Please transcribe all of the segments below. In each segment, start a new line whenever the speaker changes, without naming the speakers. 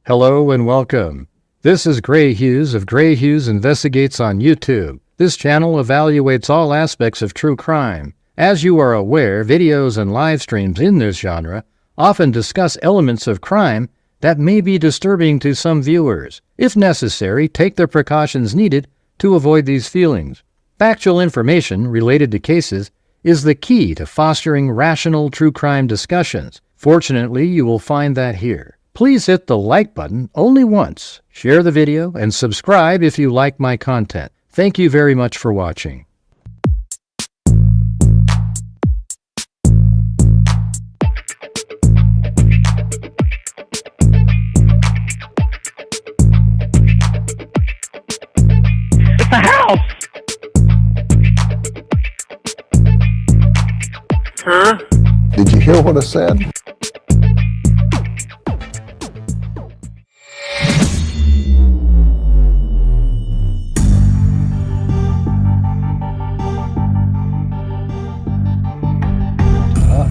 Hello and welcome. This is Grant Hughes of Grant Hughes Investigates on YouTube. This channel evaluates all aspects of true crime. As you are aware, videos and live streams in this genre often discuss elements of crime that may be disturbing to some viewers. If necessary, take the precautions needed to avoid these feelings. Factual information related to cases is the key to fostering rational true crime discussions. Fortunately, you will find that here. Please hit the like button only once, share the video, and subscribe if you like my content. Thank you very much for watching.
It's the house!
Huh?
Did you hear what I said?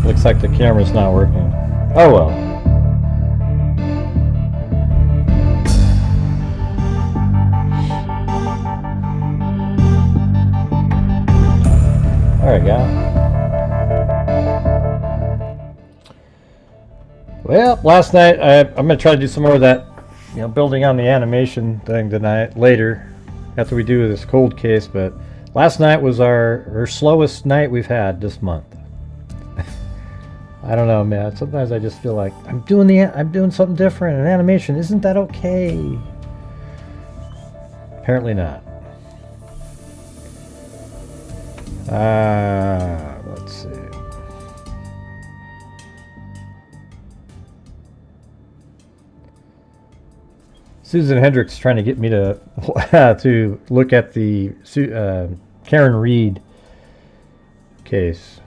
Looks like the camera's not working. Oh well. There we go. Well, last night I'm gonna try to do some more of that, building on the animation thing tonight later after we do this cold case. But last night was our slowest night we've had this month. I don't know, man. Sometimes I just feel like I'm doing something different in animation. Isn't that okay? Apparently not. Let's see. Susan Hendricks trying to get me to to look at the Karen Reed case.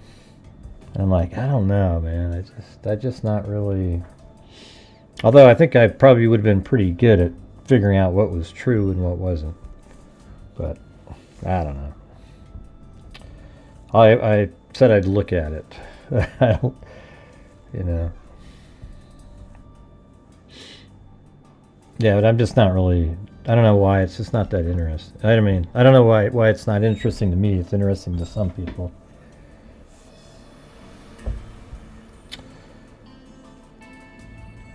I'm like, I don't know, man. I just not really. Although I think I probably would have been pretty good at figuring out what was true and what wasn't. But I don't know. I said I'd look at it. I don't, Yeah, but I'm just not really. I don't know why. It's just not that interesting. I mean, I don't know why it's not interesting to me. It's interesting to some people.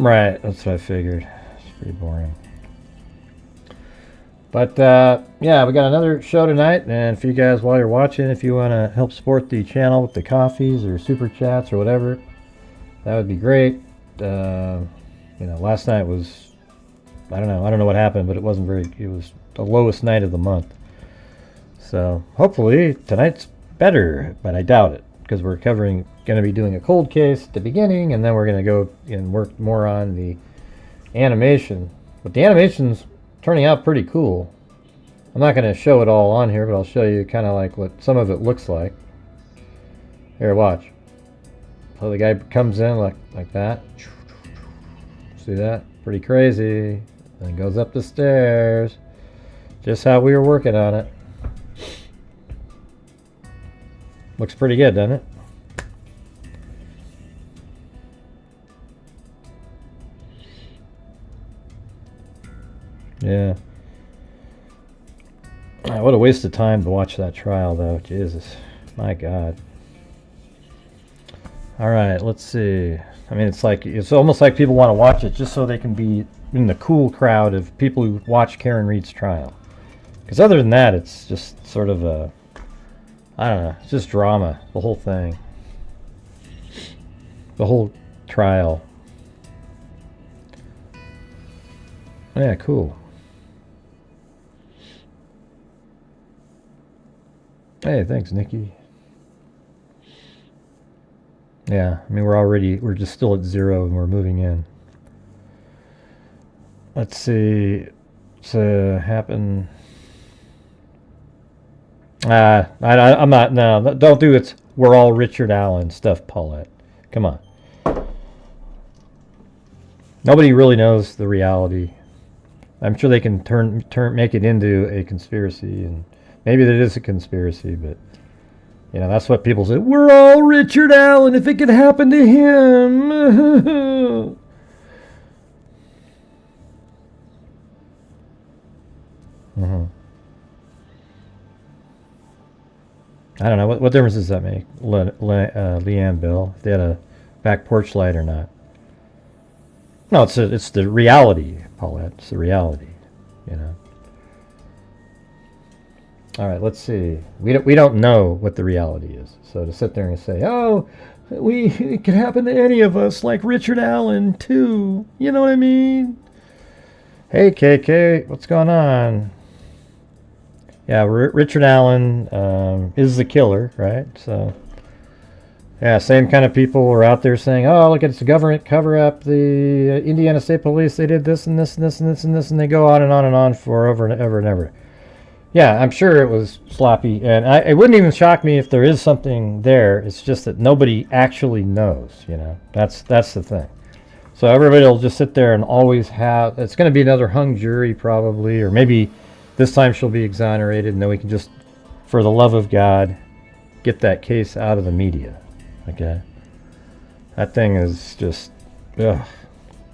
Right, that's what I figured. It's pretty boring. But yeah, we got another show tonight, and for you guys while you're watching, if you want to help support the channel with the coffees or super chats or whatever, that would be great. Last night was, I don't know what happened, but it was the lowest night of the month. So hopefully tonight's better, but I doubt it, because we're going to be doing a cold case at the beginning, and then we're going to go and work more on the animation. But the animation's turning out pretty cool. I'm not going to show it all on here, but I'll show you kind of like what some of it looks like. Here, watch. So the guy comes in like that. See that? Pretty crazy. Then goes up the stairs. Just how we were working on it. Looks pretty good, doesn't it? Yeah. What a waste of time to watch that trial, though. Jesus. My God. All right, let's see. I mean, it's almost like people want to watch it just so they can be in the cool crowd of people who watch Karen Reed's trial. Because other than that, it's just sort of a, I don't know, it's just drama, the whole thing. The whole trial. Yeah, cool. Hey, thanks, Nikki. Yeah, I mean, we're just still at 0 and we're moving in. Let's see. It's happen. I'm not, no, don't do it. We're all Richard Allen stuff, Paulette. Come on. Nobody really knows the reality. I'm sure they can make it into a conspiracy, and maybe that is a conspiracy, but that's what people say. We're all Richard Allen. If it could happen to him. Mm-hmm. I don't know. What difference does that make, Leanne Bill, if they had a back porch light or not? No, it's the reality, Paulette. It's the reality, you know. All right, let's see. We don't know what the reality is. So to sit there and say, oh, it could happen to any of us, like Richard Allen too. You know what I mean? Hey, KK, what's going on? Yeah, Richard Allen is the killer, right? So, yeah, same kind of people were out there saying, oh, look, it's the government cover-up, the Indiana State Police, they did this and this and this and this and this, and they go on and on for over and ever and ever. Yeah, I'm sure it was sloppy, and it wouldn't even shock me if there is something there. It's just that nobody actually knows, you know. That's the thing. So everybody will just sit there and always have, it's going to be another hung jury probably, or maybe this time she'll be exonerated, and then we can just, for the love of God, get that case out of the media. Okay? That thing is just, ugh,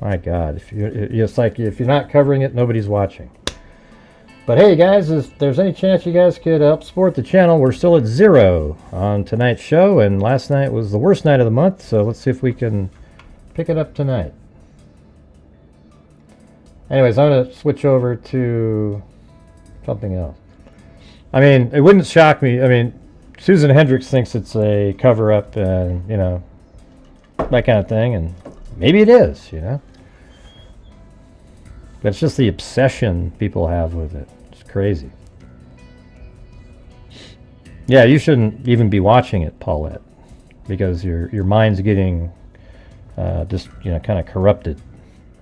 my God. It's like if you're not covering it, nobody's watching. But hey, guys, if there's any chance you guys could help support the channel, we're still at 0 on tonight's show, and last night was the worst night of the month, so let's see if we can pick it up tonight. Anyways, I'm going to switch over to something else. I mean, it wouldn't shock me. I mean, Susan Hendricks thinks it's a cover-up and, you know, that kind of thing, and maybe it is, you know. But it's just the obsession people have with it. It's crazy. Yeah, you shouldn't even be watching it, Paulette, because your mind's getting just, you know, kind of corrupted.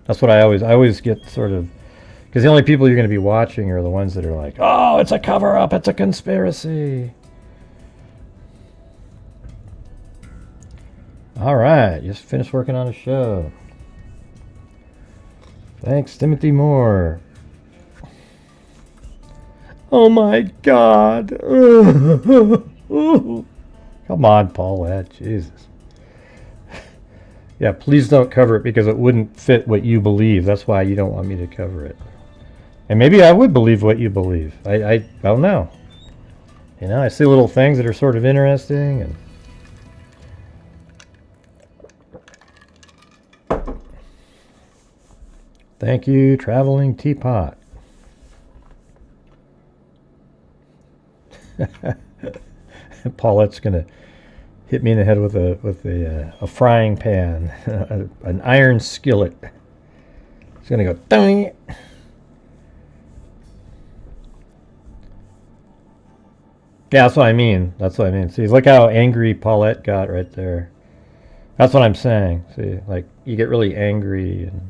That's what I always get sort of, because the only people you're going to be watching are the ones that are like, oh, it's a cover-up, it's a conspiracy. All right, just finished working on a show. Thanks, Timothy Moore. Oh my God. Come on, Paulette. Jesus. Yeah, please don't cover it because it wouldn't fit what you believe. That's why you don't want me to cover it. And maybe I would believe what you believe. I don't know. You know, I see little things that are sort of interesting, and thank you, Traveling Teapot. Paulette's gonna hit me in the head with a frying pan, an iron skillet. It's gonna go. Ding! Yeah, that's what I mean. That's what I mean. See, look how angry Paulette got right there. That's what I'm saying. See, like you get really angry and.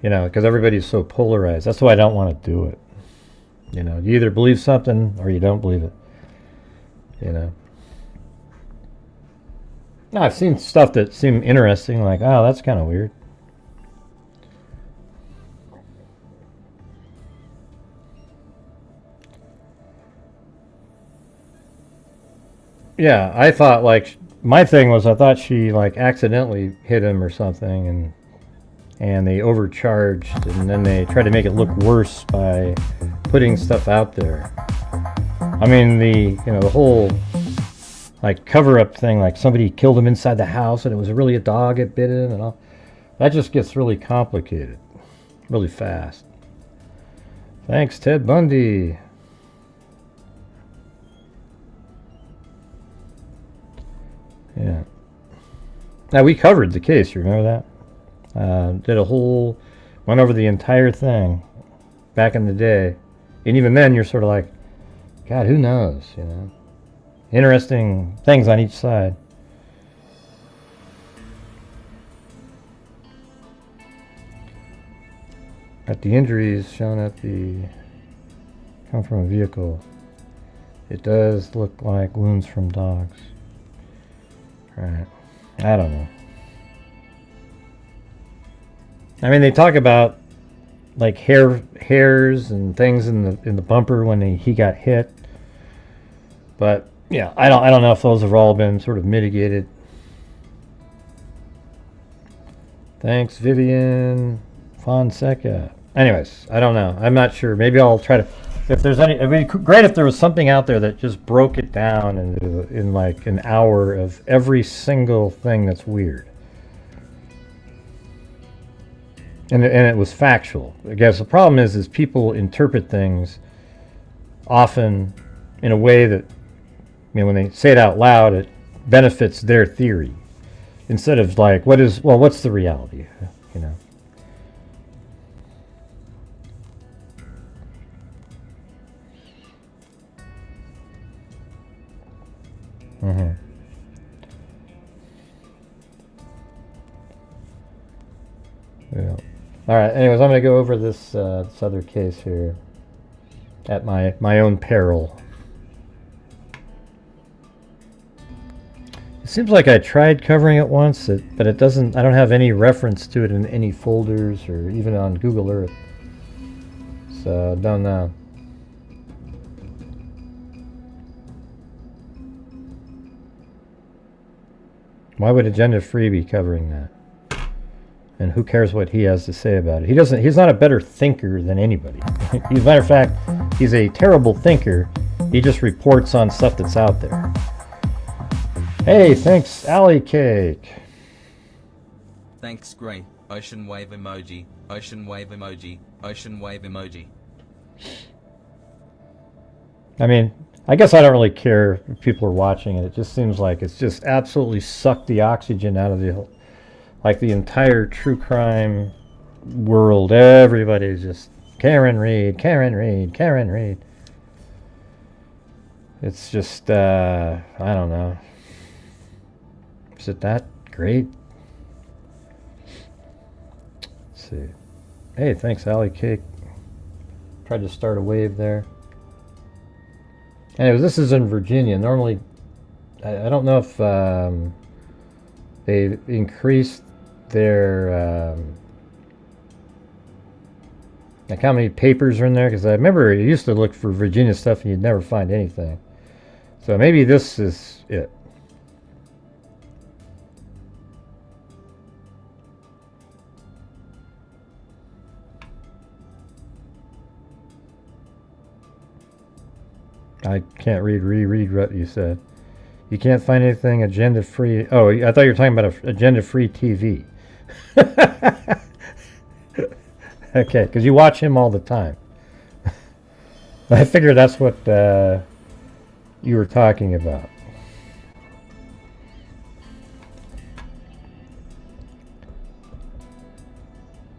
You know, because everybody's so polarized. That's why I don't want to do it. You know, you either believe something or you don't believe it. You know. No, I've seen stuff that seemed interesting, like, oh, that's kind of weird. Yeah, I thought, like, my thing was I thought she, like, accidentally hit him or something, and they overcharged, and then they tried to make it look worse by putting stuff out there. I mean, the whole like cover-up thing, like somebody killed him inside the house and it was really a dog that bit him and all. That just gets really complicated really fast. Thanks, Ted Bundy. Yeah. Now, we covered the case, you remember that? Went over the entire thing back in the day. And even then, you're sort of like, God, who knows, you know? Interesting things on each side. At the injuries shown come from a vehicle. It does look like wounds from dogs. Right. I don't know. I mean, they talk about like hairs and things in the bumper when he got hit, but yeah, I don't know if those have all been sort of mitigated. Thanks, Vivian Fonseca. Anyways, I don't know. I'm not sure. Maybe I'll try to. If there's any, it'd be great if there was something out there that just broke it down in like an hour of every single thing that's weird. And it was factual. I guess the problem is people interpret things often in a way that, when they say it out loud, it benefits their theory instead of like, what's the reality, Mm-hmm. Yeah. All right. Anyways, I'm going to go over this other case here at my own peril. It seems like I tried covering it once, but it doesn't. I don't have any reference to it in any folders or even on Google Earth. So don't know. Why would Agenda Free be covering that? And who cares what he has to say about it? He's not a better thinker than anybody. As a matter of fact, he's a terrible thinker. He just reports on stuff that's out there. Hey, thanks, Alley Cake.
Thanks, Gray. Ocean wave emoji. Ocean wave emoji. Ocean wave emoji.
I guess I don't really care if people are watching it. It just seems like it's just absolutely sucked the oxygen out of the entire true crime world. Everybody's just Karen Reed, Karen Reed, Karen Reed. It's just I don't know. Is it that great? Let's see. Hey, thanks, Alley Cake. Tried to start a wave there. Anyways, this is in Virginia. Normally, I don't know if they've increased their like how many papers are in there, because I remember you used to look for Virginia stuff and you'd never find anything. So maybe this is it. I can't reread what you said. You can't find anything agenda free. Oh, I thought you were talking about agenda free TV. Okay, because you watch him all the time. I figured that's what you were talking about.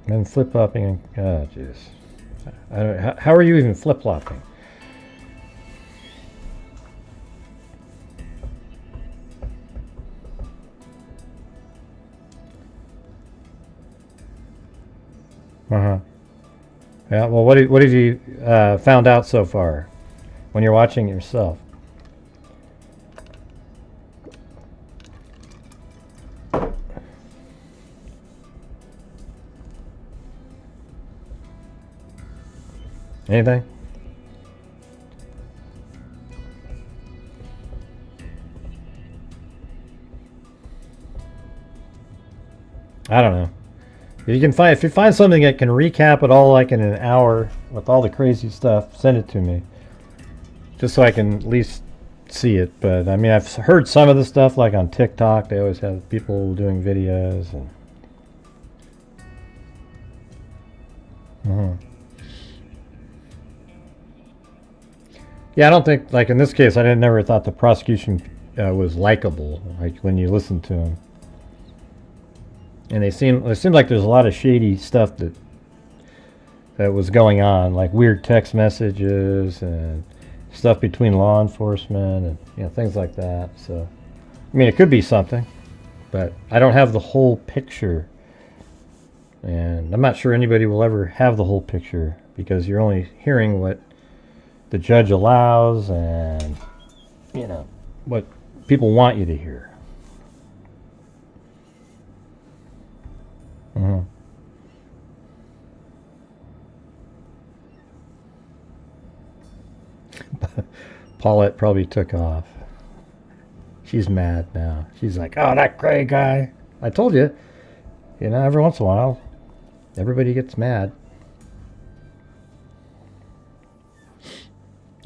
And flip-flopping. Oh, jeez. How are you even flip-flopping? Uh-huh. Yeah, well, what have you found out so far when you're watching it yourself? Anything? I don't know. If you find something that can recap it all like in an hour with all the crazy stuff, send it to me. Just so I can at least see it. But I've heard some of the stuff like on TikTok. They always have people doing videos and yeah, I don't think, like in this case, I never thought the prosecution was likable, like when you listen to them. And it seemed like there's a lot of shady stuff that was going on, like weird text messages and stuff between law enforcement and things like that. So, it could be something, but I don't have the whole picture, and I'm not sure anybody will ever have the whole picture because you're only hearing what the judge allows and what people want you to hear. Paulette probably took off. She's mad now. She's like, oh, that gray guy. I told you, every once in a while, everybody gets mad.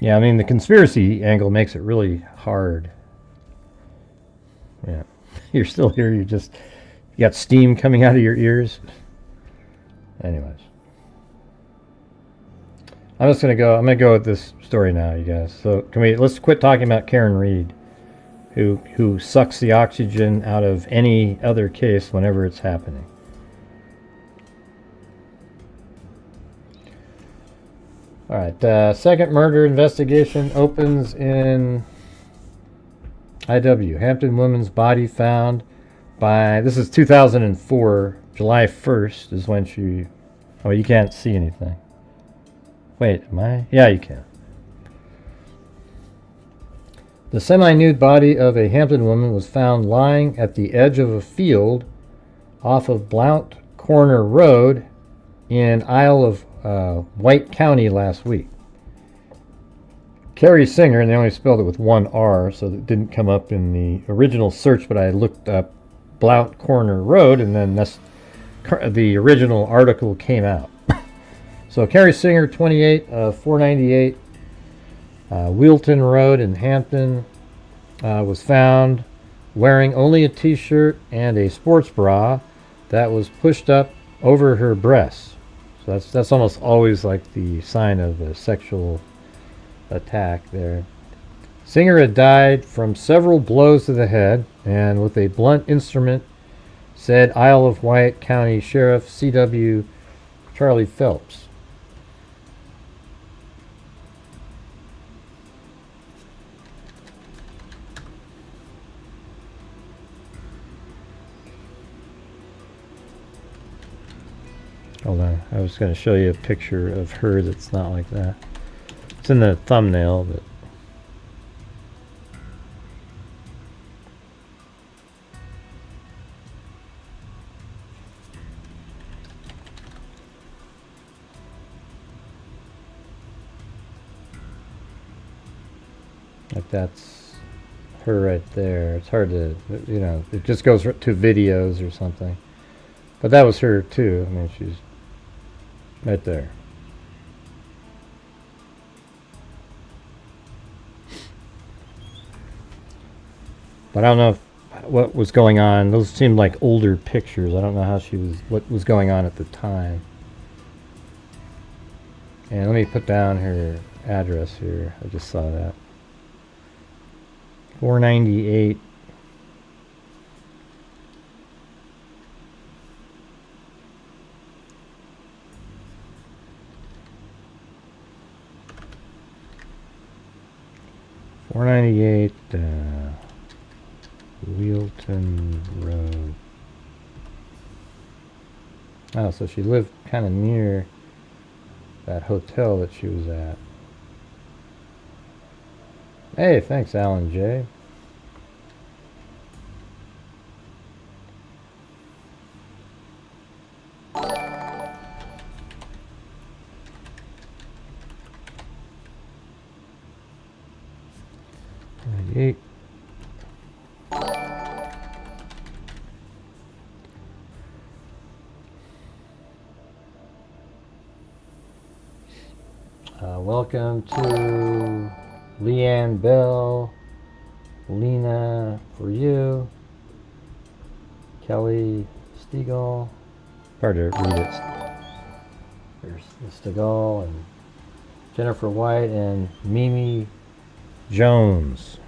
Yeah, I mean, the conspiracy angle makes it really hard. Yeah. You're still here. You got steam coming out of your ears. Anyways. I'm going to go with this story now, you guys. So let's quit talking about Karen Reed, who sucks the oxygen out of any other case whenever it's happening. All right, second murder investigation opens in IW. Hampton woman's body found this is 2004, July 1st is when she, oh, you can't see anything. Wait, yeah, you can. The semi-nude body of a Hampton woman was found lying at the edge of a field off of Blount Corner Road in Isle of White County last week. Carrie Singer, and they only spelled it with one R, so it didn't come up in the original search, but I looked up Blount Corner Road, and then the original article came out. So Carrie Singer, 28, 498 Wheelton Road in Hampton, was found wearing only a t-shirt and a sports bra that was pushed up over her breasts. So that's almost always like the sign of a sexual attack there. Singer had died from several blows to the head and with a blunt instrument, said Isle of Wight County Sheriff C.W. Charlie Phelps. Hold on, I was going to show you a picture of her that's not like that. It's in the thumbnail, but like that's her right there. It's hard to, it just goes to videos or something. But that was her too. I mean, she's right there. But I don't know what was going on. Those seemed like older pictures. I don't know what was going on at the time. And let me put down her address here. I just saw that. 498. Wheelton Road. Oh, so she lived kind of near that hotel that she was at. Hey, thanks, Alan J. Eight. Welcome to Leanne Bell, Lena for you, Kelly Stegall. Hard to read it. There's Stegall and Jennifer White and Mimi Jones.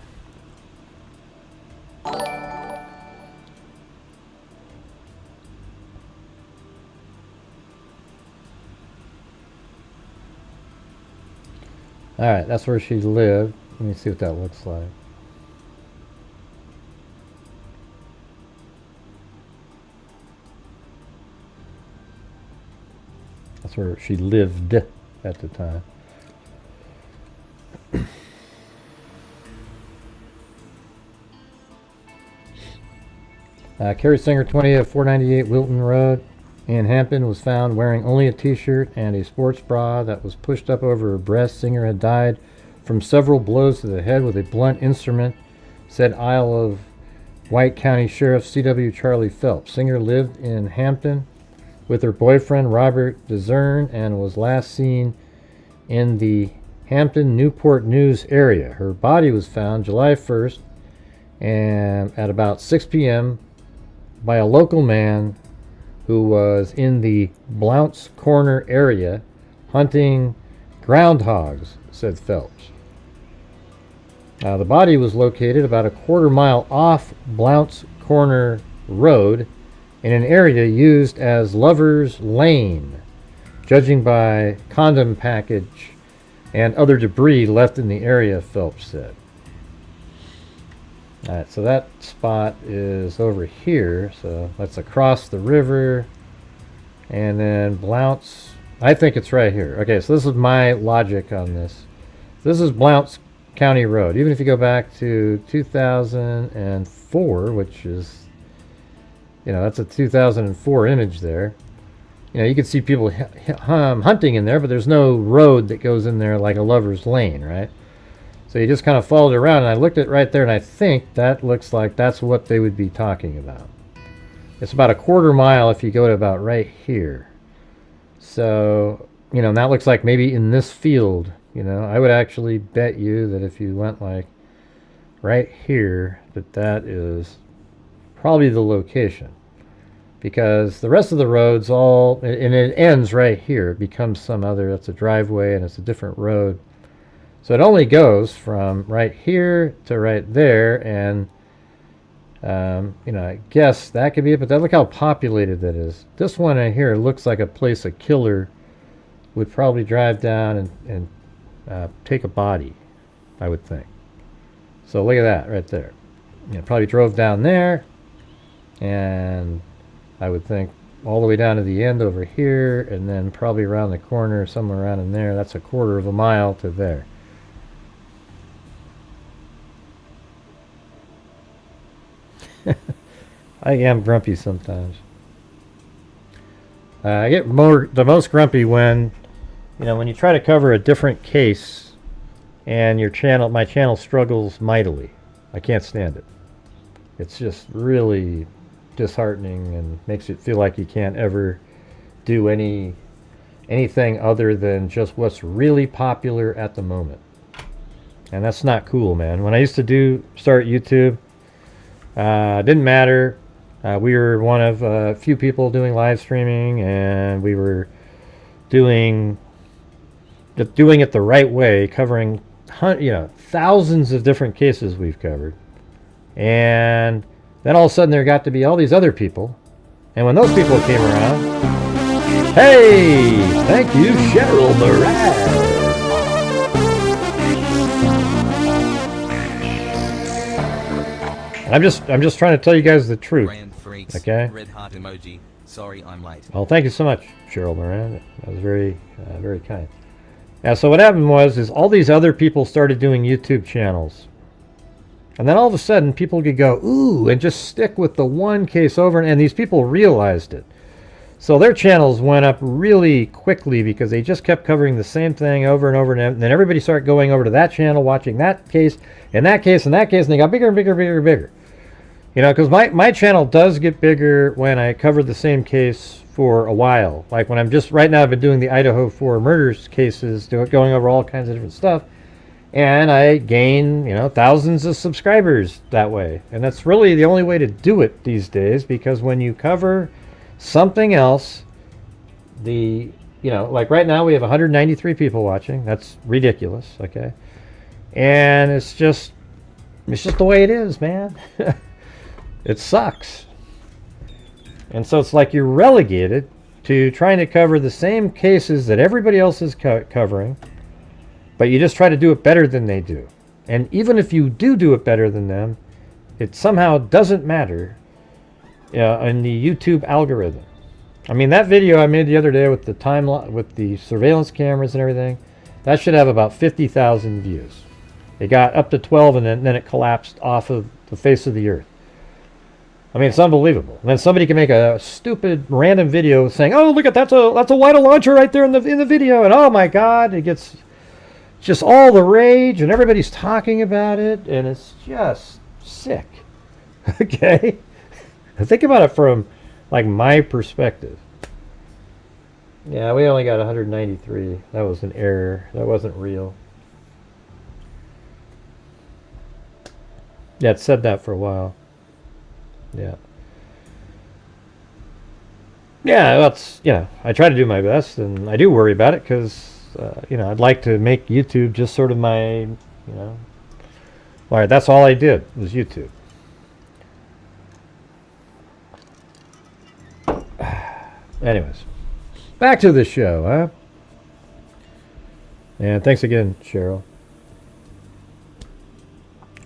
Alright, that's where she lived. Let me see what that looks like. That's where she lived at the time. Carrie Singer, 20 of 498 Wilton Road in Hampton, was found wearing only a t-shirt and a sports bra that was pushed up over her breast. Singer had died from several blows to the head with a blunt instrument, said Isle of Wight County Sheriff C.W. Charlie Phelps. Singer lived in Hampton with her boyfriend Robert DeZern and was last seen in the Hampton, Newport News area. Her body was found July 1st and at about 6 p.m. by a local man who was in the Blounce Corner area hunting groundhogs, said Phelps. The body was located about a quarter-mile off Blounce Corner Road in an area used as Lover's Lane, judging by condom package and other debris left in the area, Phelps said. Alright, so that spot is over here, so that's across the river, and then Blounce, I think it's right here. Okay, so this is my logic on this. This is Blounce County Road. Even if you go back to 2004, which is, that's a 2004 image there. You can see people hunting in there, but there's no road that goes in there like a lover's lane, right? So you just kind of followed around, and I looked at right there, and I think that looks like that's what they would be talking about. It's about a quarter mile if you go to about right here. So, and that looks like maybe in this field, I would actually bet you that if you went like right here, that is probably the location. Because the rest of the roads and it ends right here. It becomes some other, that's a driveway and it's a different road. So it only goes from right here to right there, and I guess that could be it, but look how populated that is. This one right here looks like a place a killer would probably drive down and take a body, I would think. So look at that right there. Probably drove down there, and I would think all the way down to the end over here, and then probably around the corner, somewhere around in there. That's a quarter of a mile to there. I am grumpy sometimes. I get the most grumpy when, when you try to cover a different case and my channel struggles mightily. I can't stand it. It's just really disheartening and makes it feel like you can't ever do anything other than just what's really popular at the moment. And that's not cool, man. When I used to start YouTube, didn't matter. We were one of a few people doing live streaming, and we were doing it the right way, covering thousands of different cases we've covered. And then all of a sudden there got to be all these other people, and when those people came around, hey, thank you, Cheryl Murad. I'm just trying to tell you guys the truth. Okay.
Red heart emoji. Sorry, I'm late.
Well, thank you so much, Cheryl Moran. That was very, very kind. Yeah. So what happened is all these other people started doing YouTube channels, and then all of a sudden people could go ooh and just stick with the one case over, and these people realized it. So their channels went up really quickly because they just kept covering the same thing over and over, and then everybody started going over to that channel, watching that case, and that case, and that case, and they got bigger and bigger and bigger and bigger. Because my channel does get bigger when I cover the same case for a while. Like when right now I've been doing the Idaho 4 murders cases, going over all kinds of different stuff, and I gain, thousands of subscribers that way. And that's really the only way to do it these days, because when you cover something else, like right now we have 193 people watching. That's ridiculous, okay? And it's just the way it is, man. It sucks. And so it's like you're relegated to trying to cover the same cases that everybody else is covering, but you just try to do it better than they do. And even if you do it better than them, it somehow doesn't matter in the YouTube algorithm. I mean, that video I made the other day with the surveillance cameras and everything, that should have about 50,000 views. It got up to 12, and then it collapsed off of the face of the earth. I mean, it's unbelievable. And then somebody can make a stupid random video saying, "Oh, look at that's a Wida launcher right there in the video," and oh my God, it gets just all the rage, and everybody's talking about it, and it's just sick. Okay, think about it from like my perspective. Yeah, we only got 193. That was an error. That wasn't real. Yeah, it said that for a while. Yeah. Yeah, that's, I try to do my best, and I do worry about it because, I'd like to make YouTube just sort of my, all right, that's all I did was YouTube. Anyways, back to the show, huh? And thanks again, Cheryl.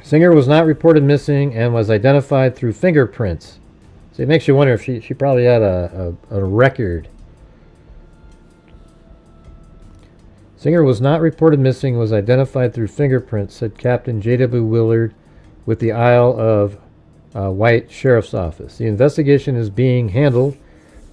Singer was not reported missing and was identified through fingerprints. So it makes you wonder if she probably had a record. Singer was not reported missing and was identified through fingerprints, said Captain J.W. Willard with the Isle of Wight Sheriff's Office. The investigation is being handled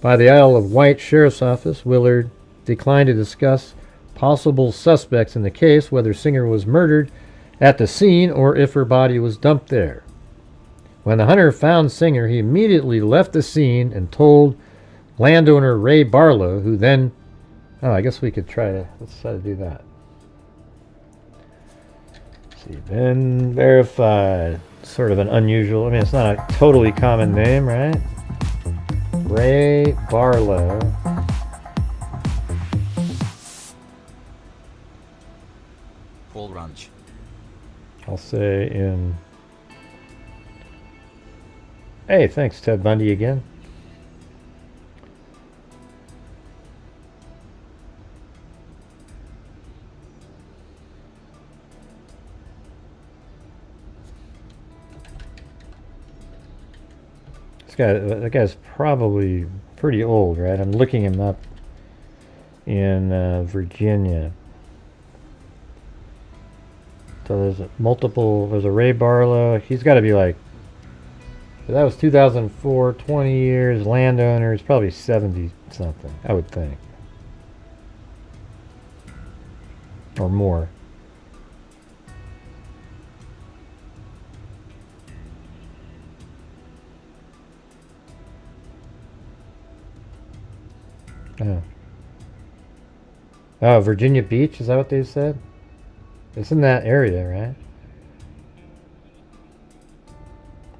by the Isle of Wight Sheriff's Office. Willard declined to discuss possible suspects in the case, whether Singer was murdered at the scene or if her body was dumped there. When the hunter found Singer, he immediately left the scene and told landowner Ray Barlow, who then... Oh, I guess we could let's try to do that. Let's see, been verified. Sort of an unusual, it's not a totally common name, right? Ray Barlow.
Fall Ranch.
I'll say in... Hey, thanks, Ted Bundy again. That guy's probably pretty old, right? I'm looking him up in Virginia. So there's a Ray Barlow. He's got to be like, that was 2004, 20 years, landowner. He's probably 70 something, I would think. Or more. Oh, Virginia Beach, is that what they said? It's in that area, right?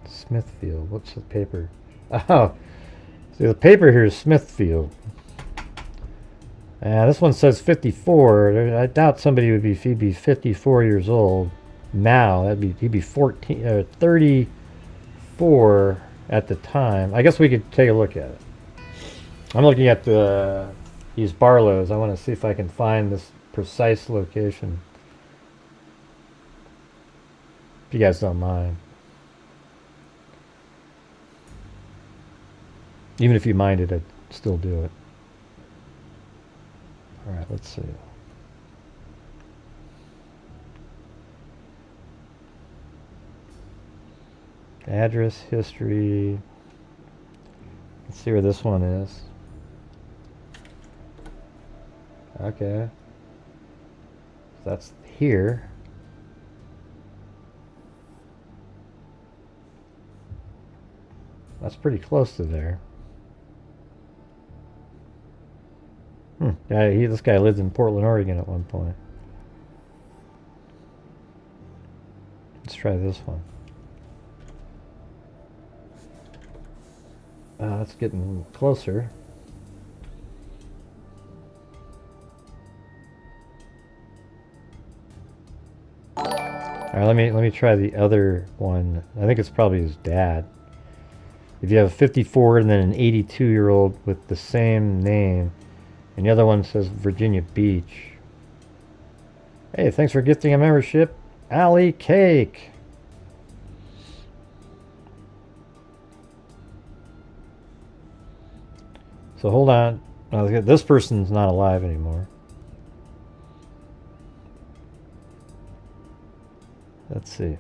Smithfield, what's the paper? Oh, see, the paper here is Smithfield. This one says 54. I doubt somebody would be 54 years old now. He'd be 34 at the time. I guess we could take a look at it. I'm looking at these Barlows. I want to see if I can find this precise location. If you guys don't mind. Even if you minded, I'd still do it. Alright, let's see. Address history. Let's see where this one is. Okay. That's here. That's pretty close to there. This guy lived in Portland, Oregon at one point. Let's try this one. That's getting closer. Alright, let me try the other one. I think it's probably his dad. If you have a 54 and then an 82-year-old with the same name, and the other one says Virginia Beach. Hey, thanks for gifting a membership, Allie Cake. So hold on. This person's not alive anymore. Let's see.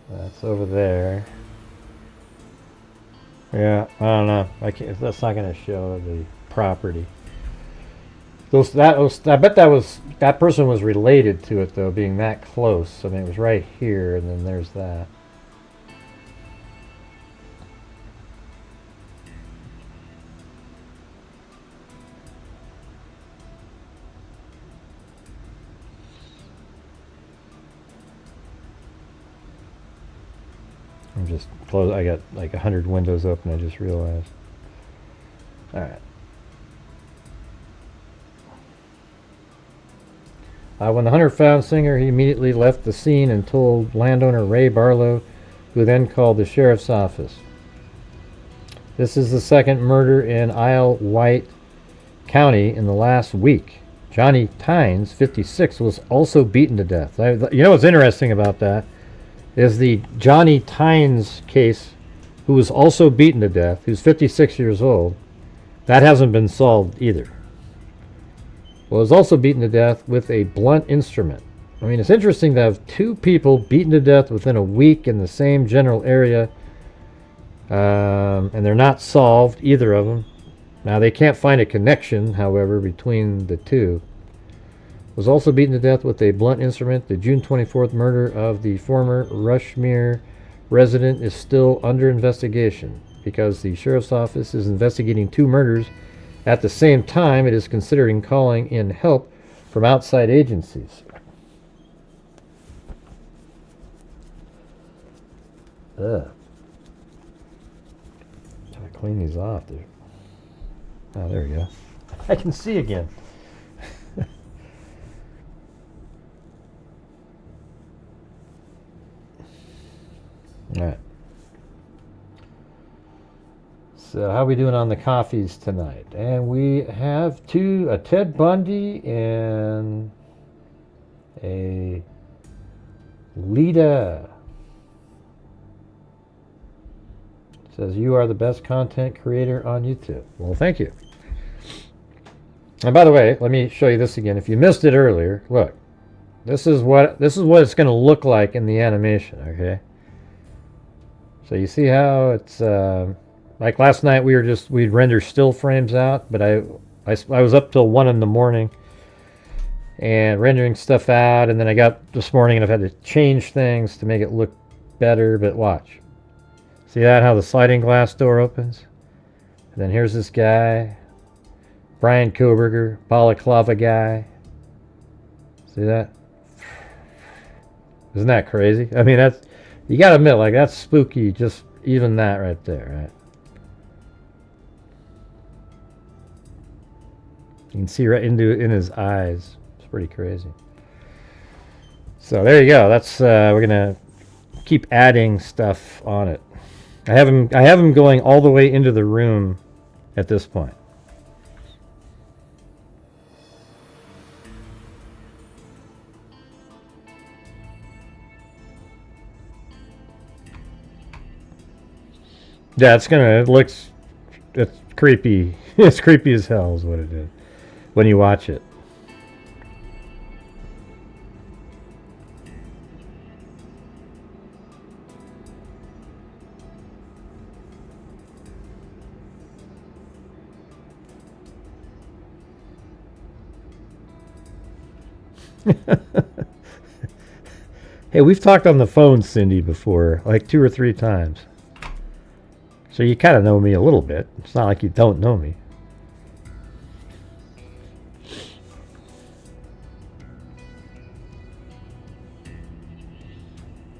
That's over there. Yeah, I don't know. I can't. That's not going to show the property. I bet that person was related to it though, being that close. I mean, it was right here, and then there's that. I'm just close. I got like 100 windows open. I just realized. All right. When the hunter found Singer, he immediately left the scene and told landowner Ray Barlow, who then called the sheriff's office. This is the second murder in Isle White County in the last week. Johnny Tynes, 56, was also beaten to death. You know what's interesting about that is the Johnny Tynes case, who was also beaten to death, who's 56 years old, that hasn't been solved either. Well, was also beaten to death with a blunt instrument. I mean, it's interesting to have two people beaten to death within a week in the same general area, and they're not solved, either of them. Now, they can't find a connection, however, between the two. Was also beaten to death with a blunt instrument. The June 24th murder of the former Rushmere resident is still under investigation. Because the sheriff's office is investigating two murders at the same time, it is considering calling in help from outside agencies. Ugh. Try to clean these off, dude. Oh, there we go. I can see again. All right. So how are we doing on the coffees tonight? And we have a Ted Bundy and a Lita. Says, you are the best content creator on YouTube. Well, thank you. And by the way, let me show you this again. If you missed it earlier, look. This is what it's going to look like in the animation, okay? So you see how it's like last night we'd render still frames out, but I was up till 1 in the morning and rendering stuff out, and then I got this morning and I've had to change things to make it look better, but watch. See that, how the sliding glass door opens? And then here's this guy, Brian Koberger, balaclava guy. See that? Isn't that crazy? I mean, that's, you gotta admit, like, that's spooky, just even that right there, right? You can see right in his eyes. It's pretty crazy. So there you go. That's we're gonna keep adding stuff on it. I have him going all the way into the room at this point. Yeah, it's creepy. It's creepy as hell is what it is when you watch it. Hey, we've talked on the phone, Cindy, before, like 2 or 3 times. So you kind of know me a little bit. It's not like you don't know me.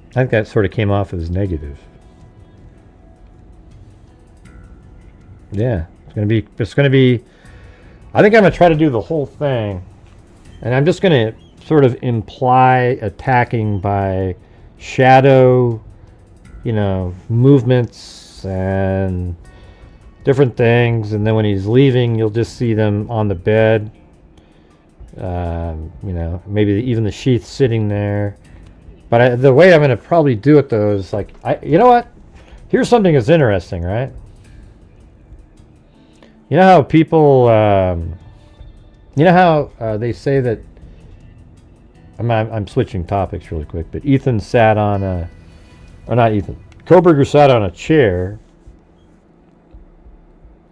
I think that sort of came off as negative. Yeah, it's gonna be. I think I'm gonna try to do the whole thing, and I'm just gonna sort of imply attacking by shadow, movements and different things, and then when he's leaving, you'll just see them on the bed. Maybe even the sheath sitting there. But the way I'm going to probably do it, though, is like, you know what? Here's something that's interesting, right? You know how people, they say that, I'm switching topics really quick, but Ethan sat on Koberger sat on a chair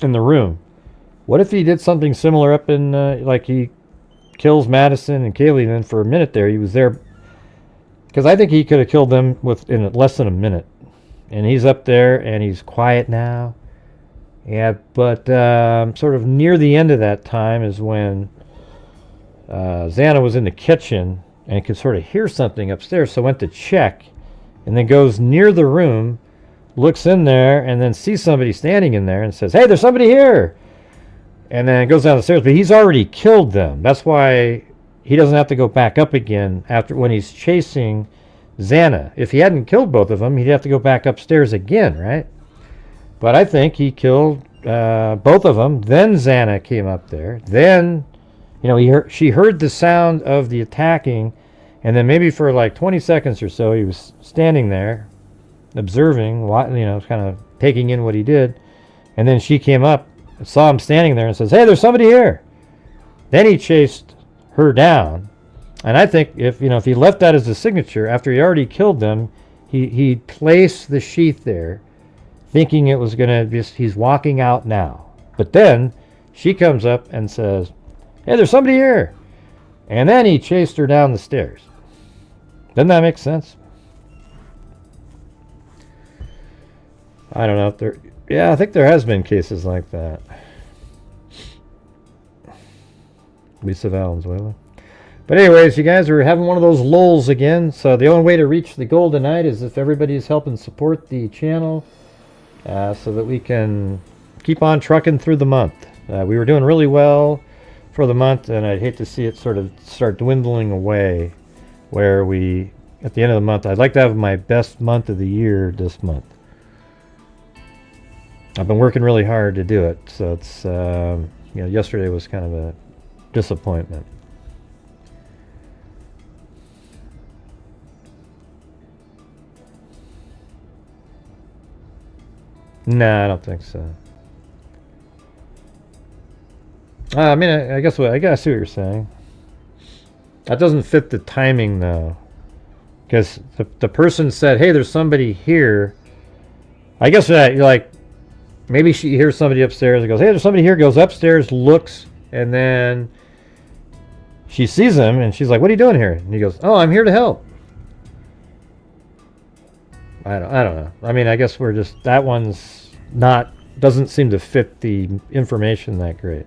in the room. What if he did something similar up in, like he kills Madison and Kaylee, and then for a minute there, he was there. Because I think he could have killed them in less than a minute. And he's up there, and he's quiet now. Yeah, but sort of near the end of that time is when Xana was in the kitchen and could sort of hear something upstairs, so went to check, and then goes near the room looks in there and then sees somebody standing in there and says, "Hey, there's somebody here." And then goes down the stairs, but he's already killed them. That's why he doesn't have to go back up again after when he's chasing Xana. If he hadn't killed both of them, he'd have to go back upstairs again, right? But I think he killed both of them. Then Xana came up there. Then, she heard the sound of the attacking, and then maybe for like 20 seconds or so, he was standing there, observing, kind of taking in what he did. And then she came up, saw him standing there, and says, "Hey, there's somebody here." Then he chased her down. And I think if he left that as a signature after he already killed them, he placed the sheath there, thinking it was gonna he's walking out now. But then she comes up and says, "Hey, there's somebody here." And then he chased her down the stairs. Doesn't that make sense? I don't know if there. Yeah, I think there has been cases like that. Lisa Valenzuela. But anyways, you guys are having one of those lulls again. So the only way to reach the goal tonight is if everybody's helping support the channel, so that we can keep on trucking through the month. We were doing really well for the month, and I'd hate to see it sort of start dwindling away, where we, at the end of the month, I'd like to have my best month of the year this month. I've been working really hard to do it, so it's, yesterday was kind of a disappointment. Nah, I don't think so. I mean, I guess I see what you're saying. That doesn't fit the timing, though. Because the person said, "Hey, there's somebody here." I guess that, maybe she hears somebody upstairs and goes, "Hey, there's somebody here," goes upstairs, looks, and then she sees him, and she's like, "What are you doing here?" And he goes, "Oh, I'm here to help." I don't know. I mean, I guess we're just, that one's doesn't seem to fit the information that great.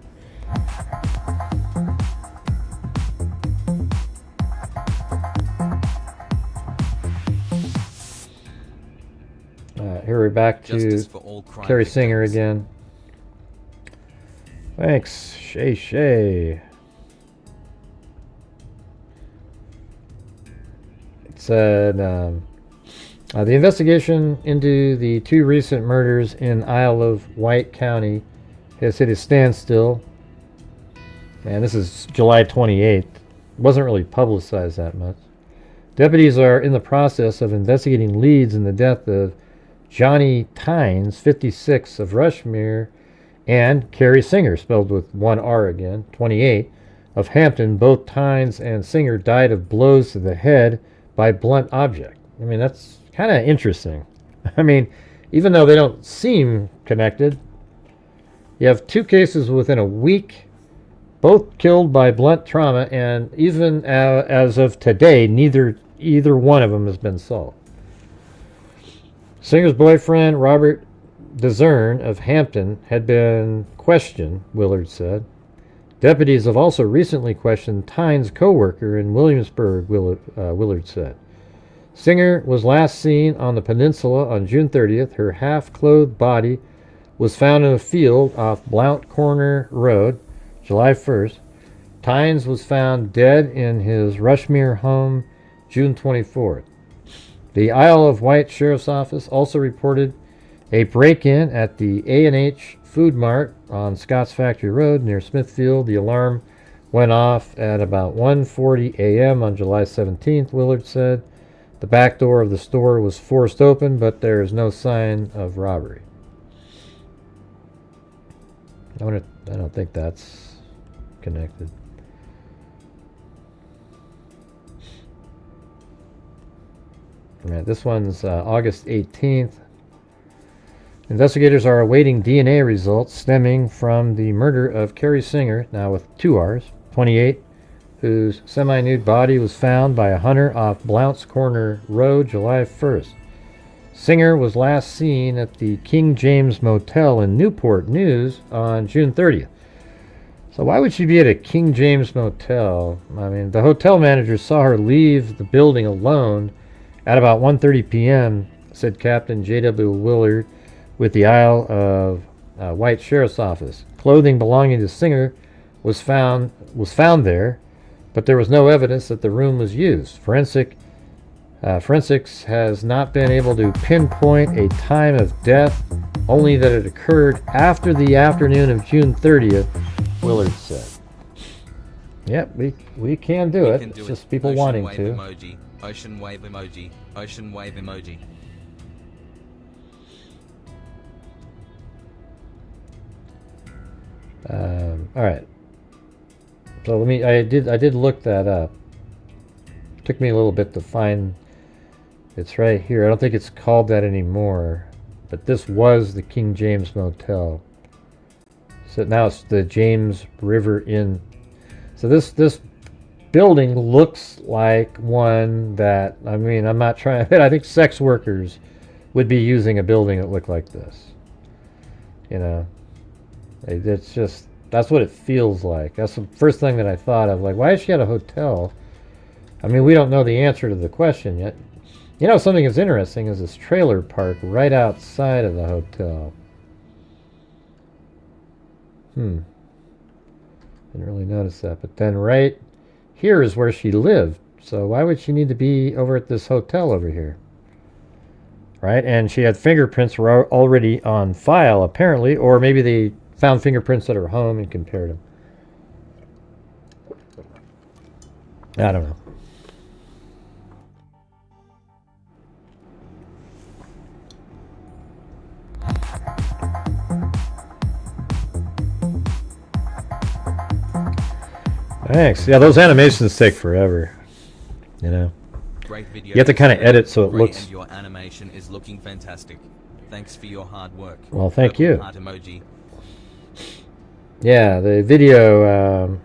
Here we're back to Carrie Singer again. Thanks, Shay. It said, the investigation into the 2 recent murders in Isle of Wight County has hit a standstill. And this is July 28th. Wasn't really publicized that much. Deputies are in the process of investigating leads in the death of Johnny Tynes, 56, of Rushmere, and Carrie Singer, spelled with 1 R again, 28, of Hampton. Both Tynes and Singer died of blows to the head by blunt object. I mean, that's kind of interesting. I mean, even though they don't seem connected, you have 2 cases within a week, both killed by blunt trauma, and even as of today, either one of them has been solved. Singer's boyfriend, Robert DeZern of Hampton, had been questioned, Willard said. Deputies have also recently questioned Tynes' co-worker in Williamsburg, Willard said. Singer was last seen on the peninsula on June 30th. Her half-clothed body was found in a field off Blount Corner Road, July 1st. Tynes was found dead in his Rushmere home, June 24th. The Isle of Wight Sheriff's Office also reported a break-in at the A&H Food Mart on Scott's Factory Road near Smithfield. The alarm went off at about 1:40 a.m. on July 17th, Willard said. The back door of the store was forced open, but there is no sign of robbery. I don't think that's connected. Right, this one's August 18th. Investigators are awaiting DNA results stemming from the murder of Carrie Singer, now with 2 R's, 28, whose semi-nude body was found by a hunter off Blount's Corner Road, July 1st. Singer was last seen at the King James Motel in Newport News on June 30th. So why would she be at a King James Motel? I mean, the hotel manager saw her leave the building alone at about 1:30 p.m. said Captain J.W. Willard with the Isle of Wight Sheriff's Office. Clothing belonging to Singer was found there, but there was no evidence that the room was used. Forensics has not been able to pinpoint a time of death, only that it occurred after the afternoon of June 30th, Willard said. Yep, we can do it. It's just people
Ocean
wanting
wave
to.
Emoji. Ocean wave emoji. Ocean wave emoji.
All right. So I did look that up. Took me a little bit to find. It's right here. I don't think it's called that anymore, but this was the King James Motel. So now it's the James River Inn. So this building looks like one that, I mean, I'm not trying, I think sex workers would be using a building that looked like this. You know, it's just, that's what it feels like. That's the first thing that I thought of. Like, why is she at a hotel? I mean, we don't know the answer to the question yet. You know, something that's interesting is this trailer park right outside of the hotel. Didn't really notice that. But then right here is where she lived. So why would she need to be over at this hotel over here? Right? And she had fingerprints were already on file, apparently. Or maybe they found fingerprints at her home and compared them. I don't know. Thanks. Yeah, those animations take forever. You know,
Great video.
you have to kind of edit so it
Ray,
looks.
and your animation is looking fantastic. Thanks for your hard work.
Well, thank
Purple
you.
Heart emoji.
Yeah, the video.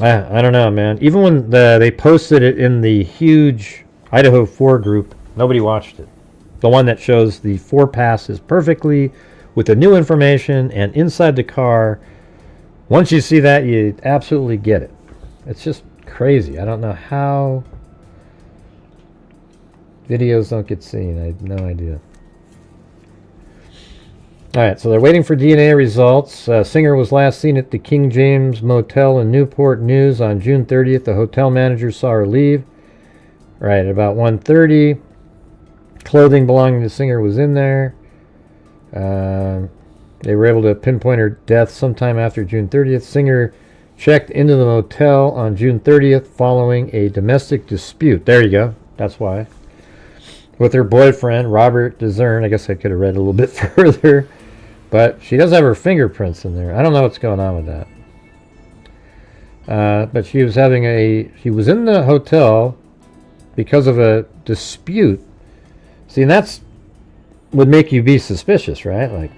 I don't know, man. Even when they posted it in the huge Idaho 4 group, nobody watched it. The one that shows the 4 passes perfectly with the new information and inside the car. Once you see that, you absolutely get it. It's just crazy. I don't know how videos don't get seen. I have no idea. Alright, so they're waiting for DNA results. Singer was last seen at the King James Motel in Newport News on June 30th. The hotel manager saw her leave. Right, at about 1:30. Clothing belonging to Singer was in there. They were able to pinpoint her death sometime after June 30th. Singer checked into the motel on June 30th following a domestic dispute. There you go. That's why. With her boyfriend, Robert Dezern. I guess I could have read a little bit further. But she does have her fingerprints in there. I don't know what's going on with that. But she was she was in the hotel because of a dispute. See, and that's would make you be suspicious, right? Like,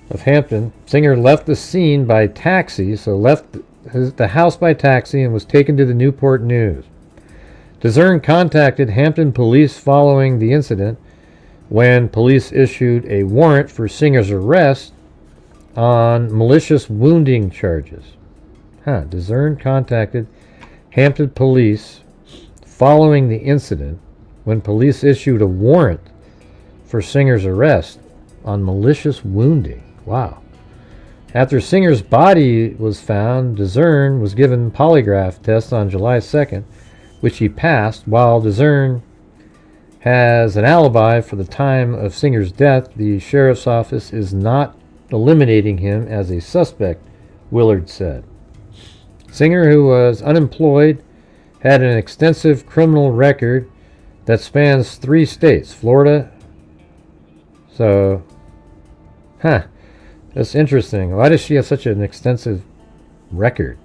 of Hampton. Singer left the scene by taxi, so left the house by taxi and was taken to the Newport News. Dezern contacted Hampton police following the incident when police issued a warrant for Singer's arrest on malicious wounding charges. Dezern contacted Hampton police following the incident when police issued a warrant for Singer's arrest on malicious wounding. Wow. After Singer's body was found, Dezern was given polygraph tests on July 2nd, which he passed. While Dezern has an alibi for the time of Singer's death, the sheriff's office is not eliminating him as a suspect, Willard said. Singer, who was unemployed, had an extensive criminal record that spans 3 states, Florida. So, that's interesting. Why does she have such an extensive record?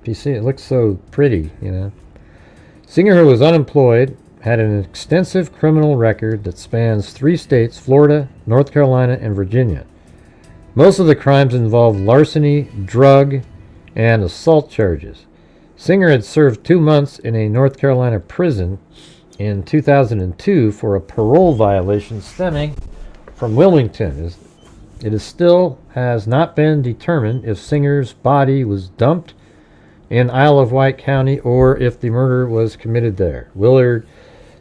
You see, it looks so pretty, you know. Singer, who was unemployed, had an extensive criminal record that spans 3 states, Florida, North Carolina, and Virginia. Most of the crimes involved larceny, drug, and assault charges. Singer had served 2 months in a North Carolina prison in 2002 for a parole violation stemming from Wilmington. It is still has not been determined if Singer's body was dumped in Isle of Wight County or if the murder was committed there. Willard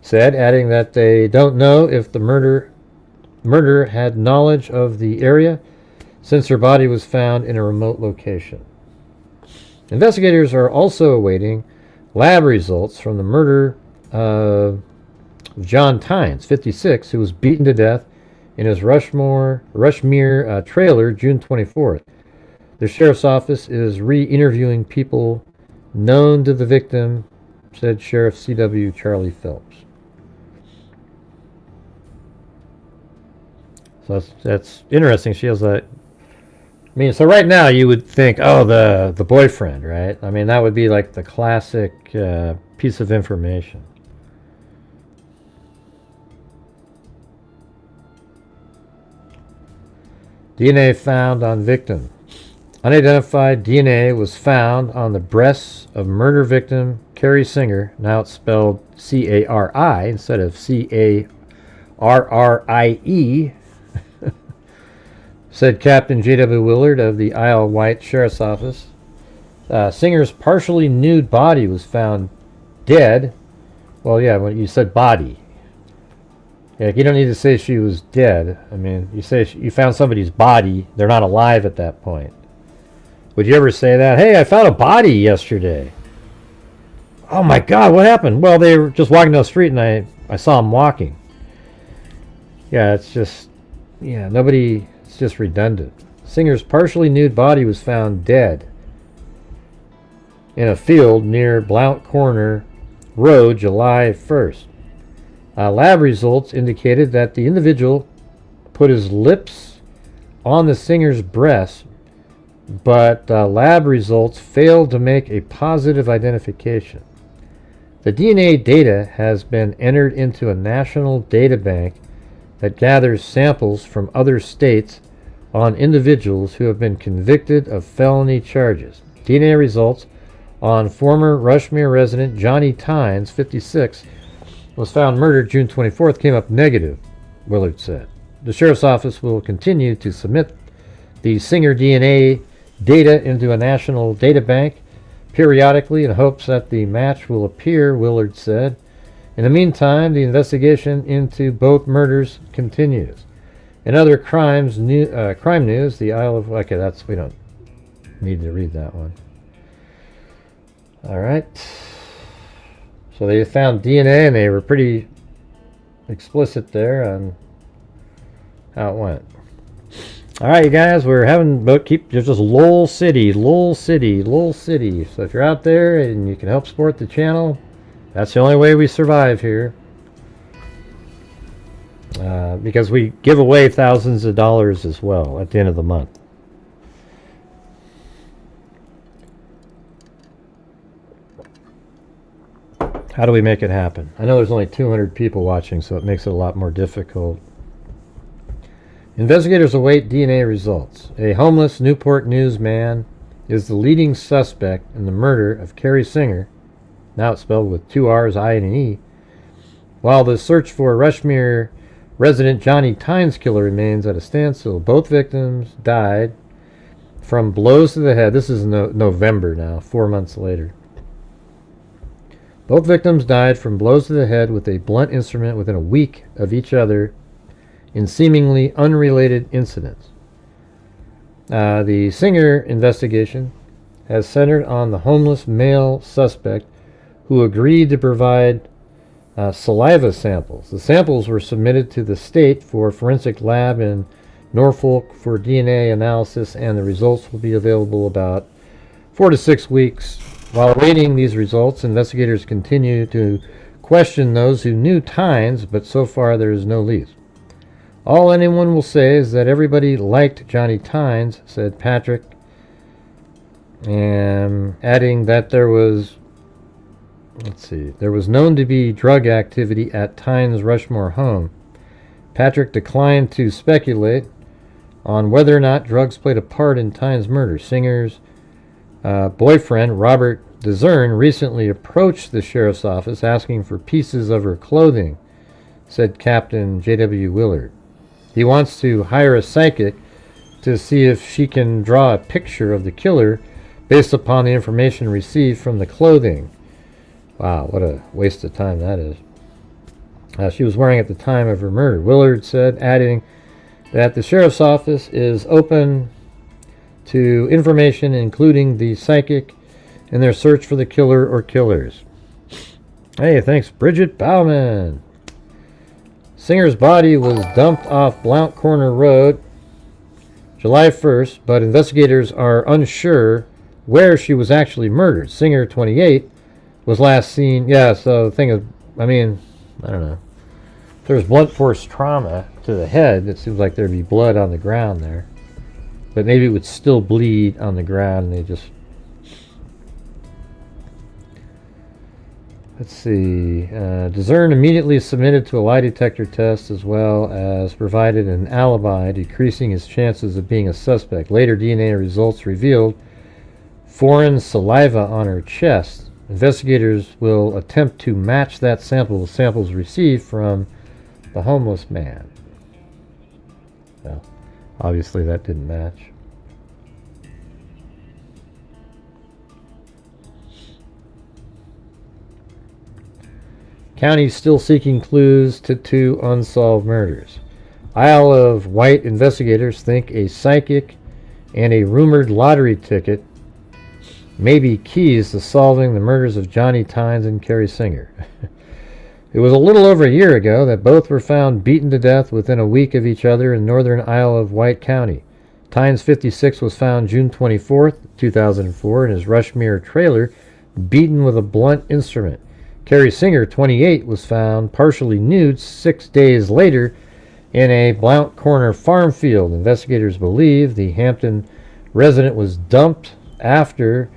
said, adding that they don't know if the murderer had knowledge of the area since her body was found in a remote location. Investigators are also awaiting lab results from the murder of John Tynes, 56, who was beaten to death in his Rushmere trailer June 24th. The sheriff's office is re-interviewing people known to the victim, said Sheriff C.W. Charlie Phelps. So that's interesting. She has that. I mean, so right now you would think, oh, the boyfriend, right? I mean, that would be like the classic piece of information. DNA found on victim. Unidentified DNA was found on the breasts of murder victim Carrie Singer. Now it's spelled C-A-R-I instead of C-A-R-R-I-E, said Captain J.W. Willard of the Isle of Wight Sheriff's Office. Singer's partially nude body was found dead. Well, yeah, when you said body. Yeah, you don't need to say she was dead. I mean, you say you found somebody's body, they're not alive at that point. Would you ever say that? Hey, I found a body yesterday. Oh my God, what happened? Well, they were just walking down the street and I saw them walking. Yeah, it's just, yeah, nobody, it's just redundant. Singer's partially nude body was found dead in a field near Blount Corner Road, July 1st. Lab results indicated that the individual put his lips on the singer's breast, but lab results failed to make a positive identification. The DNA data has been entered into a national data bank that gathers samples from other states on individuals who have been convicted of felony charges. DNA results on former Rushmere resident Johnny Tynes, 56, was found murdered June 24th, came up negative, Willard said. The sheriff's office will continue to submit the Singer DNA data into a national data bank periodically in hopes that the match will appear, Willard said. In the meantime, the investigation into both murders continues. In other crime news, the Isle of... Okay, we don't need to read that one. All right. So they found DNA, and they were pretty explicit there on how it went. All right, you guys, we're having there's just Lowell City. So if you're out there and you can help support the channel, that's the only way we survive here. Because we give away thousands of dollars as well at the end of the month. How do we make it happen? I know there's only 200 people watching, so it makes it a lot more difficult. Investigators await DNA results. A homeless Newport News man is the leading suspect in the murder of Carrie Singer, now it's spelled with 2 R's, I, and an E, while the search for Rushmere resident Johnny Tynes' killer remains at a standstill. Both victims died from blows to the head. This is November now, 4 months later. Both victims died from blows to the head with a blunt instrument within a week of each other in seemingly unrelated incidents. The Singer investigation has centered on the homeless male suspect who agreed to provide saliva samples. The samples were submitted to the state for forensic lab in Norfolk for DNA analysis, and the results will be available about 4 to 6 weeks. While awaiting these results, investigators continue to question those who knew Tynes, but so far there is no leads. All anyone will say is that everybody liked Johnny Tynes, said Patrick, and adding that there was known to be drug activity at Tynes' Rushmore home. Patrick declined to speculate on whether or not drugs played a part in Tynes' murder. Singer's boyfriend, Robert DeZern, recently approached the sheriff's office asking for pieces of her clothing, said Captain J.W. Willard. He wants to hire a psychic to see if she can draw a picture of the killer based upon the information received from the clothing. Wow, what a waste of time that is. She was wearing at the time of her murder, Willard said, adding that the sheriff's office is open to information including the psychic in their search for the killer or killers. Hey, thanks, Bridget Bauman. Singer's body was dumped off Blount Corner Road July 1st, but investigators are unsure where she was actually murdered. Singer, 28, was last seen. Yeah, so the thing is, I mean, I don't know. If there's blunt force trauma to the head, it seems like there'd be blood on the ground there. But maybe it would still bleed on the ground and they just... Let's see. Discern immediately submitted to a lie detector test as well as provided an alibi, decreasing his chances of being a suspect. Later DNA results revealed foreign saliva on her chest. Investigators will attempt to match that sample with samples received from the homeless man. Well, obviously that didn't match. County still seeking clues to 2 unsolved murders. Isle of Wight investigators think a psychic and a rumored lottery ticket may be keys to solving the murders of Johnny Tynes and Carrie Singer. It was a little over a year ago that both were found beaten to death within a week of each other in northern Isle of Wight County. Tynes, 56, was found June 24th, 2004, in his Rushmere trailer, beaten with a blunt instrument. Carrie Singer, 28, was found partially nude 6 days later in a Blount Corner farm field. Investigators believe the Hampton resident was dumped after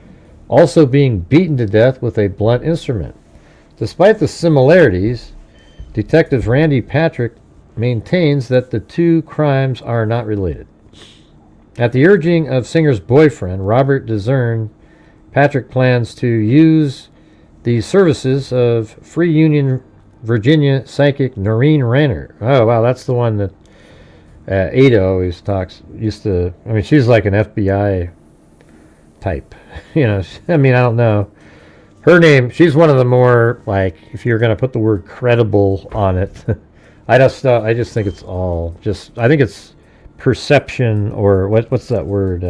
also being beaten to death with a blunt instrument. Despite the similarities, Detective Randy Patrick maintains that the 2 crimes are not related. At the urging of Singer's boyfriend, Robert Discern, Patrick plans to use the services of Free Union, Virginia psychic Noreen Renner. Oh, wow, that's the one that Ada always used to, I mean, she's like an FBI type. You know, I mean, I don't know. Her name, she's one of the more, like, if you're going to put the word credible on it, I just think it's all just, I think it's perception, or what's that word?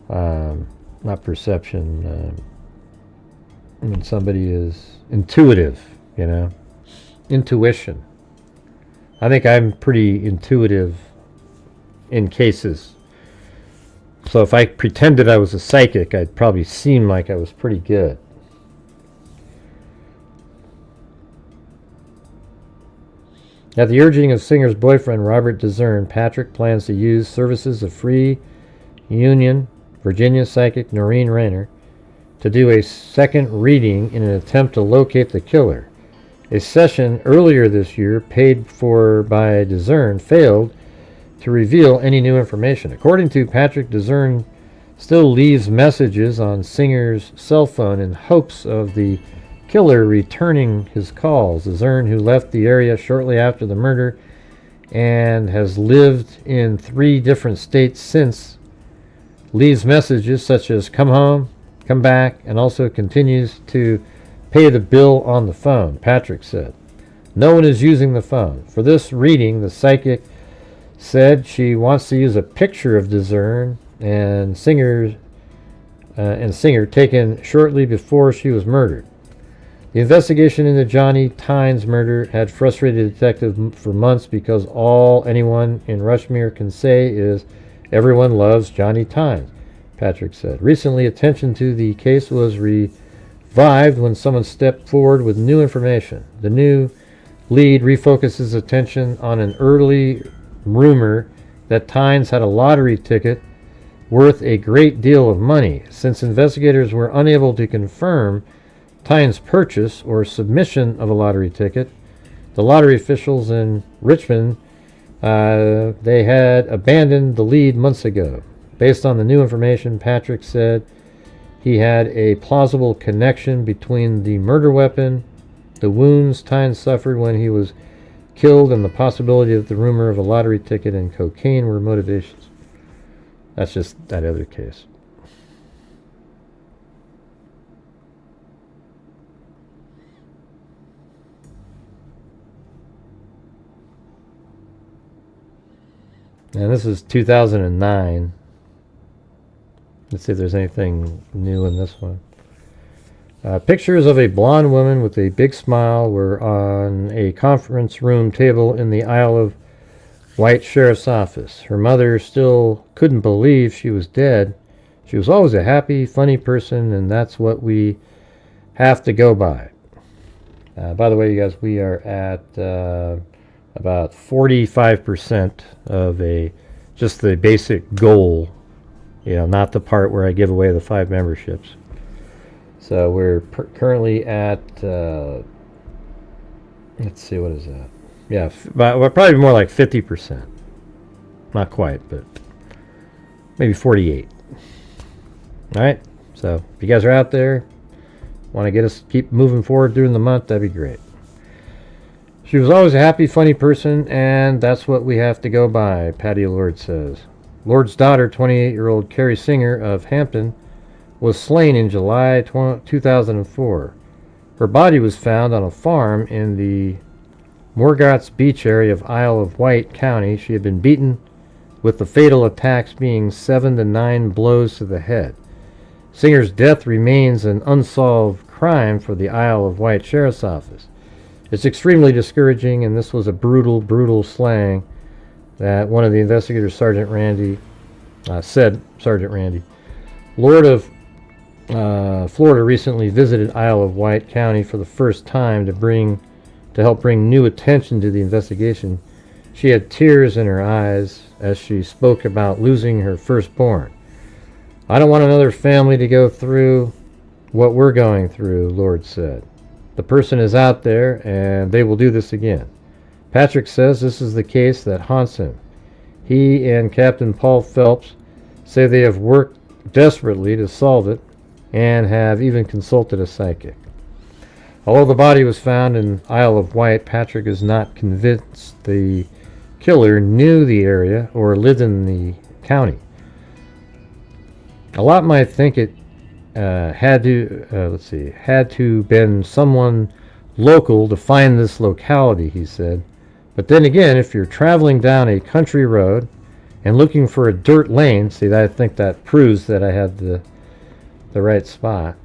Not perception, when somebody is intuitive, you know, intuition. I think I'm pretty intuitive in cases. So if I pretended I was a psychic, I'd probably seem like I was pretty good. At the urging of Singer's boyfriend, Robert Discern, Patrick plans to use services of Free Union, Virginia psychic Noreen Renner to do a second reading in an attempt to locate the killer. A session earlier this year, paid for by Discern, failed to reveal any new information. According to Patrick, Discern still leaves messages on Singer's cell phone in hopes of the killer returning his calls. Discern, who left the area shortly after the murder and has lived in 3 different states since, leaves messages such as "come home, come back," and also continues to pay the bill on the phone, Patrick said. No one is using the phone. For this reading, the psychic said she wants to use a picture of Discern and Singer taken shortly before she was murdered. The investigation into Johnny Tynes' murder had frustrated the detective for months because all anyone in Rushmere can say is, "Everyone loves Johnny Tynes," Patrick said. Recently, attention to the case was revived when someone stepped forward with new information. The new lead refocuses attention on an early rumor that Tynes had a lottery ticket worth a great deal of money. Since investigators were unable to confirm Tynes' purchase or submission of a lottery ticket, the lottery officials in Richmond, they had abandoned the lead months ago. Based on the new information, Patrick said he had a plausible connection between the murder weapon, the wounds Tynes suffered when he was killed, and the possibility that the rumor of a lottery ticket and cocaine were motivations. That's just that other case. And this is 2009. Let's see if there's anything new in this one. Pictures of a blonde woman with a big smile were on a conference room table in the Isle of Wight Sheriff's Office. Her mother still couldn't believe she was dead. She was always a happy, funny person, and that's what we have to go by. By the way, you guys, we are at about 45% of just the basic goal, not the part where I give away the 5 memberships. So we're currently at, let's see, what is that? Yeah, we're probably more like 50%. Not quite, but maybe 48. All right, so if you guys are out there, want to get us keep moving forward during the month, that'd be great. She was always a happy, funny person, and that's what we have to go by, Patty Lord says. Lord's daughter, 28-year-old Carrie Singer of Hampton, was slain in July 2004. Her body was found on a farm in the Morgott's Beach area of Isle of Wight County. She had been beaten, with the fatal attacks being 7 to 9 blows to the head. Singer's death remains an unsolved crime for the Isle of Wight Sheriff's Office. It's extremely discouraging, and this was a brutal, brutal slaying that one of the investigators, Sergeant Randy, said. Sergeant Randy. Lord of Florida recently visited Isle of Wight County for the first time to help bring new attention to the investigation. She had tears in her eyes as she spoke about losing her firstborn. I don't want another family to go through what we're going through, Lord said. The person is out there, and they will do this again. Patrick says this is the case that haunts him. He and Captain Paul Phelps say they have worked desperately to solve it and have even consulted a psychic. Although the body was found in Isle of Wight, Patrick is not convinced the killer knew the area or lived in the county. A lot might think it had to been someone local to find this locality, he said. But then again, if you're traveling down a country road and looking for a dirt lane, see, I think that proves that I had the right spot.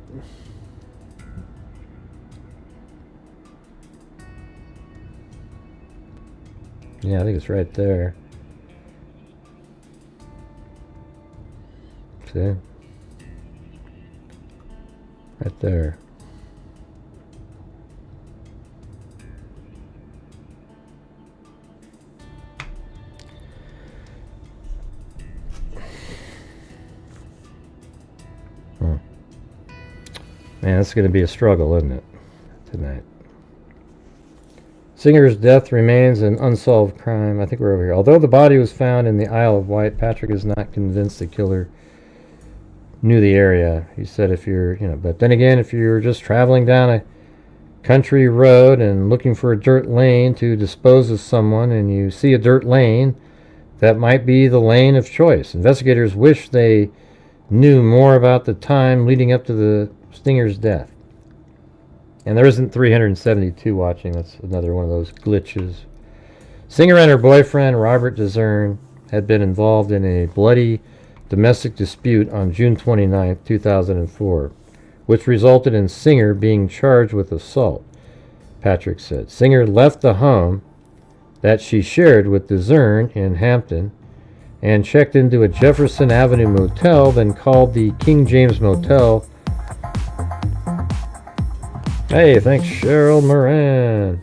Yeah, I think it's right there. See? Right there. Man, it's going to be a struggle, isn't it, tonight? Singer's death remains an unsolved crime. I think we're over here. Although the body was found in the Isle of Wight, Patrick is not convinced the killer knew the area. He said but then again, if you're just traveling down a country road and looking for a dirt lane to dispose of someone and you see a dirt lane, that might be the lane of choice. Investigators wish they knew more about the time leading up to the Singer's death. And there isn't 372 watching. That's another one of those glitches. Singer and her boyfriend, Robert DeZern, had been involved in a bloody domestic dispute on June 29, 2004, which resulted in Singer being charged with assault, Patrick said. Singer left the home that she shared with DeZern in Hampton and checked into a Jefferson Avenue motel, then called the King James Motel. Hey, thanks, Cheryl Moran.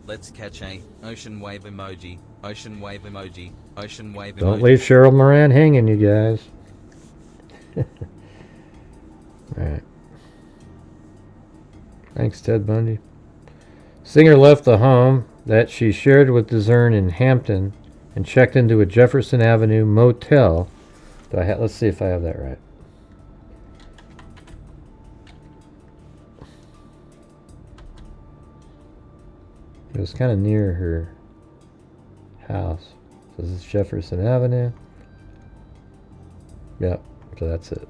Let's catch a ocean wave emoji, ocean wave emoji, ocean wave emoji.
Don't leave Cheryl Moran hanging, you guys. Alright. Thanks, Ted Bundy. Singer left the home that she shared with DeZern in Hampton and checked into a Jefferson Avenue motel. Let's see if I have that right. It was kind of near her house. So this is Jefferson Avenue. Yep, so that's it.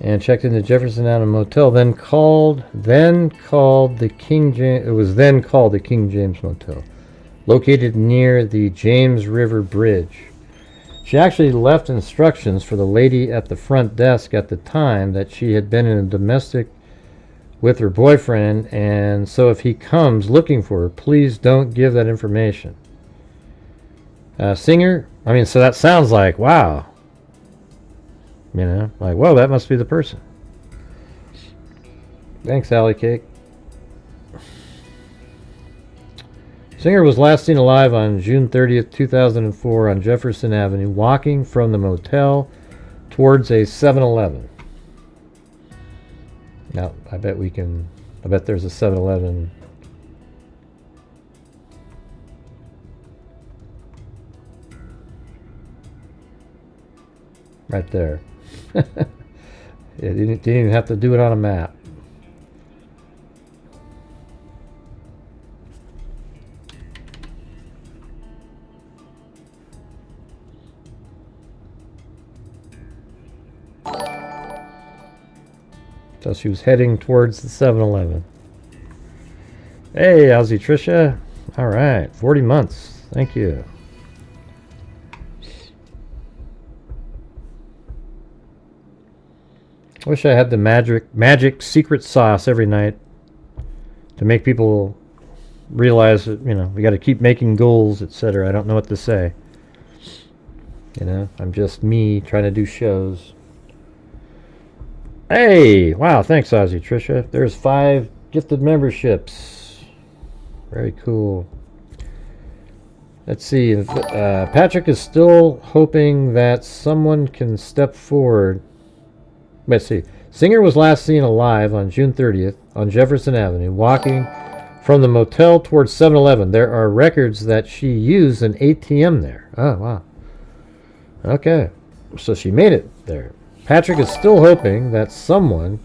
and checked into Jefferson Avenue Motel. Then called the King James. It was then called the King James Motel, located near the James River Bridge. She actually left instructions for the lady at the front desk at the time that she had been in a domestic with her boyfriend, and so if he comes looking for her, please don't give that information. Singer, so that sounds like, wow. Like, whoa, that must be the person. Thanks, Alley Cake. Singer was last seen alive on June 30th, 2004 on Jefferson Avenue, walking from the motel towards a 7-Eleven. Now, I bet there's a 7-Eleven. Right there. Yeah, didn't even have to do it on a map. So she was heading towards the 7-Eleven. Hey, Aussie Trisha. All right, 40 months. Thank you. Wish I had the magic secret sauce every night to make people realize that, we got to keep making goals, etc. I don't know what to say. I'm just me trying to do shows. Hey, wow, thanks, Aussie Trisha. There's 5 gifted memberships. Very cool. Let's see. Patrick is still hoping that someone can step forward. Let's see. Singer was last seen alive on June 30th on Jefferson Avenue, walking from the motel towards 7-Eleven. There are records that she used an ATM there. Oh, wow. Okay. So she made it there. Patrick is still hoping that someone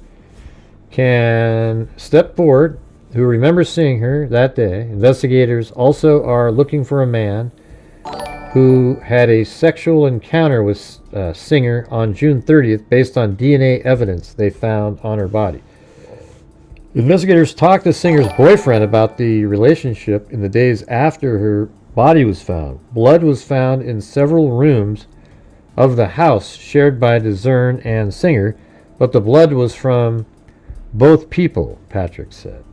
can step forward who remembers seeing her that day. Investigators also are looking for a man who had a sexual encounter with Singer on June 30th based on DNA evidence they found on her body. Investigators talked to Singer's boyfriend about the relationship in the days after her body was found. Blood was found in several rooms of the house shared by DeZern and Singer, but the blood was from both people, Patrick said.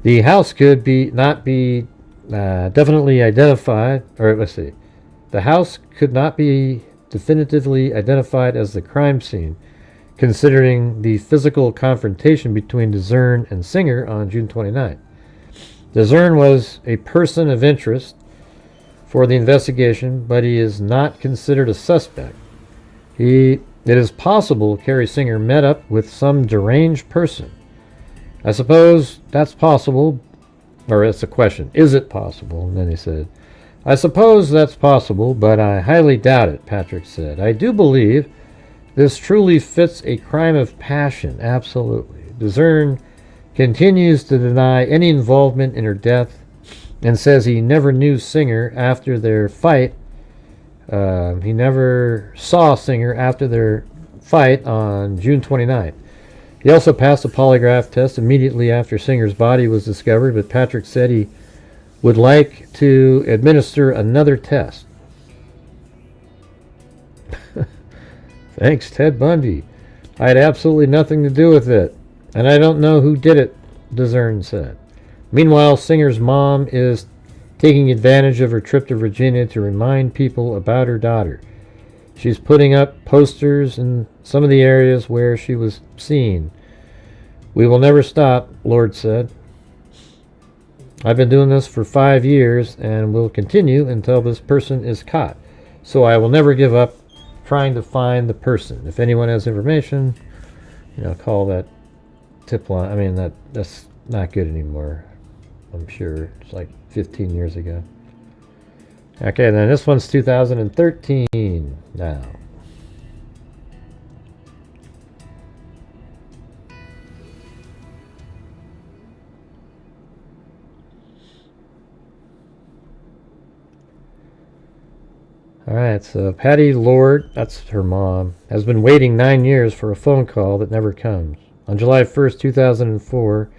The house could not be definitely identified, or let's see, the house could not be definitively identified as the crime scene, considering the physical confrontation between DeZern and Singer on June 29th. DeZern was a person of interest for the investigation, but he is not considered a suspect. It is possible Carrie Singer met up with some deranged person. I suppose that's possible, or it's a question. Is it possible? And then he said, I suppose that's possible, but I highly doubt it, Patrick said. I do believe this truly fits a crime of passion, absolutely. DeZern continues to deny any involvement in her death and says he never knew Singer after their fight. He never saw Singer after their fight on June 29th. He also passed a polygraph test immediately after Singer's body was discovered, but Patrick said he would like to administer another test. Thanks, Ted Bundy. I had absolutely nothing to do with it, and I don't know who did it, DeZern said. Meanwhile, Singer's mom is taking advantage of her trip to Virginia to remind people about her daughter. She's putting up posters in some of the areas where she was seen. We will never stop, Lord said. I've been doing this for 5 years and will continue until this person is caught. So I will never give up trying to find the person. If anyone has information, call that tip line. I mean, that's not good anymore. I'm sure it's like 15 years ago. Okay, then this one's 2013 now. Alright, so Patty Lord, that's her mom, has been waiting 9 years for a phone call that never comes. On July 1st, 2004,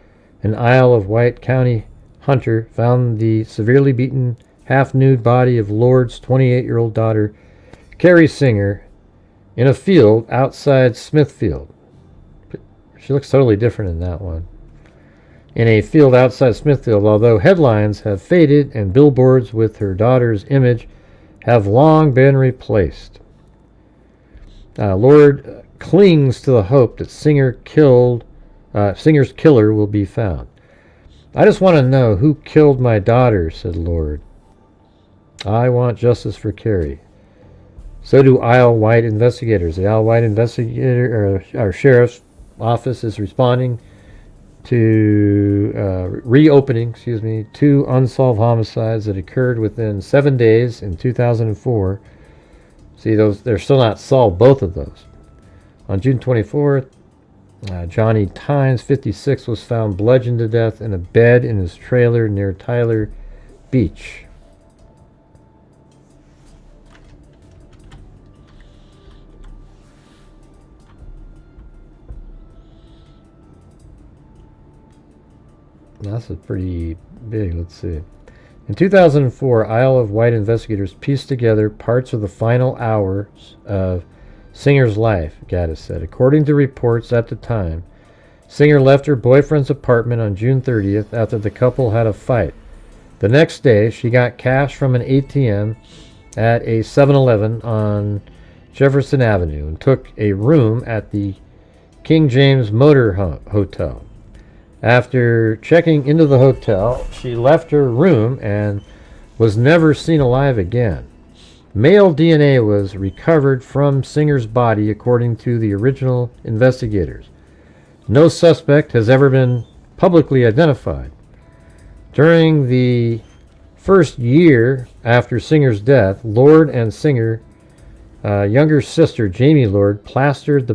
an Isle of Wight County hunter found the severely beaten, half-nude body of Lord's 28-year-old daughter, Carrie Singer, in a field outside Smithfield. She looks totally different in that one. In a field outside Smithfield, although headlines have faded and billboards with her daughter's image have long been replaced. Lord clings to the hope that Singer's killer will be found. I just want to know who killed my daughter, said Lord. I want justice for Carrie. So do Isle Wight investigators. The Isle Wight investigator, or sheriff's office, is responding to reopening, 2 unsolved homicides that occurred within 7 days in 2004. See, they're still not solved, both of those. On June 24th, Johnny Tynes, 56, was found bludgeoned to death in a bed in his trailer near Tyler Beach. That's pretty big. Let's see. In 2004, Isle of Wight investigators pieced together parts of the final hours of Singer's life, Gaddis said. According to reports at the time, Singer left her boyfriend's apartment on June 30th after the couple had a fight. The next day, she got cash from an ATM at a 7-Eleven on Jefferson Avenue and took a room at the King James Motor Hotel. After checking into the hotel, she left her room and was never seen alive again. Male DNA was recovered from Singer's body, according to the original investigators. No suspect has ever been publicly identified. During the first year after Singer's death, Lord and Singer, younger sister Jamie Lord, plastered the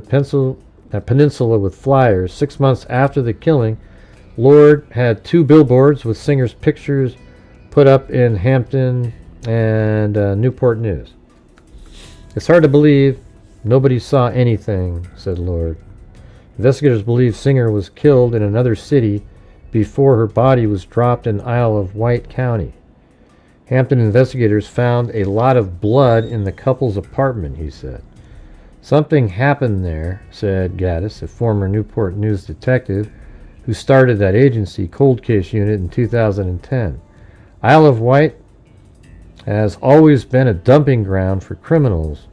peninsula with flyers. 6 months after the killing, Lord had 2 billboards with Singer's pictures put up in Hampton and Newport News. It's hard to believe nobody saw anything, said Lord. Investigators believe Singer was killed in another city before her body was dropped in Isle of Wight County. Hampton investigators found a lot of blood in the couple's apartment, he said. Something happened there, said Gaddis, a former Newport News detective who started that agency cold case unit in 2010. Isle of Wight has always been a dumping ground for criminals.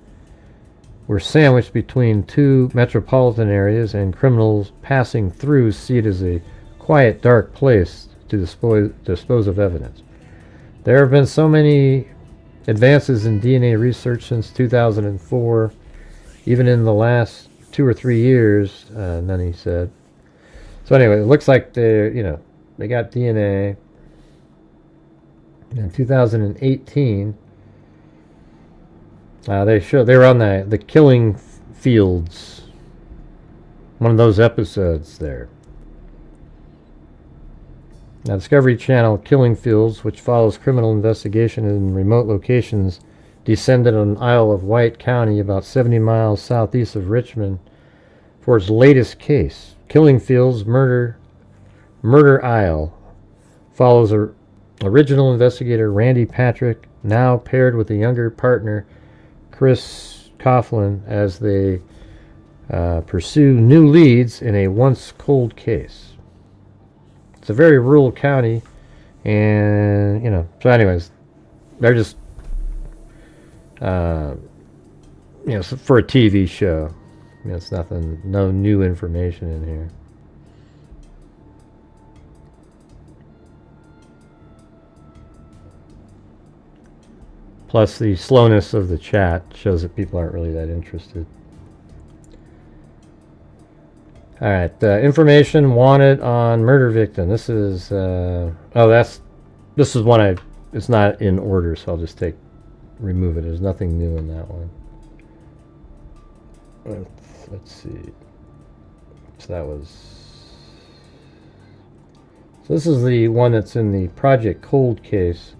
We're sandwiched between 2 metropolitan areas, and criminals passing through see it as a quiet, dark place to dispose of evidence. There have been so many advances in DNA research since 2004, even in the last 2 or 3 years, Nunny said. So anyway, it looks like they got DNA. In 2018, they were on the Killing Fields, one of those episodes there. Now, Discovery Channel Killing Fields, which follows criminal investigation in remote locations, descended on Isle of Wight County, about 70 miles southeast of Richmond, for its latest case. Killing Fields Murder Isle follows original investigator Randy Patrick, now paired with a younger partner, Chris Coughlin, as they pursue new leads in a once cold case. It's a very rural county, and so anyways, they're just for a TV show. It's nothing, no new information in here. Plus, the slowness of the chat shows that people aren't really that interested. All right, information wanted on murder victim. This is this is one it's not in order, so I'll just remove it. There's nothing new in that one. Let's see. So this is the one that's in the Project Cold case.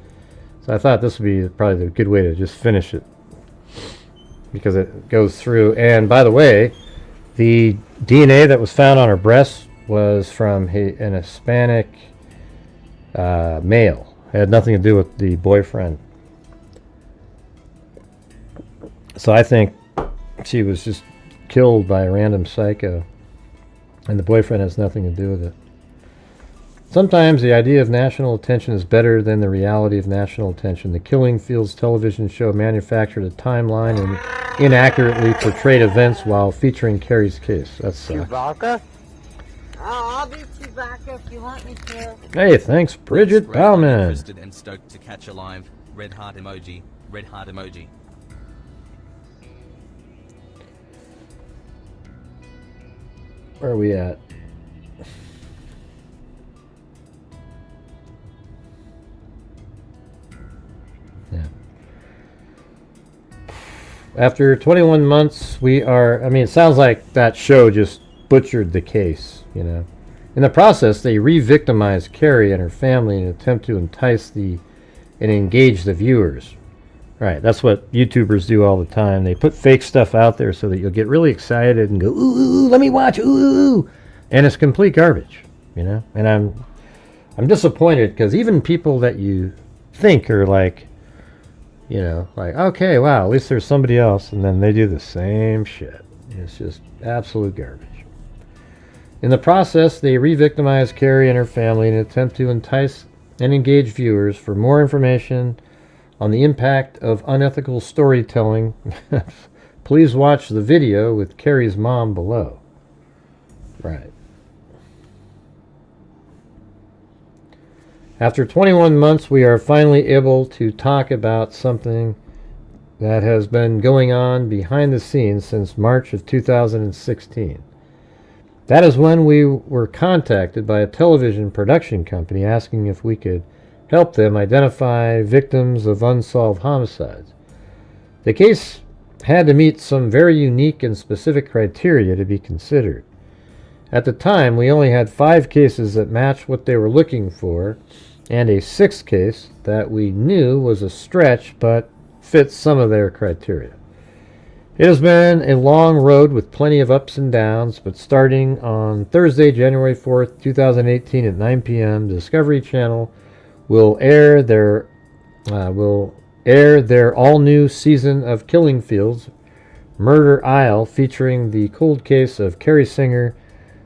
So I thought this would be probably the good way to just finish it because it goes through. And by the way, the DNA that was found on her breast was from an Hispanic male. It had nothing to do with the boyfriend. So I think she was just killed by a random psycho, and the boyfriend has nothing to do with it. Sometimes the idea of national attention is better than the reality of national attention. The Killing Fields television show manufactured a timeline and inaccurately portrayed events while featuring Carrie's case. That sucks.
Chewbacca? Oh, I'll be Chewbacca if you want me to.
Hey, thanks, Bridget
Great,
Bauman.
Interested and stoked to catch a live. Red heart emoji. Red heart emoji.
Where are we at? Yeah. After 21 months, we are, I mean, it sounds like that show just butchered the case, you know. In the process, they re-victimized Carrie and her family in an attempt to entice and engage the viewers. Right, that's what YouTubers do all the time. They put fake stuff out there so that you'll get really excited and go, ooh, let me watch, ooh, and it's complete garbage, you know. And I'm disappointed because even people that you think are like, you know, like, okay, wow, at least there's somebody else, and then they do the same shit. It's just absolute garbage. In the process, they re-victimize Carrie and her family in an attempt to entice and engage viewers. For more information on the impact of unethical storytelling, please watch the video with Carrie's mom below. Right. After 21 months, we are finally able to talk about something that has been going on behind the scenes since March of 2016. That is when we were contacted by a television production company asking if we could help them identify victims of unsolved homicides. The case had to meet some very unique and specific criteria to be considered. At the time, we only had 5 cases that matched what they were looking for, and a 6th case that we knew was a stretch but fits some of their criteria. It has been a long road with plenty of ups and downs, but starting on Thursday, January 4th, 2018 at 9 p.m., Discovery Channel will air their all-new season of Killing Fields, Murder Isle, featuring the cold case of Carrie Singer,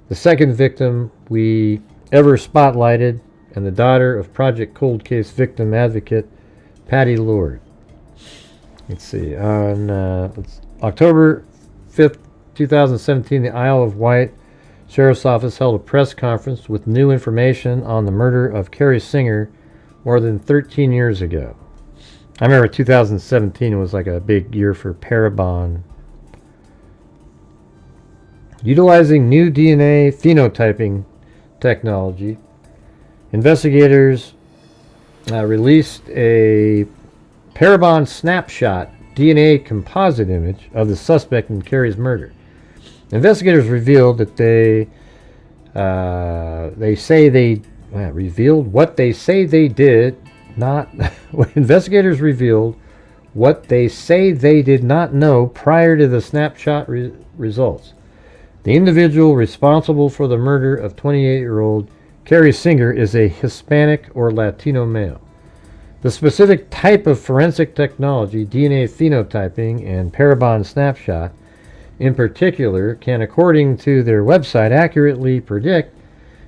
the second victim we ever spotlighted, and the daughter of Project Cold Case victim advocate Patty Lord. Let's see, on October 5th, 2017, the Isle of Wight Sheriff's Office held a press conference with new information on the murder of Carrie Singer more than 13 years ago. I remember 2017 was like a big year for Paranormal. Utilizing new DNA phenotyping technology, investigators released a Paranormal snapshot DNA composite image of the suspect in Carrie's murder. Investigators revealed that revealed what they say they did not. Investigators revealed what they say they did not know prior to the snapshot results. The individual responsible for the murder of 28-year-old Carrie Singer is a Hispanic or Latino male. The specific type of forensic technology, DNA phenotyping and Paranormal snapshot, in particular, can, according to their website, accurately predict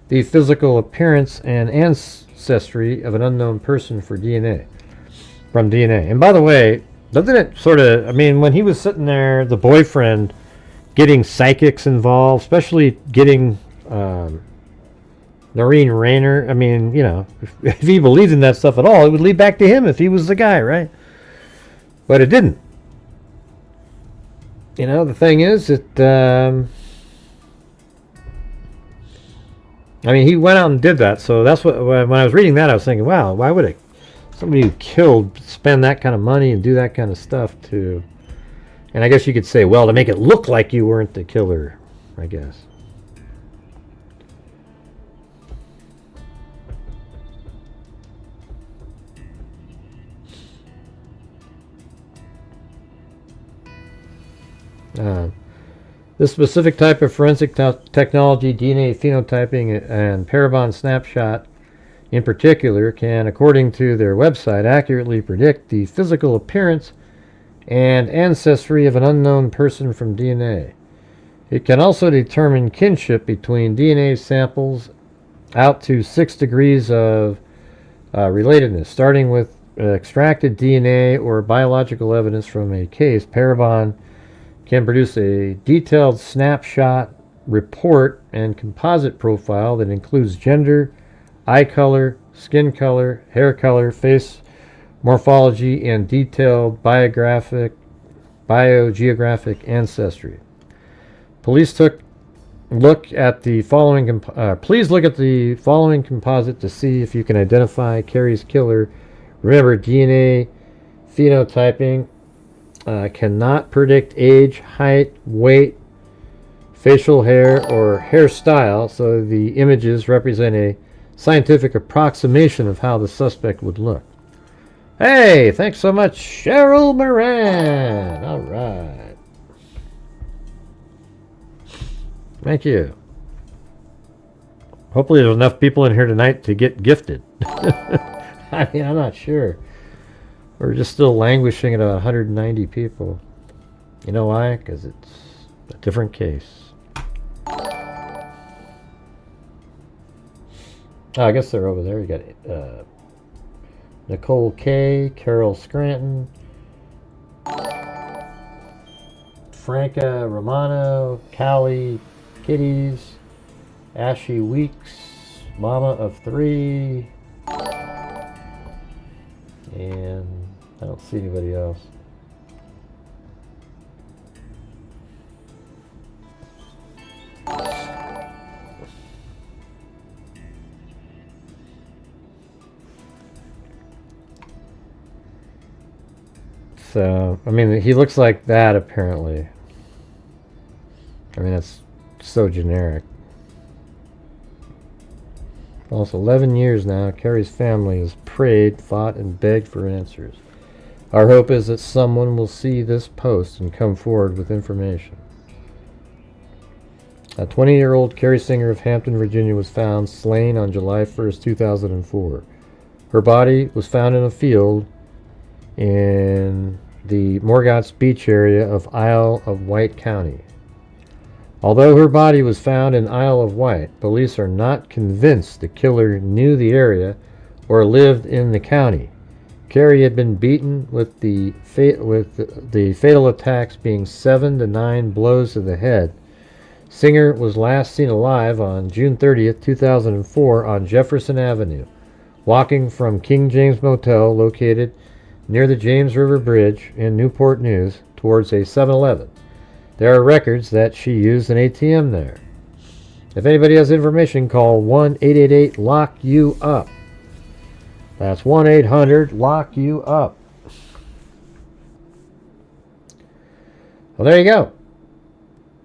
the physical appearance and ancestry of an unknown person from DNA. And by the way, doesn't it sort of, I mean, when he was sitting there, the boyfriend, getting psychics involved, especially getting Noreen Rayner, I mean, you know, if he believed in that stuff at all, it would lead back to him if he was the guy, right? But it didn't. You know, the thing is that, I mean, he went out and did that, so that's what, when I was reading that, I was thinking, wow, why would somebody who killed spend that kind of money and do that kind of stuff to, and I guess you could say, well, to make it look like you weren't the killer, I guess. This specific type of forensic technology, DNA phenotyping and parabon snapshot in particular, can, according to their website, accurately predict the physical appearance and ancestry of an unknown person from DNA. It can also determine kinship between DNA samples out to 6 degrees of relatedness, starting with extracted DNA or biological evidence from a case. Parabon can produce a detailed snapshot report and composite profile that includes gender, eye color, skin color, hair color, face morphology, and detailed biogeographic ancestry. Police look at the following. Please look at the following composite to see if you can identify Carrie's killer. Remember, DNA phenotyping cannot predict age, height, weight, facial hair, or hairstyle, so the images represent a scientific approximation of how the suspect would look. Hey, thanks so much, Cheryl Moran. All right. Thank you. Hopefully there's enough people in here tonight to get gifted. I mean, I'm not sure. We're just still languishing at 190 people. You know why? Because it's a different case. Oh, I guess they're over there. You got Nicole K, Carol Scranton, Franca Romano, Callie Kitties, Ashy Weeks, Mama of 3, and I don't see anybody else. So, I mean, he looks like that apparently. I mean, that's so generic. Almost 11 years now, Carrie's family has prayed, fought, and begged for answers. Our hope is that someone will see this post and come forward with information. A 20-year-old Carrie Singer of Hampton, Virginia was found slain on July 1st, 2004. Her body was found in a field in the Morgott's Beach area of Isle of Wight County. Although her body was found in Isle of Wight, police are not convinced the killer knew the area or lived in the county. Carrie had been beaten, with the fatal attacks being 7 to 9 blows to the head. Singer was last seen alive on June 30th, 2004 on Jefferson Avenue, walking from King James Motel located near the James River Bridge in Newport News towards a 7-Eleven. There are records that she used an ATM there. If anybody has information, call 1-888-LOCK-YOU-UP. That's 1-800-LOCK-YOU-UP. Well, there you go.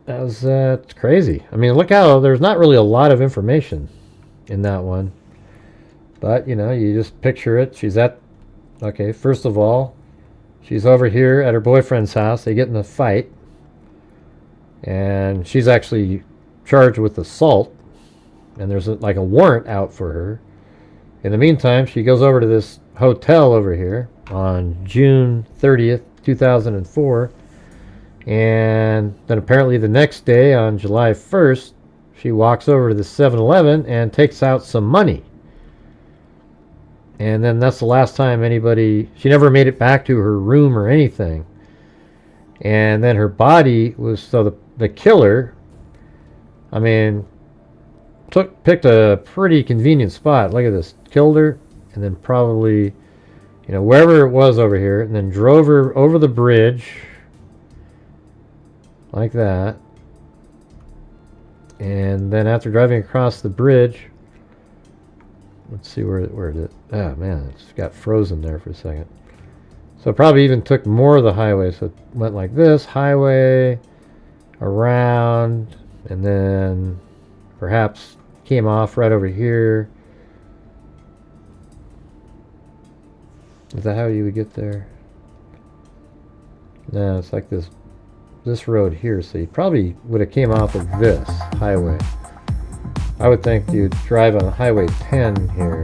That was it's crazy. I mean, look how there's not really a lot of information in that one. But, you know, you just picture it. She's at, okay, first of all, she's over here at her boyfriend's house. They get in a fight. And she's actually charged with assault. And there's like a warrant out for her. In the meantime, she goes over to this hotel over here on June 30th, 2004. And then apparently the next day, on July 1st, she walks over to the 7-Eleven and takes out some money. And then that's the last time anybody... She never made it back to her room or anything. And then her body was... So the killer, I mean, picked a pretty convenient spot. Look at this. Killed her, and then probably, you know, wherever it was over here, and then drove her over the bridge, like that. And then after driving across the bridge, let's see where it is. Oh man, it's got frozen there for a second. So it probably even took more of the highway. So it went like this, highway, around, and then perhaps came off right over here. Is that how you would get there? No, it's like this this road here, so you probably would have came off of this highway. I would think you'd drive on Highway 10 here.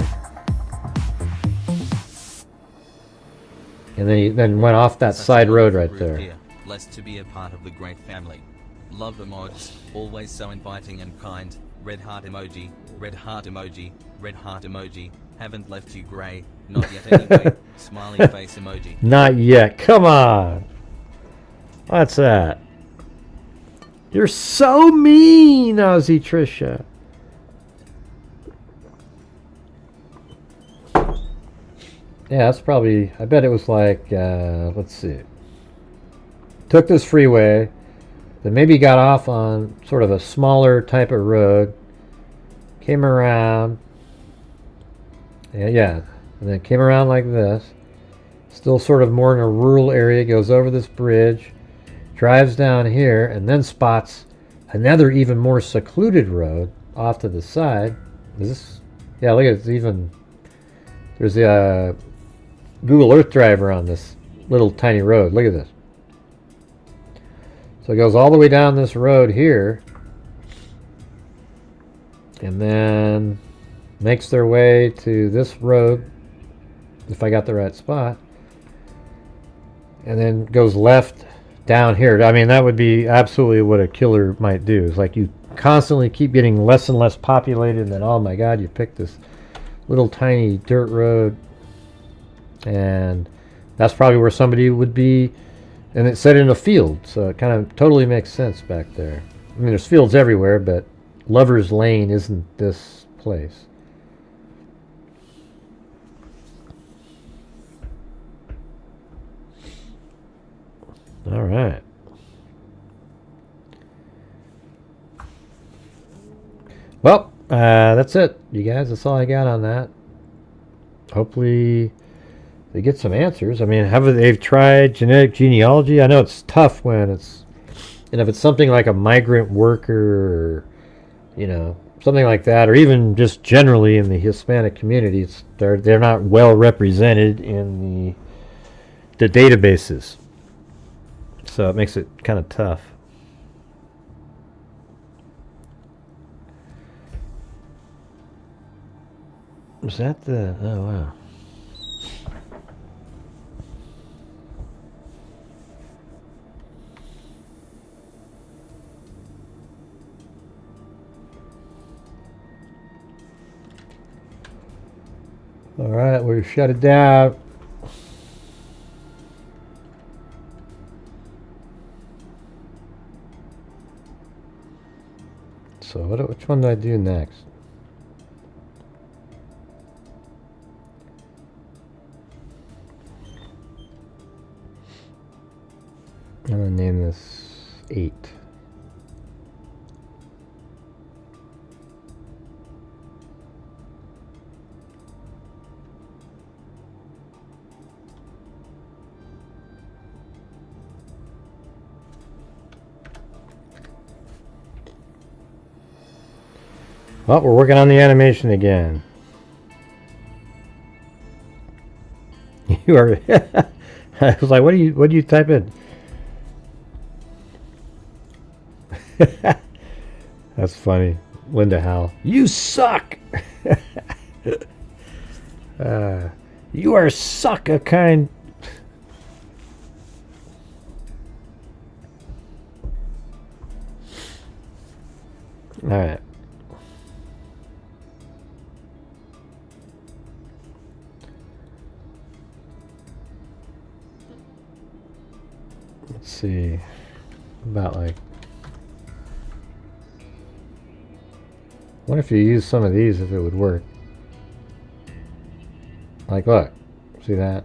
And then you went off that
Such
side
a
road
wonderful
right
group
there.
here. Blessed to be a part of the great family. Love the mods, always so inviting and kind. Red heart emoji, red heart emoji, red heart emoji. Haven't left you grey, not yet anyway. Smiley face emoji.
Not yet. Come on. What's that? You're so mean, Aussie Trisha. Yeah, that's probably, I bet it was like, let's see. Took this freeway, then maybe got off on sort of a smaller type of road, came around, yeah, and then came around like this, still sort of more in a rural area, goes over this bridge, drives down here, and then spots another even more secluded road off to the side. Is this, yeah, look at it, it's even, there's the Google Earth driver on this little tiny road. Look at this. So it goes all the way down this road here, and then makes their way to this road, if I got the right spot, and then goes left down here. I mean, that would be absolutely what a killer might do. It's like you constantly keep getting less and less populated, and then, oh my God, you picked this little tiny dirt road, and that's probably where somebody would be, and it's set in a field, so it kind of totally makes sense back there. I mean, there's fields everywhere, but Lover's Lane isn't this place. All right. Well, that's it, you guys. That's all I got on that. Hopefully they get some answers. I mean, they've tried genetic genealogy? I know it's tough when it's, and if it's something like a migrant worker, or, you know, something like that, or even just generally in the Hispanic communities, they're not well represented in the databases. So it makes it kind of tough. Was that the, oh wow. All right, we've shut it down. So which one do I do next? I'm gonna name this 8. Well, we're working on the animation again. You are. I was like, what do you type in? That's funny. Linda Howe. You suck. You are suck a kind. All right. Let's see. About like. What if you use some of these, if it would work? Like, look, see that?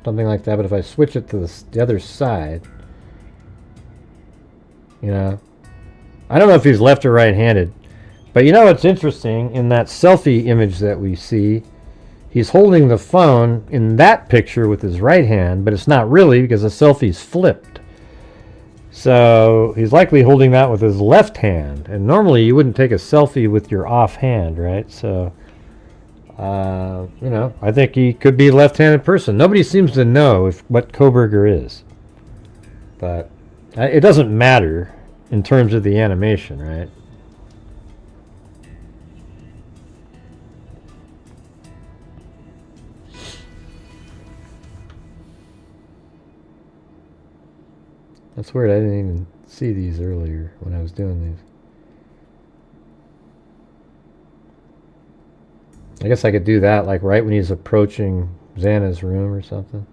Something like that, but if I switch it to the other side, you know, I don't know if he's left or right-handed, but you know what's interesting? In that selfie image that we see, he's holding the phone in that picture with his right hand, but it's not really because the selfie's flipped. So he's likely holding that with his left hand, and normally you wouldn't take a selfie with your off hand, right? So, you know, I think he could be a left-handed person. Nobody seems to know what Koberger is, but It doesn't matter in terms of the animation, right? That's weird. I didn't even see these earlier when I was doing these. I guess I could do that like right when he's approaching Xana's room or something.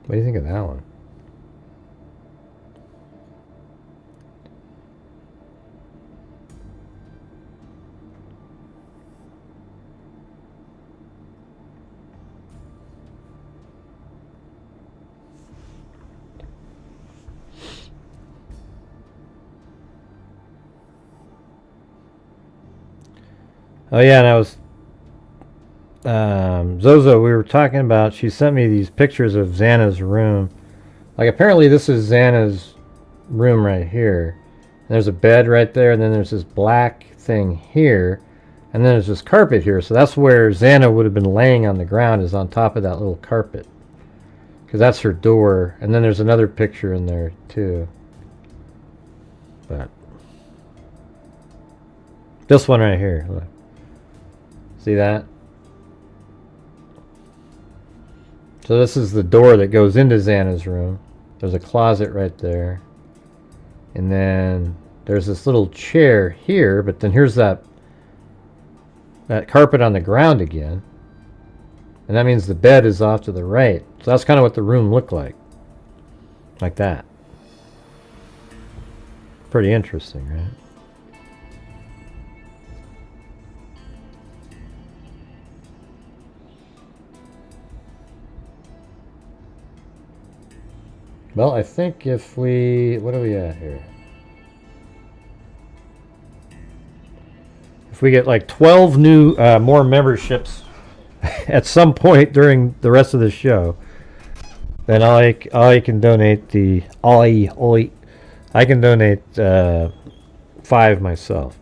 What do you think of that one? Oh yeah, and I was Zozo, we were talking about, she sent me these pictures of Xana's room. Like apparently this is Xana's room right here. And there's a bed right there, and then there's this black thing here, and then there's this carpet here. So that's where Xana would have been laying on the ground, is on top of that little carpet. Because that's her door. And then there's another picture in there too. But this one right here, look. See that? So this is the door that goes into Xana's room. There's a closet right there. And then there's this little chair here, but then here's that carpet on the ground again. And that means the bed is off to the right. So that's kind of what the room looked like. Like that. Pretty interesting, right? Well, I think if we... What are we at here? If we get like 12 new more memberships at some point during the rest of the show, then I can donate the... I can donate 5 myself.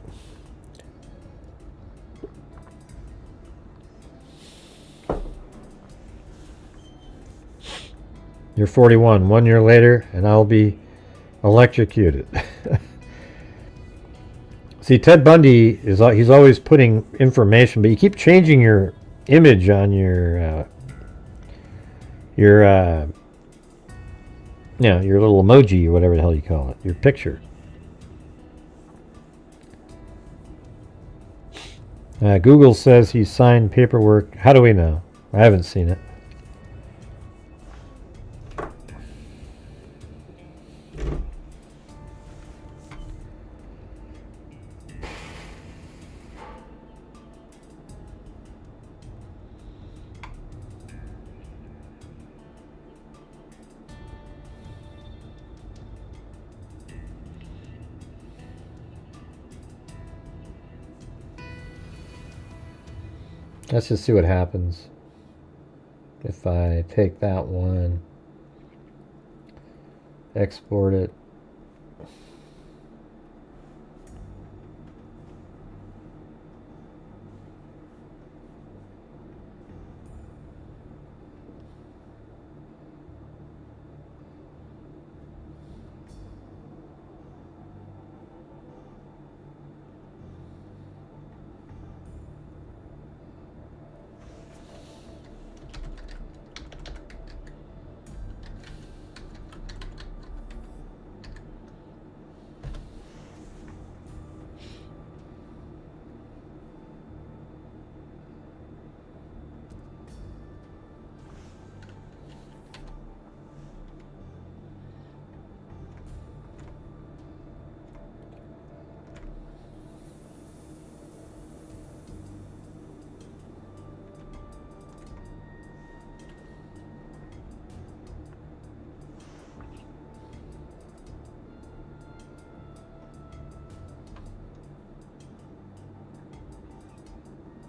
You're 41. 1 year later, and I'll be electrocuted. See, Ted Bundy he's always putting information, but you keep changing your image on your little emoji or whatever the hell you call it, your picture. Google says he signed paperwork. How do we know? I haven't seen it. Let's just see what happens if I take that one, export it.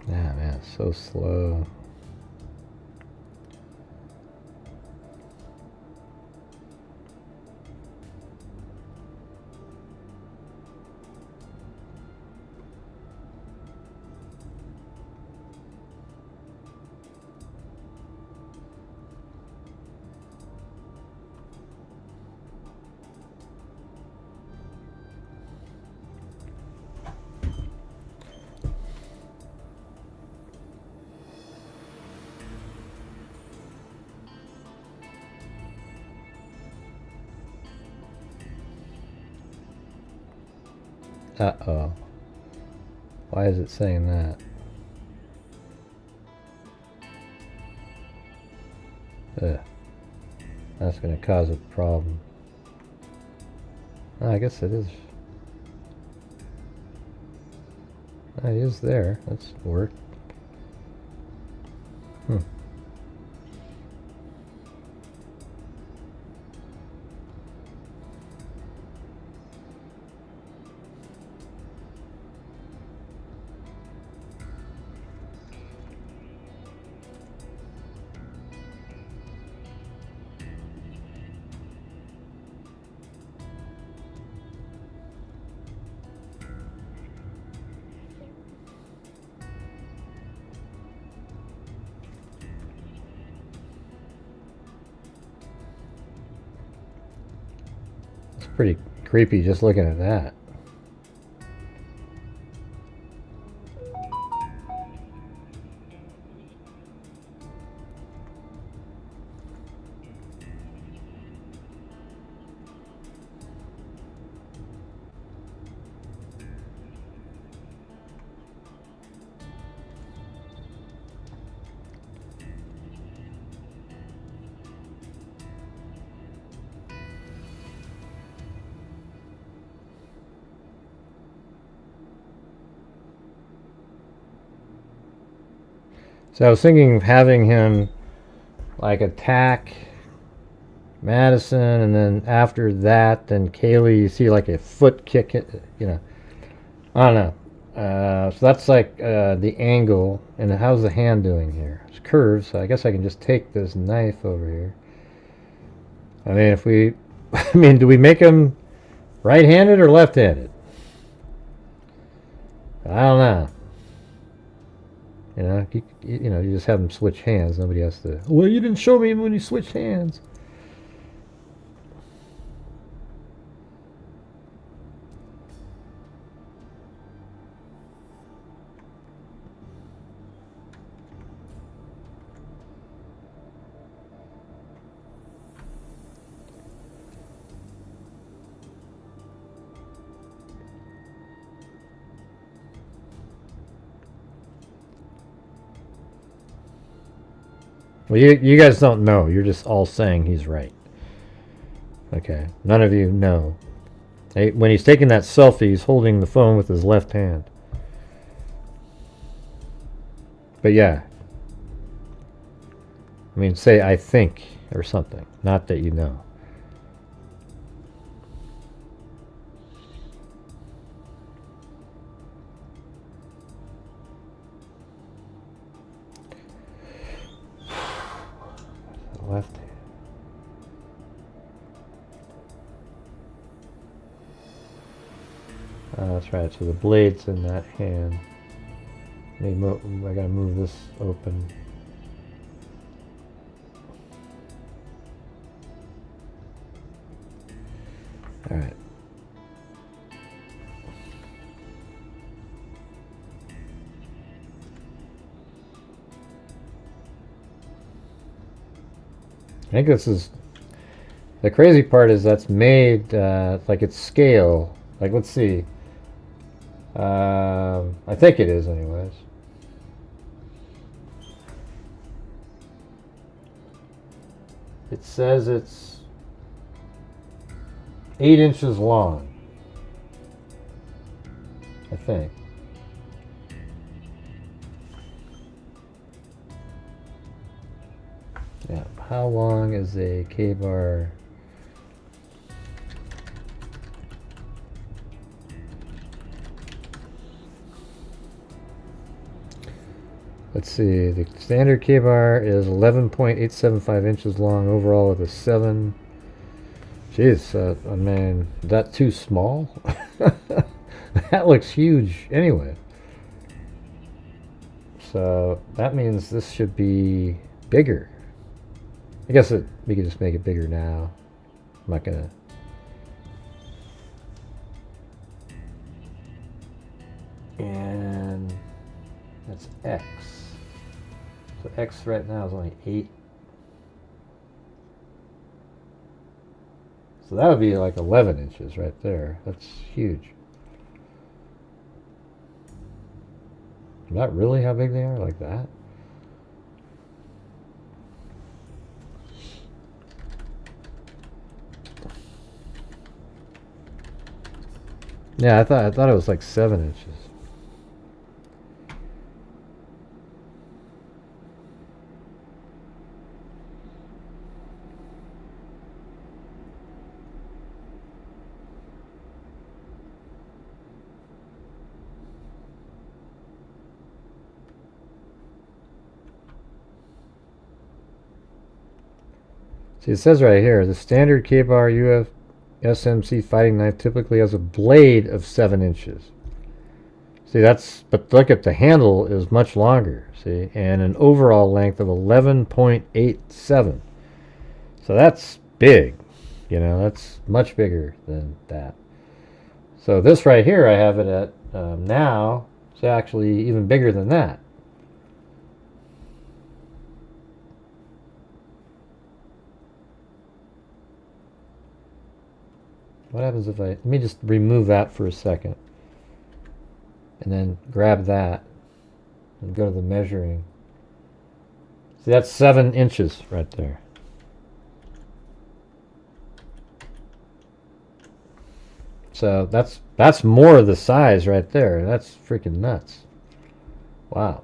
Ah, man, it's so slow. Uh-oh. Why is it saying that? Ugh. That's going to cause a problem. Oh, I guess it is. Oh, it is there. That's worked. Hmm. Pretty creepy just looking at that. So I was thinking of having him like attack Madison, and then after that, then Kaylee, you see like a foot kick, you know. I don't know. So that's like the angle. And how's the hand doing here? It's curved, so I guess I can just take this knife over here. I mean, if we, I mean, do we make him right-handed or left-handed? I don't know. You know, you just have them switch hands. Nobody has to. Well, you didn't show me when you switched hands. Well, you guys don't know. You're just all saying he's right. Okay. None of you know. When he's taking that selfie, he's holding the phone with his left hand. But yeah. I mean, say I think or something. Not that you know. Left. That's right. So the blade's in that hand. I gotta move this open. All right. I think this is the crazy part is that's made like it's scale. Like, let's see. I think it is, anyways. It says it's 8 inches long. I think. Yeah. How long is a K-bar? Let's see, the standard K-bar is 11.875 inches long overall with a 7. Jeez, I mean, is that too small? That looks huge anyway. So that means this should be bigger. I guess we could just make it bigger now. I'm not gonna. And that's X. So X right now is only 8. So that would be like 11 inches right there. That's huge. Is that really how big they are? Like that? Yeah, I thought it was like 7 inches. See, it says right here, the standard K-bar USMC fighting knife typically has a blade of 7 inches. See, but look at the handle is much longer, see, and an overall length of 11.87. So that's big, you know, that's much bigger than that. So this right here, I have it at now, it's actually even bigger than that. What happens if let me just remove that for a second and then grab that and go to the measuring. See, that's 7 inches right there. So that's more of the size right there. That's freaking nuts. Wow.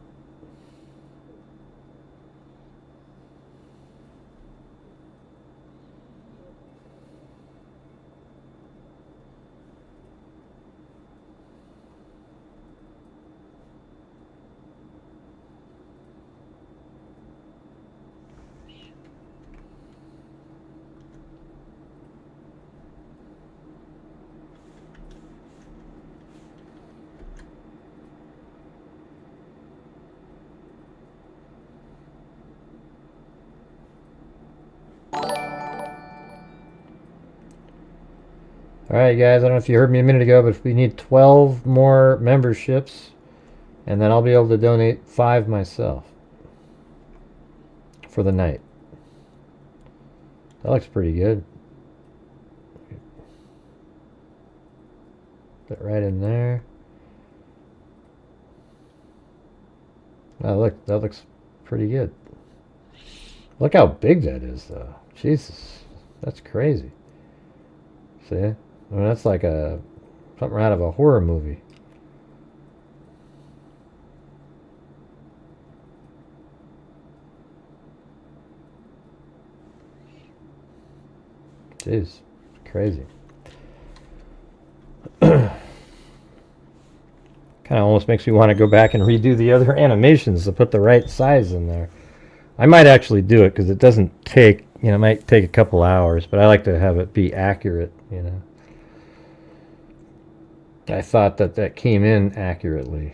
Alright guys, I don't know if you heard me a minute ago, but we need 12 more memberships, and then I'll be able to donate 5 myself for the night. That looks pretty good. Put it right in there. Oh, look, that looks pretty good. Look how big that is, though. Jesus, that's crazy. See? I mean, that's like something out of a horror movie. Jeez, crazy. Kind of almost makes me want to go back and redo the other animations to put the right size in there. I might actually do it because it doesn't take, you know, it might take a couple hours, but I like to have it be accurate, you know. I thought that came in accurately.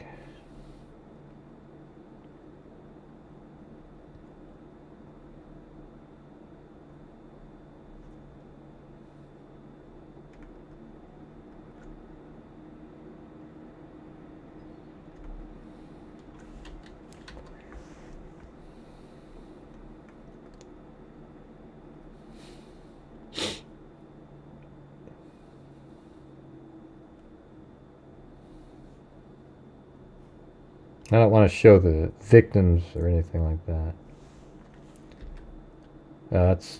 I don't want to show the victims or anything like that.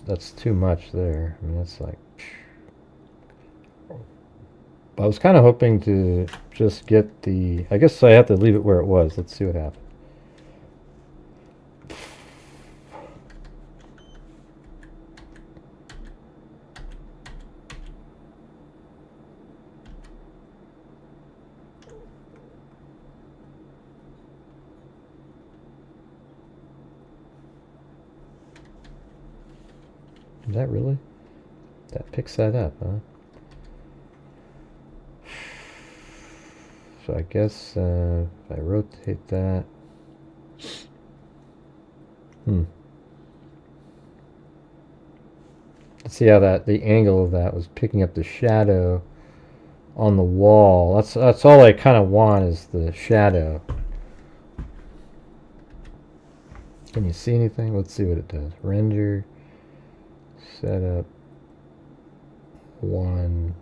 That's too much there. I mean, that's like... I was kind of hoping to just get the... I guess I have to leave it where it was. Let's see what happens. Is that really? That picks that up, huh? So I guess if I rotate that... Let's see how the angle of that was picking up the shadow on the wall. That's all I kind of want is the shadow. Can you see anything? Let's see what it does. Render... Setup 1.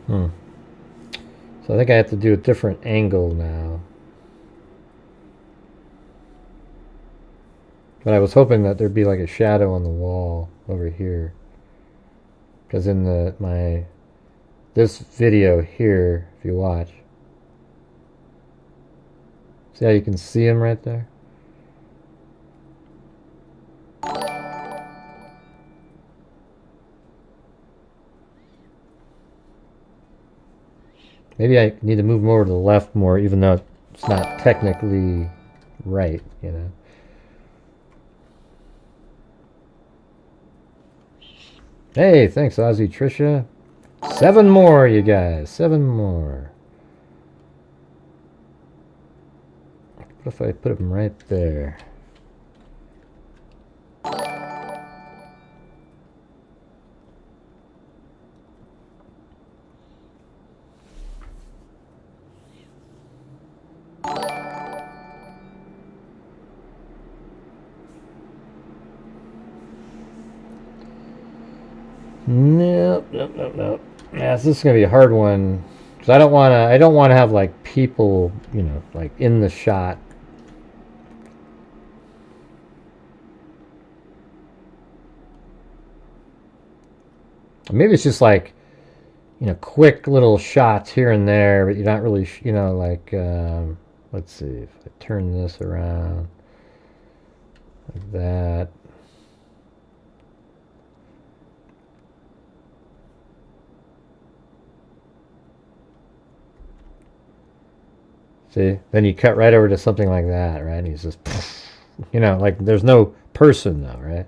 So I think I have to do a different angle now. But I was hoping that there'd be like a shadow on the wall over here. Because in this video here, if you watch, see how you can see him right there? Maybe I need to move him over to the left more, even though it's not technically right, you know. Hey, thanks, Ozzy Trisha. 7 more, you guys. 7 more. What if I put them right there? Nope. Yeah, this is gonna be a hard one because I don't want to have like people, you know, like in the shot. Maybe it's just like, you know, quick little shots here and there, but you're not really, you know, like, let's see if I turn this around like that. See, then you cut right over to something like that, right? And he's just, you know, like there's no person though, right?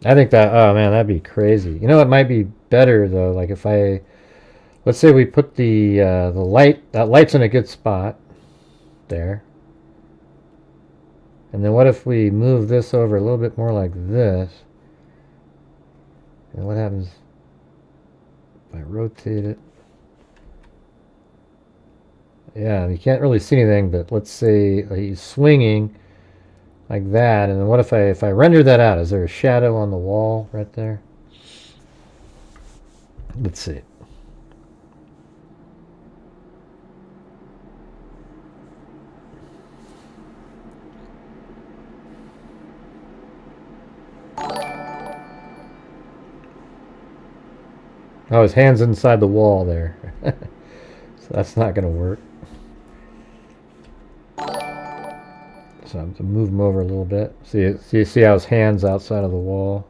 I think that, oh man, that'd be crazy. You know, it might be better though, like if let's say we put the light, that light's in a good spot there. And then what if we move this over a little bit more like this? And what happens if I rotate it? Yeah, you can't really see anything, but let's say he's swinging like that, and then what if I render that out? Is there a shadow on the wall right there? Let's see. Oh, his hand's inside the wall there. So that's not going to work. So I have to move him over a little bit. See how his hand's outside of the wall?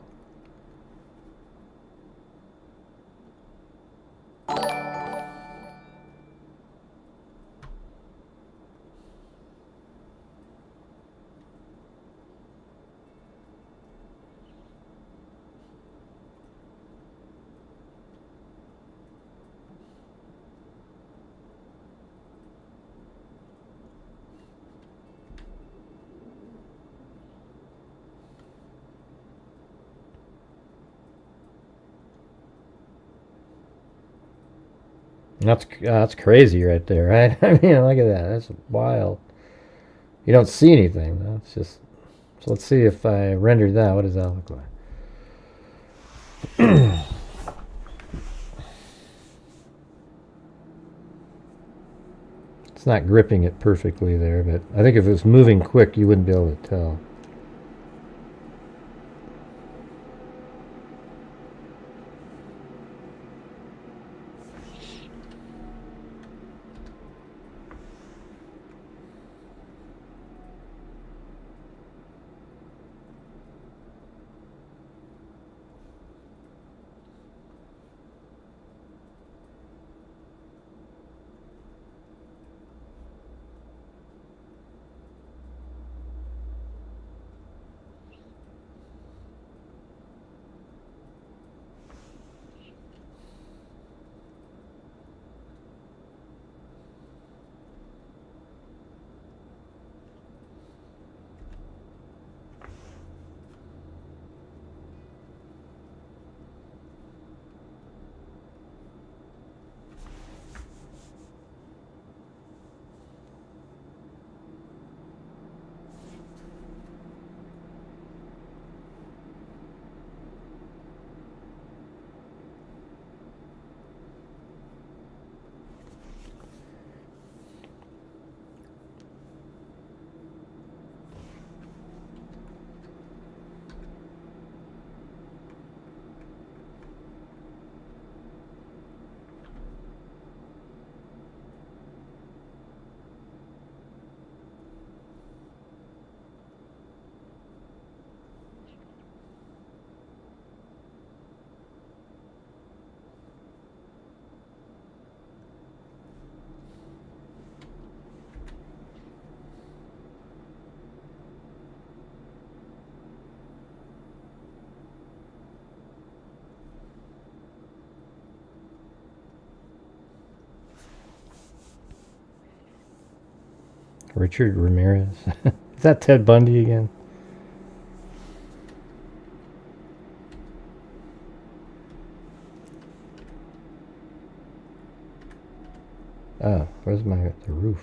That's crazy right there, right? I mean, look at that. That's wild. You don't see anything, though. It's just... So let's see if I rendered that. What does that look like? It's not gripping it perfectly there, but I think if it was moving quick, you wouldn't be able to tell. Richard Ramirez. Is that Ted Bundy again? Oh, where's the roof?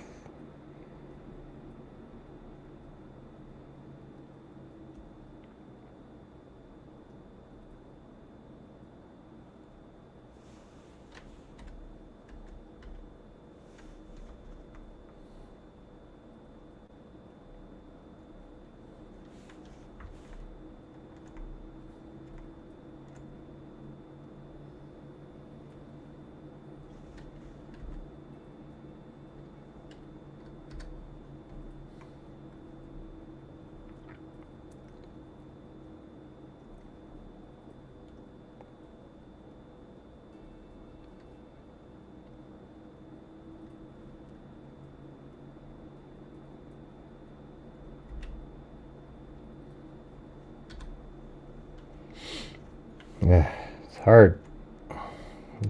Yeah, it's hard.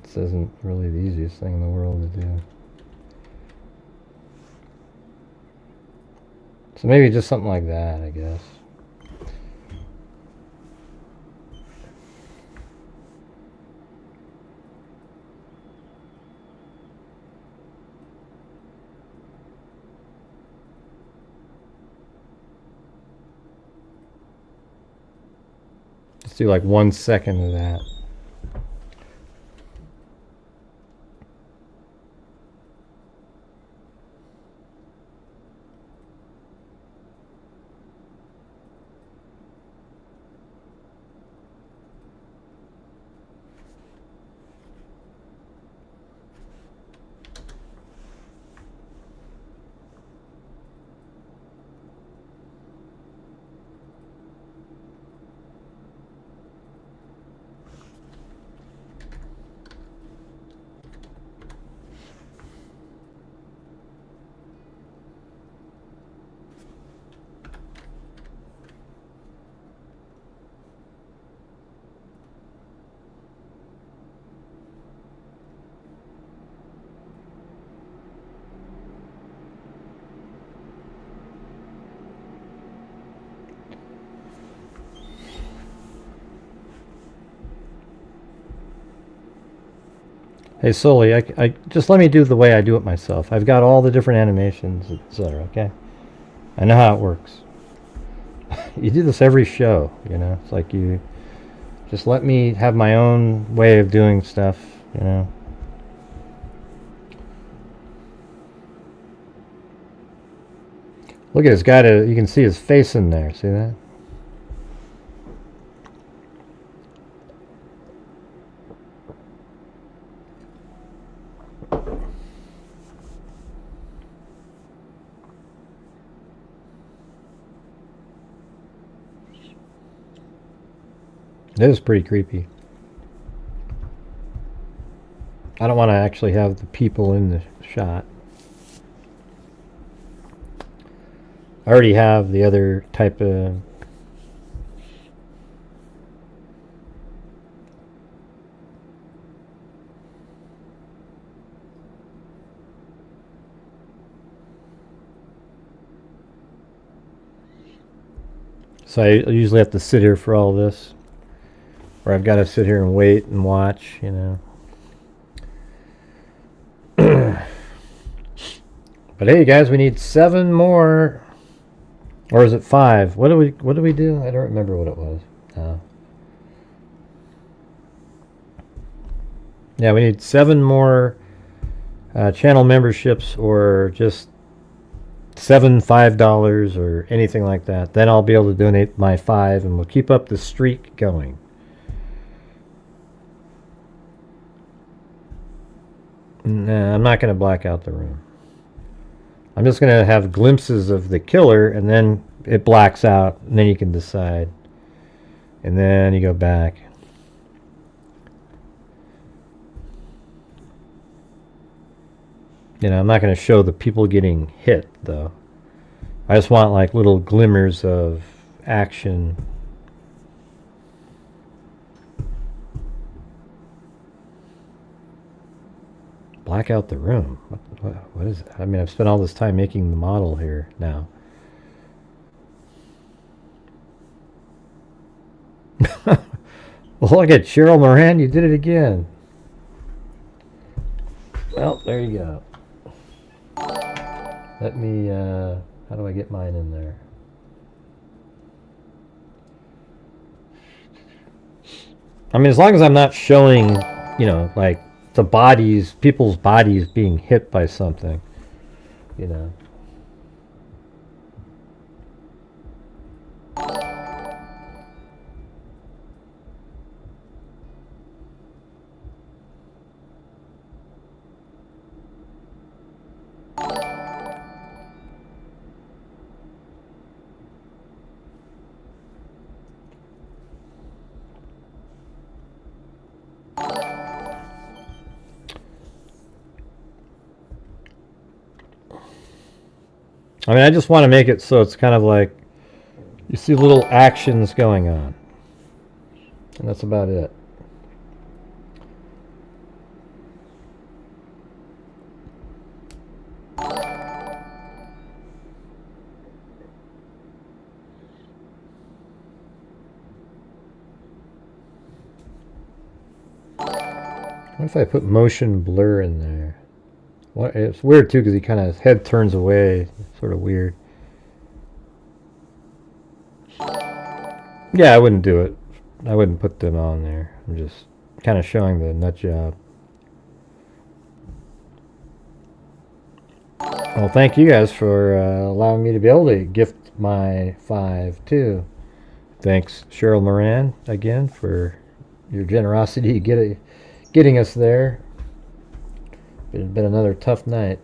This isn't really the easiest thing in the world to do. So maybe just something like that, I guess. Let's do like 1 second of that. Hey Sully, I just let me do the way I do it myself. I've got all the different animations, etc. Okay, I know how it works. You do this every show, you know. It's like you just let me have my own way of doing stuff, you know. Look at this guy. You can see his face in there. See that? It is pretty creepy. I don't want to actually have the people in the shot. I already have the other type of... So I usually have to sit here for all this. Or I've got to sit here and wait and watch, you know. But hey guys, we need 7 more. Or is it 5? What do we do? I don't remember what it was. Yeah, we need 7 more channel memberships, or just 7 $5 or anything like that. Then I'll be able to donate my 5 and we'll keep up the streak going. Nah, I'm not going to black out the room. I'm just going to have glimpses of the killer, and then it blacks out, and then you can decide. And then you go back. You know, I'm not going to show the people getting hit, though. I just want like little glimmers of action. black out the room. What is it? I mean, I've spent all this time making the model here now. Well, look at Cheryl Moran. You did it again. Well, there you go. Let me, how do I get mine in there? I mean, as long as I'm not showing, you know, like the bodies, people's bodies being hit by something, you know. I mean, I just want to make it so it's kind of like you see little actions going on. And that's about it. What if I put motion blur in there? What, it's weird too because he kind of, his head turns away. Sort of weird. Yeah, I wouldn't do it. I wouldn't put them on there. I'm just kind of showing the nut job. Well, thank you guys for allowing me to be able to gift my 5 too. Thanks, Cheryl Moran, again for your generosity getting us there. It's been another tough night.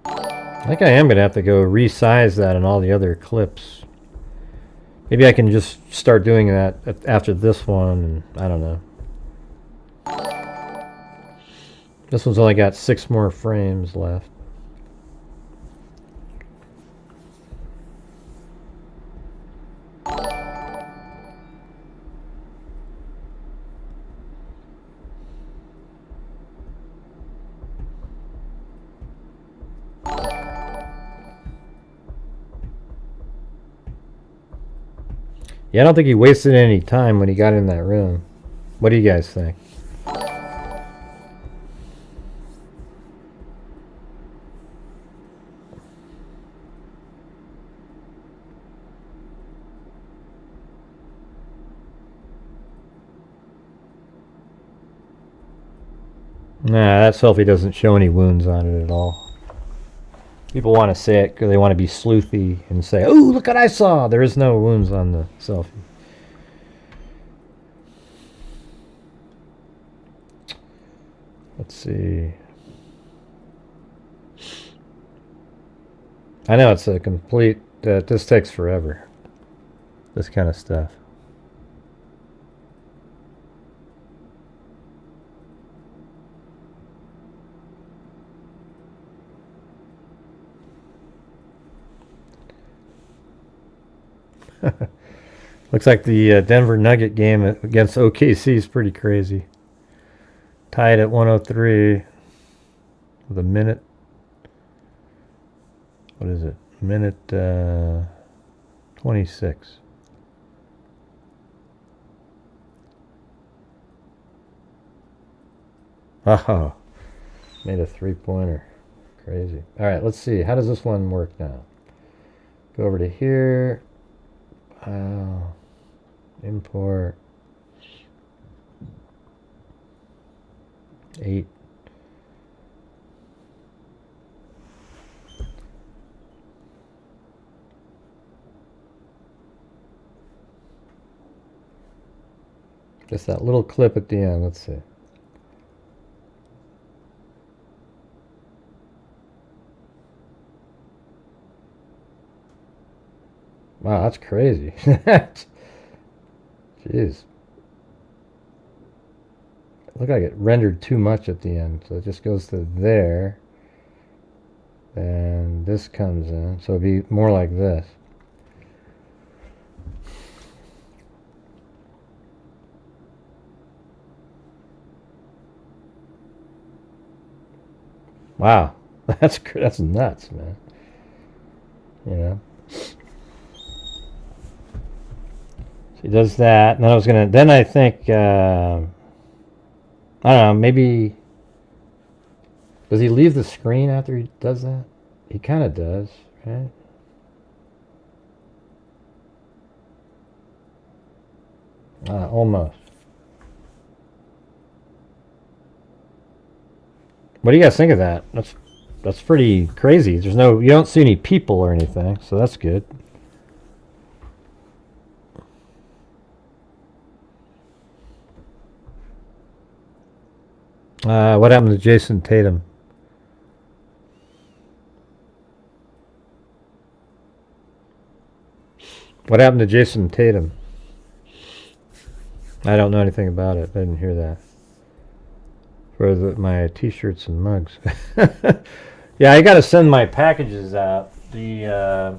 I think I am going to have to go resize that in all the other clips. Maybe I can just start doing that after this one, and I don't know. This one's only got 6 more frames left. Yeah, I don't think he wasted any time when he got in that room. What do you guys think? Nah, that selfie doesn't show any wounds on it at all. People want to say it because they want to be sleuthy and say, "Oh, look what I saw." There is no wounds on the selfie. Let's see. I know it's a complete... this takes forever. This kind of stuff. Looks like the Denver Nugget game against OKC is pretty crazy. Tied at 103 with a minute. What is it? Minute 26. Oh, made a 3-pointer. Crazy. All right, let's see. How does this one work now? Go over to here. Import 8. Just that little clip at the end. Let's see. Wow, that's crazy. Jeez. Look like it rendered too much at the end. So it just goes to there. And this comes in. So it'd be more like this. Wow, that's nuts, man. You know. So he does that, and then I was gonna. Then I think I don't know. Maybe does he leave the screen after he does that? He kind of does, right? Almost. What do you guys think of that? That's pretty crazy. You don't see any people or anything, so that's good. What happened to Jason Tatum? What happened to Jason Tatum? I don't know anything about it. I didn't hear that. For my t-shirts and mugs. Yeah, I got to send my packages out. I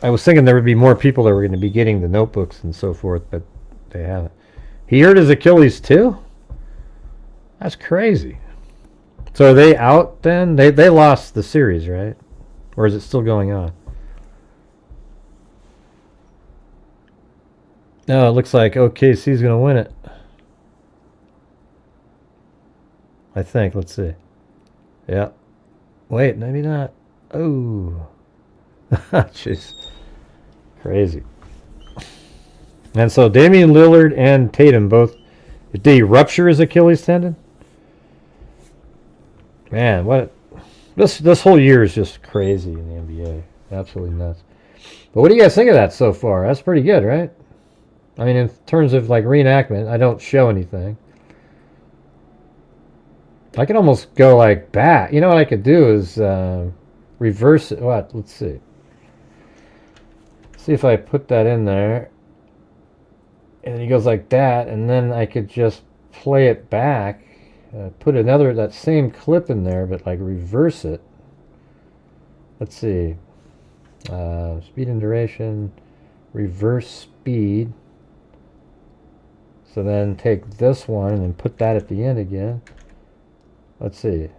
was thinking there would be more people that were going to be getting the notebooks and so forth, but they haven't. He hurt his Achilles too? That's crazy. So are they out then? They lost the series, right? Or is it still going on? No, it looks like OKC's going to win it. I think. Let's see. Yeah. Wait, maybe not. Oh. Jeez. Crazy. And so Damian Lillard and Tatum both. Did he rupture his Achilles tendon? Man, what? This whole year is just crazy in the NBA. Absolutely nuts. But what do you guys think of that so far? That's pretty good, right? I mean, in terms of like reenactment, I don't show anything. I could almost go like back. You know what I could do is reverse it. What? Let's see. See if I put that in there. And he goes like that, and then I could just play it back. Put that same clip in there, but like reverse it. Let's see. Speed and duration. Reverse speed. So then take this one and then put that at the end again. Let's see.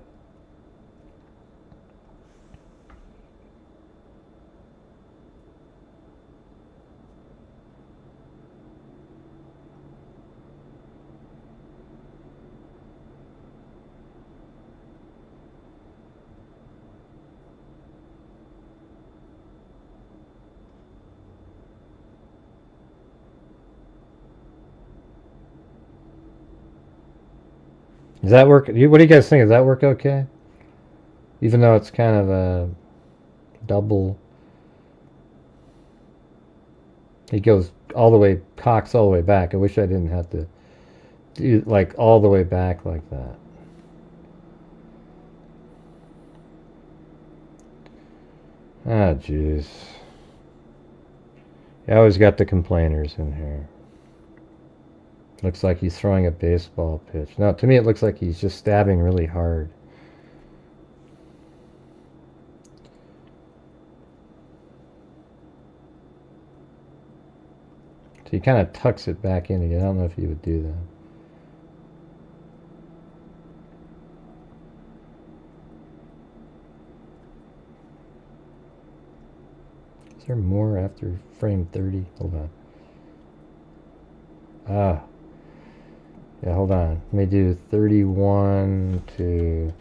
Does that work? What do you guys think? Does that work okay? Even though it's kind of a double. It goes all the way, cocks all the way back. I wish I didn't have to do like all the way back like that. Ah, jeez. I always got the complainers in here. Looks like he's throwing a baseball pitch. No, to me it looks like he's just stabbing really hard. So he kind of tucks it back in again. I don't know if he would do that. Is there more after frame 30? Hold on. Yeah, hold on. Let me do 31 to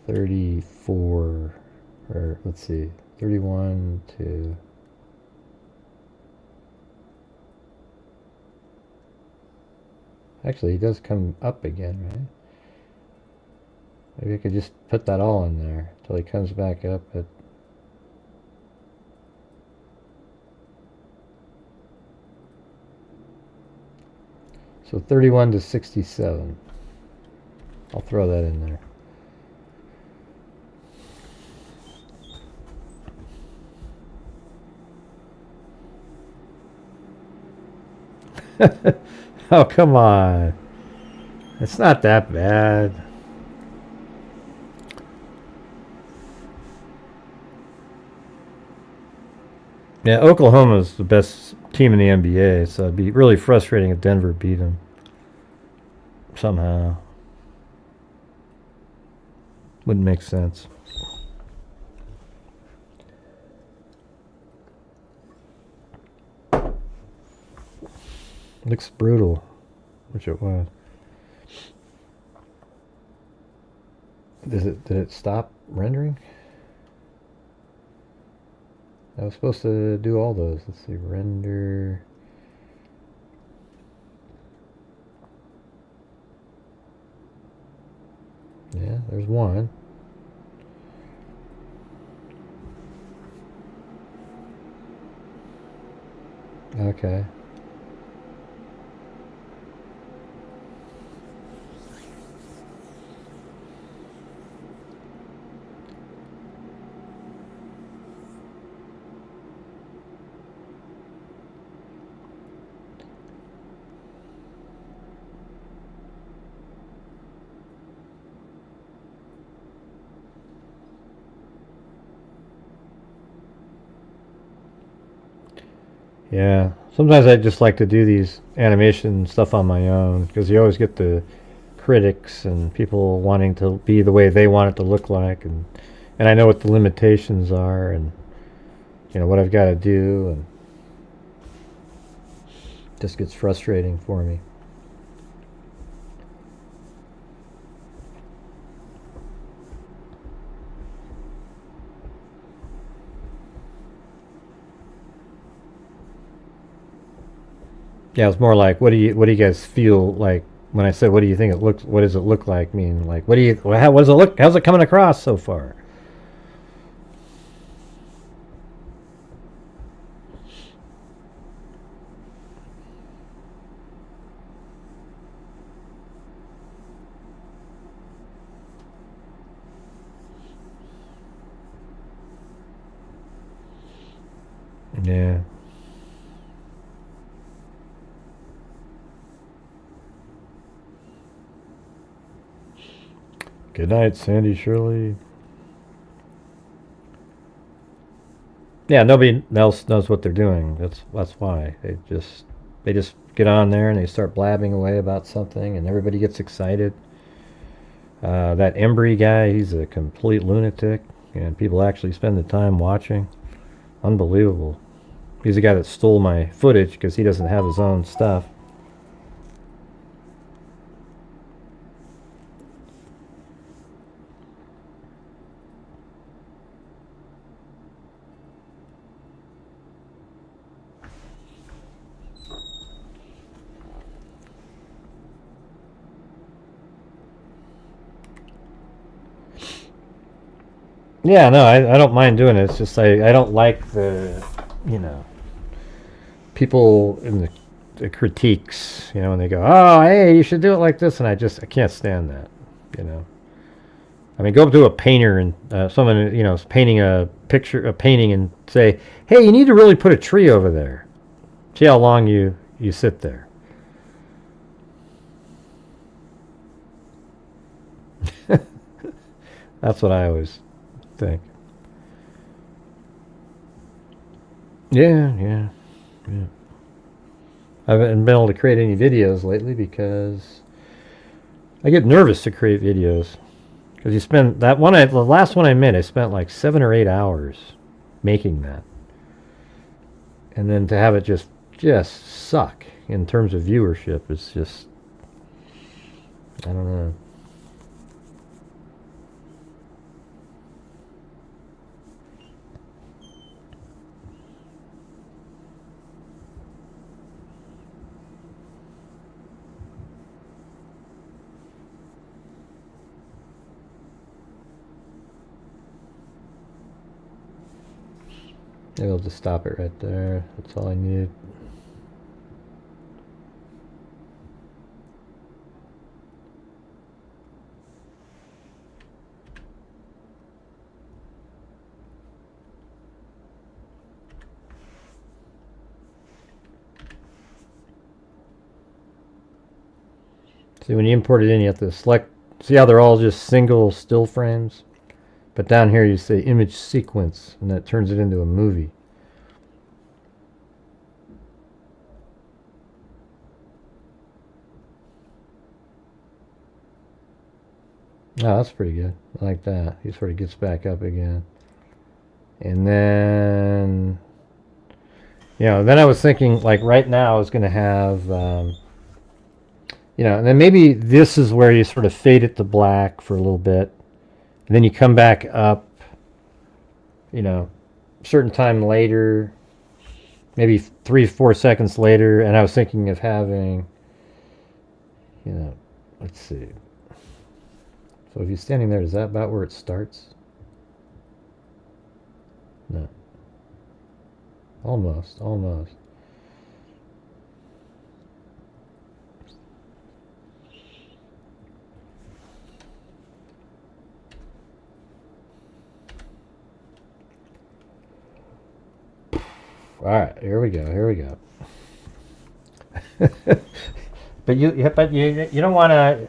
34, or let's see, 31 to... Actually, he does come up again, right? Maybe I could just put that all in there until he comes back up at... So 31 to 67. I'll throw that in there. Oh, come on. It's not that bad. Yeah, Oklahoma's the best team in the NBA, so it'd be really frustrating if Denver beat them somehow. Wouldn't make sense. Looks brutal, which it was. Did it stop rendering? I was supposed to do all those. Let's see, render. Yeah, there's one. Okay. Yeah, sometimes I just like to do these animation stuff on my own because you always get the critics and people wanting to be the way they want it to look like, and I know what the limitations are, and you know what I've got to do, and it just gets frustrating for me. Yeah, it's more like, what do you guys feel like when I said, what do you think it looks, what does it look like? I mean, like, what does it look, how's it coming across so far? Yeah. Good night, Sandy Shirley. Yeah, nobody else knows what they're doing. That's why they just get on there and they start blabbing away about something, and everybody gets excited. That Embry guy, he's a complete lunatic, and people actually spend the time watching. Unbelievable. He's the guy that stole my footage because he doesn't have his own stuff. Yeah, no, I don't mind doing it. It's just I don't like the, you know, people in the critiques, you know, when they go, oh, hey, you should do it like this, and I can't stand that, you know. I mean, go up to a painter and someone, you know, is painting a painting, and say, hey, you need to really put a tree over there. See how long you sit there. That's what I always think. Yeah. I haven't been able to create any videos lately because I get nervous to create videos. Because you spend the last one I made, I spent like 7 or 8 hours making that, and then to have it just suck in terms of viewership is just, I don't know. Maybe I'll just stop it right there. That's all I need. See, when you import it in, you have to select. See how they're all just single still frames? But down here you say image sequence, and that turns it into a movie. Oh, that's pretty good. I like that. He sort of gets back up again. And then, then I was thinking, like, right now I was going to have, and then maybe this is where you sort of fade it to black for a little bit. And then you come back up, certain time later, maybe 3-4 seconds later. And I was thinking of having, let's see. So if you're standing there, is that about where it starts? No. Almost. All right, here we go. But you don't want to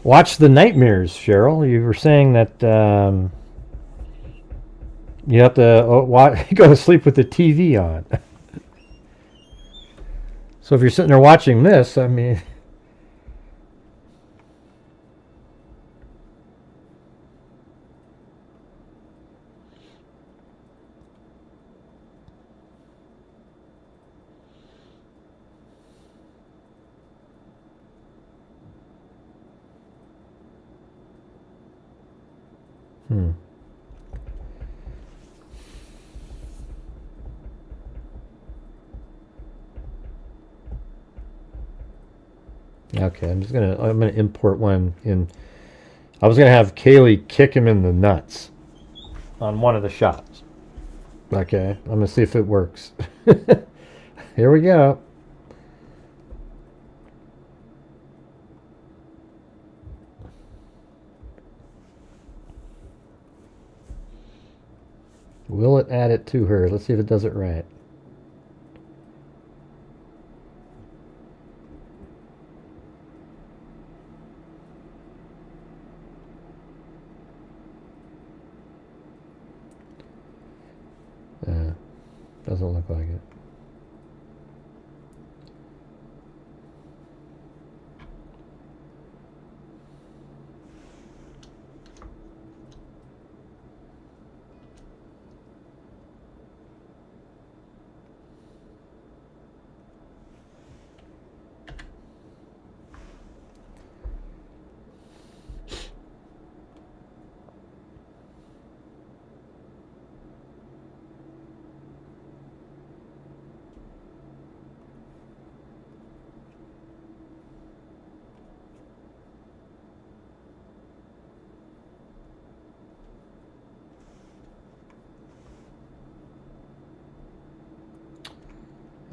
watch the nightmares, Cheryl. You were saying that you have to go to sleep with the TV on. So if you're sitting there watching this, I mean. Okay, I'm gonna import one in. I was gonna have Kaylee kick him in the nuts on one of the shots. Okay, I'm gonna see if it works. Here we go. Will it add it to her? Let's see if it does it right. Doesn't look like it.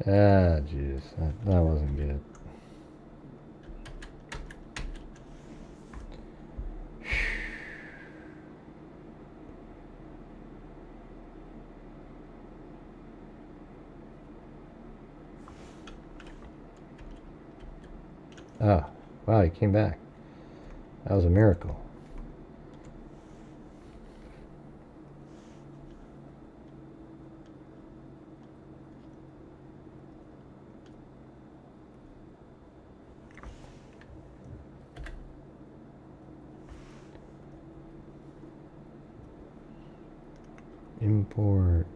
Ah, jeez, that wasn't good. Oh, wow, he came back. That was a miracle. Import.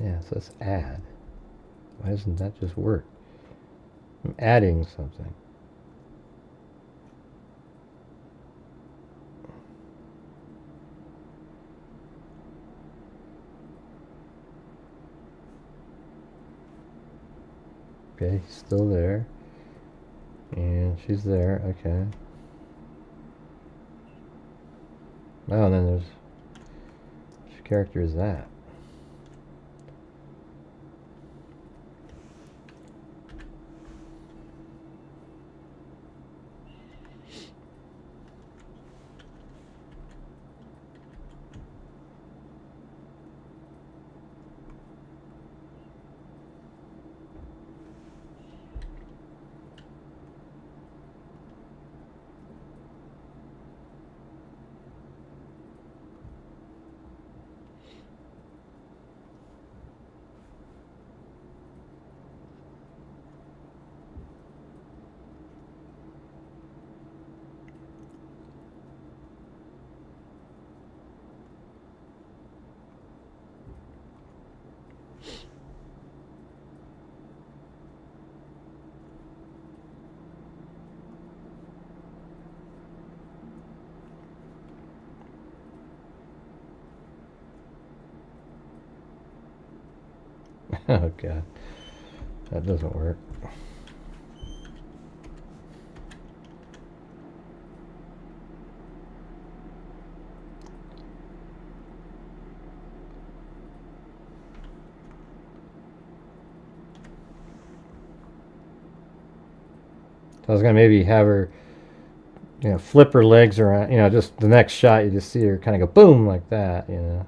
Yeah, so let's add. Why doesn't that just work? I'm adding something. Okay, he's still there. And she's there, okay. Oh, and then there's... which character is that? Oh god, that doesn't work. So I was gonna maybe have her, you know, flip her legs around, you know, just the next shot you just see her kind of go boom like that, you know.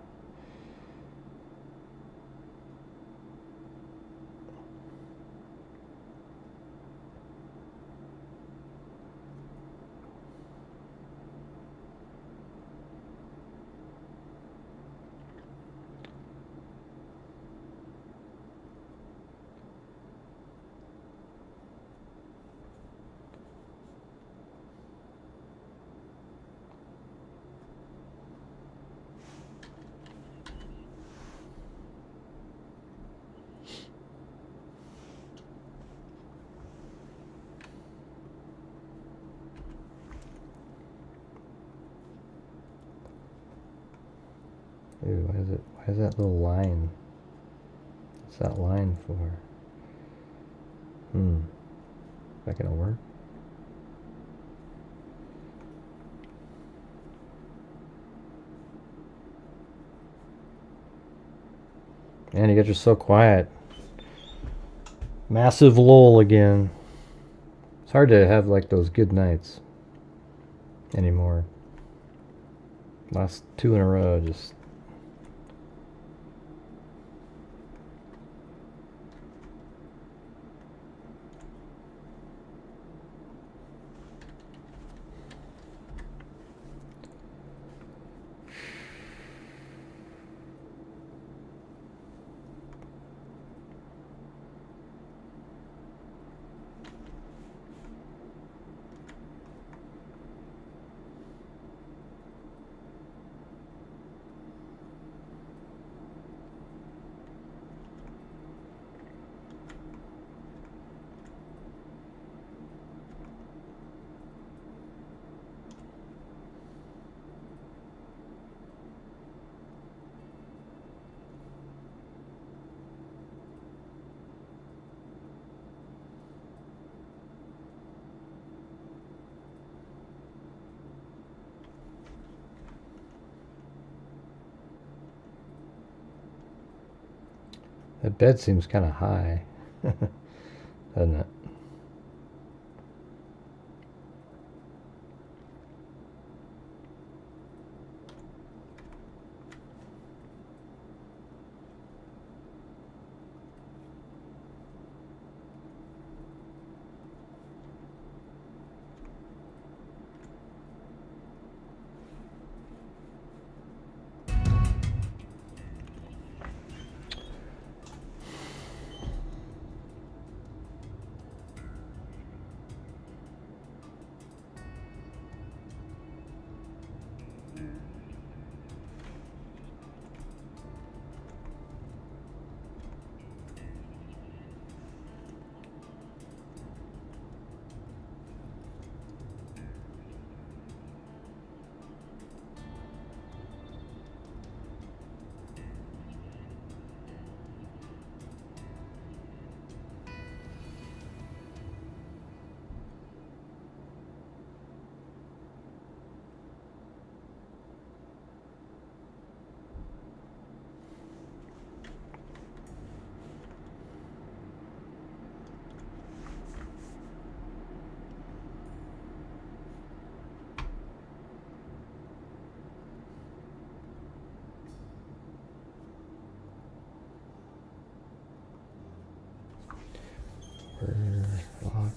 Ooh, why is that little line? What's that line for? Is that gonna work? Man, you guys are so quiet. Massive lull again. It's hard to have like those good nights anymore. Last 2 in a row just... That bed seems kind of high, doesn't it?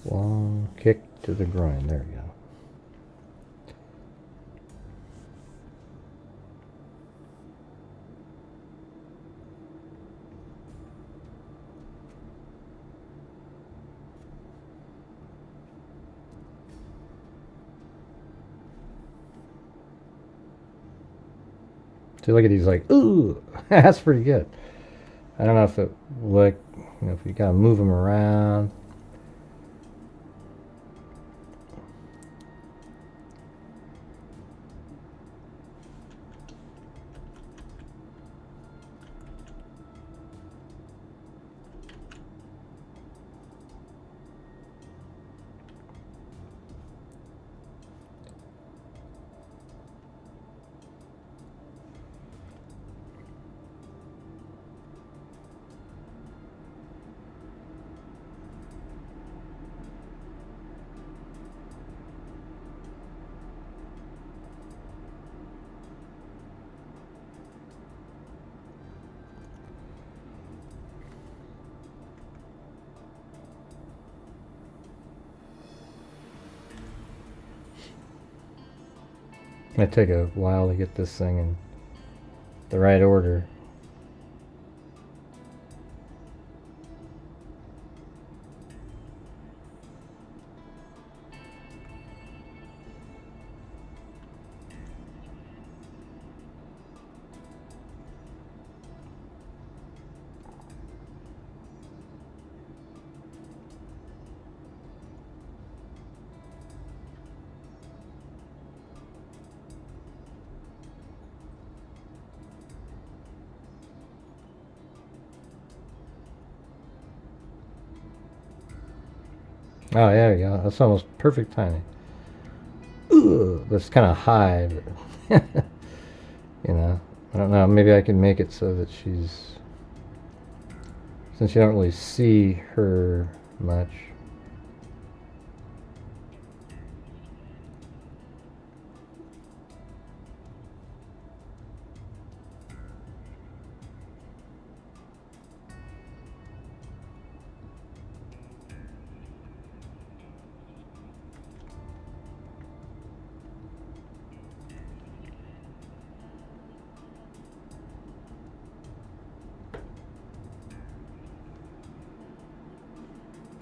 Long kick to the groin. There we go. See, look at these, like, ooh, that's pretty good. I don't know if it, like, you know, if you gotta move them around. Might take a while to get this thing in the right order. Oh, there you go. That's almost perfect timing. Ugh, that's kind of high, but you know, I don't know. Maybe I can make it so that she's, since you don't really see her much.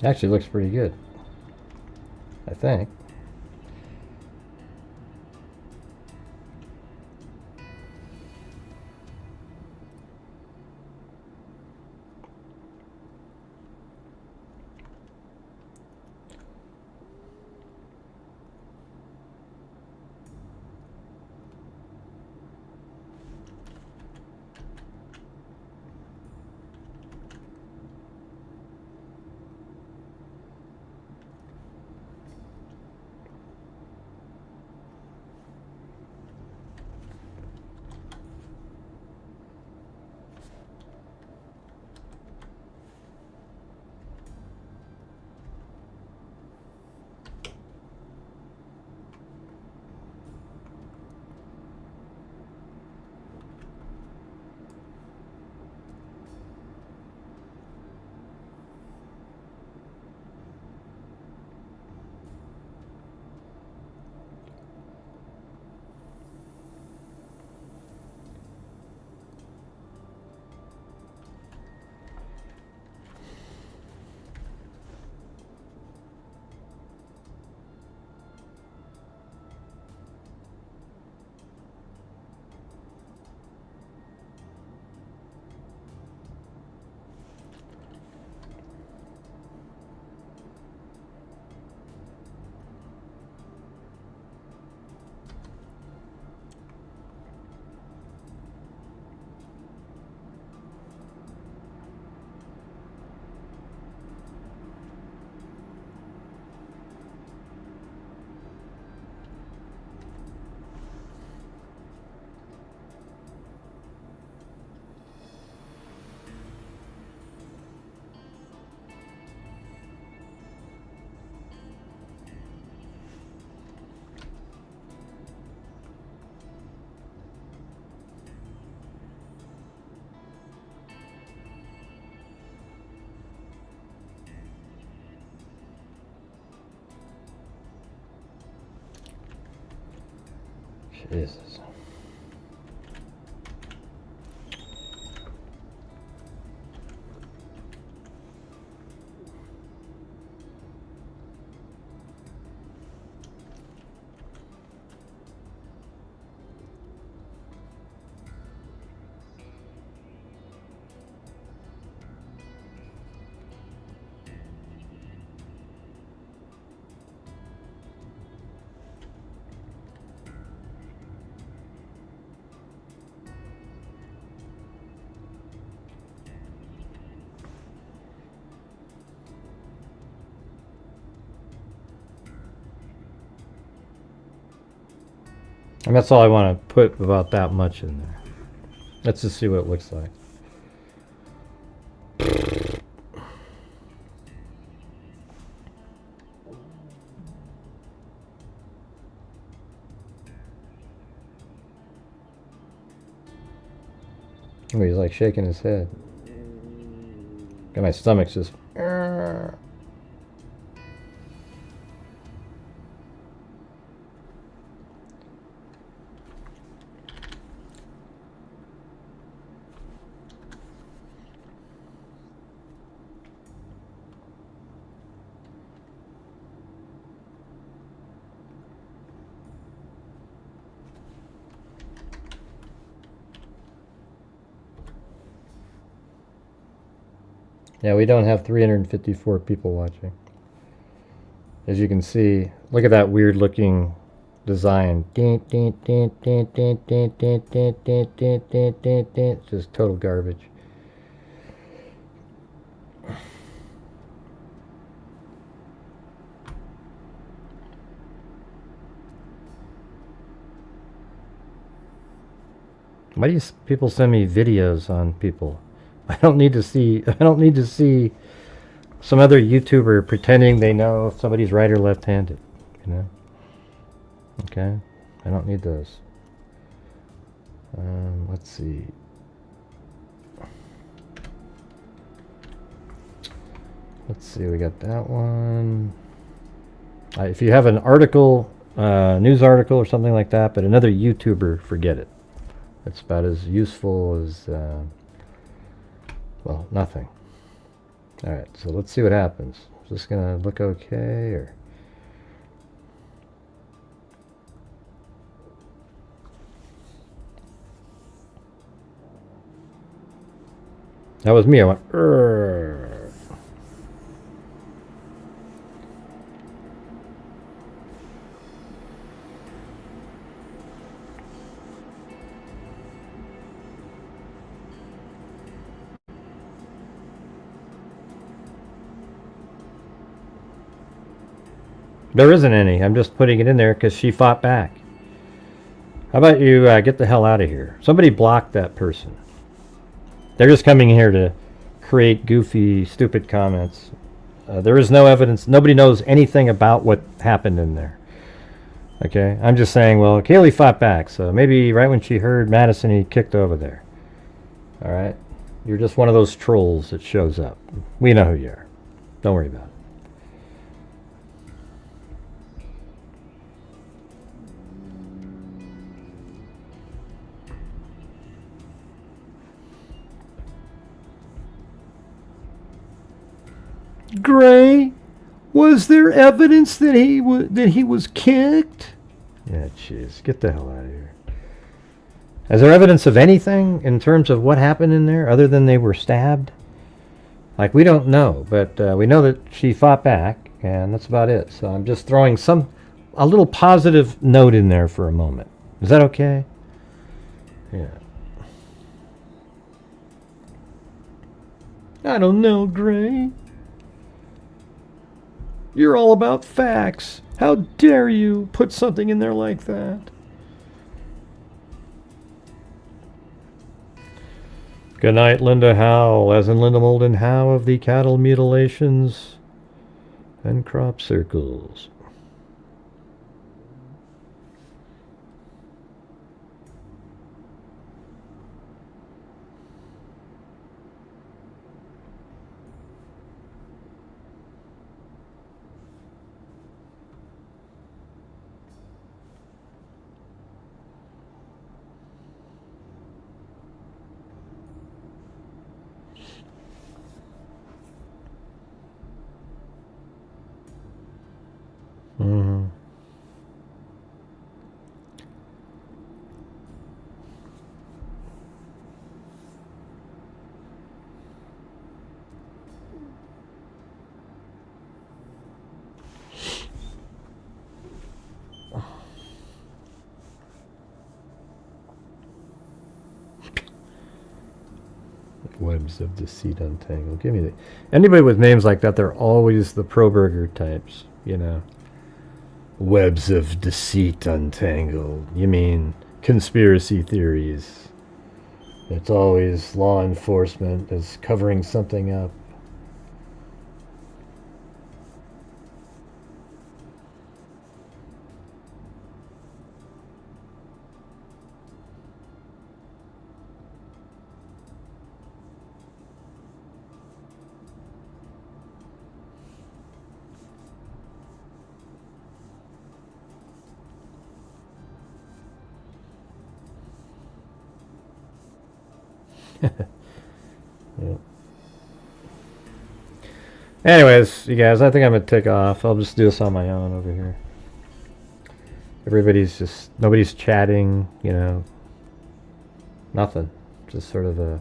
Actually looks pretty good, I think. Jesus. And that's all I want to put, about that much in there. Let's just see what it looks like. Oh, he's like shaking his head. And my stomach's just... Yeah, we don't have 354 people watching. As you can see, look at that weird looking design. It's just total garbage. Why do you people send me videos on people? I don't need to see some other YouTuber pretending they know if somebody's right or left-handed, you know? Okay? I don't need those. Let's see. Let's see, we got that one. If you have an article, news article or something like that, but another YouTuber, forget it. It's about as useful as, well, nothing. Alright, so let's see what happens. Is this going to look okay, or... That was me. I went, "Urgh." There isn't any. I'm just putting it in there because she fought back. How about you get the hell out of here? Somebody block that person. They're just coming here to create goofy, stupid comments. There is no evidence. Nobody knows anything about what happened in there. Okay? I'm just saying, well, Kaylee fought back, so maybe right when she heard Madison, he kicked over there. Alright? You're just one of those trolls that shows up. We know who you are. Don't worry about it. Gray, was there evidence that he was kicked? Yeah, jeez, get the hell out of here. Is there evidence of anything in terms of what happened in there other than they were stabbed? Like, we don't know, but we know that she fought back, and that's about it. So I'm just throwing a little positive note in there for a moment. Is that okay? Yeah. I don't know, Gray. You're all about facts. How dare you put something in there like that? Good night, Linda Howe, as in Linda Molden Howe of the cattle mutilations and crop circles. Mm-hmm. Webs of deceit untangled. Give me the... Anybody with names like that, they're always the pro-burger types, you know. Webs of deceit untangled. You mean conspiracy theories. It's always law enforcement is covering something up. Yeah. Anyways, you guys, I think I'm gonna take off. I'll just do this on my own over here. Nobody's chatting, you know. Nothing. Just sort of a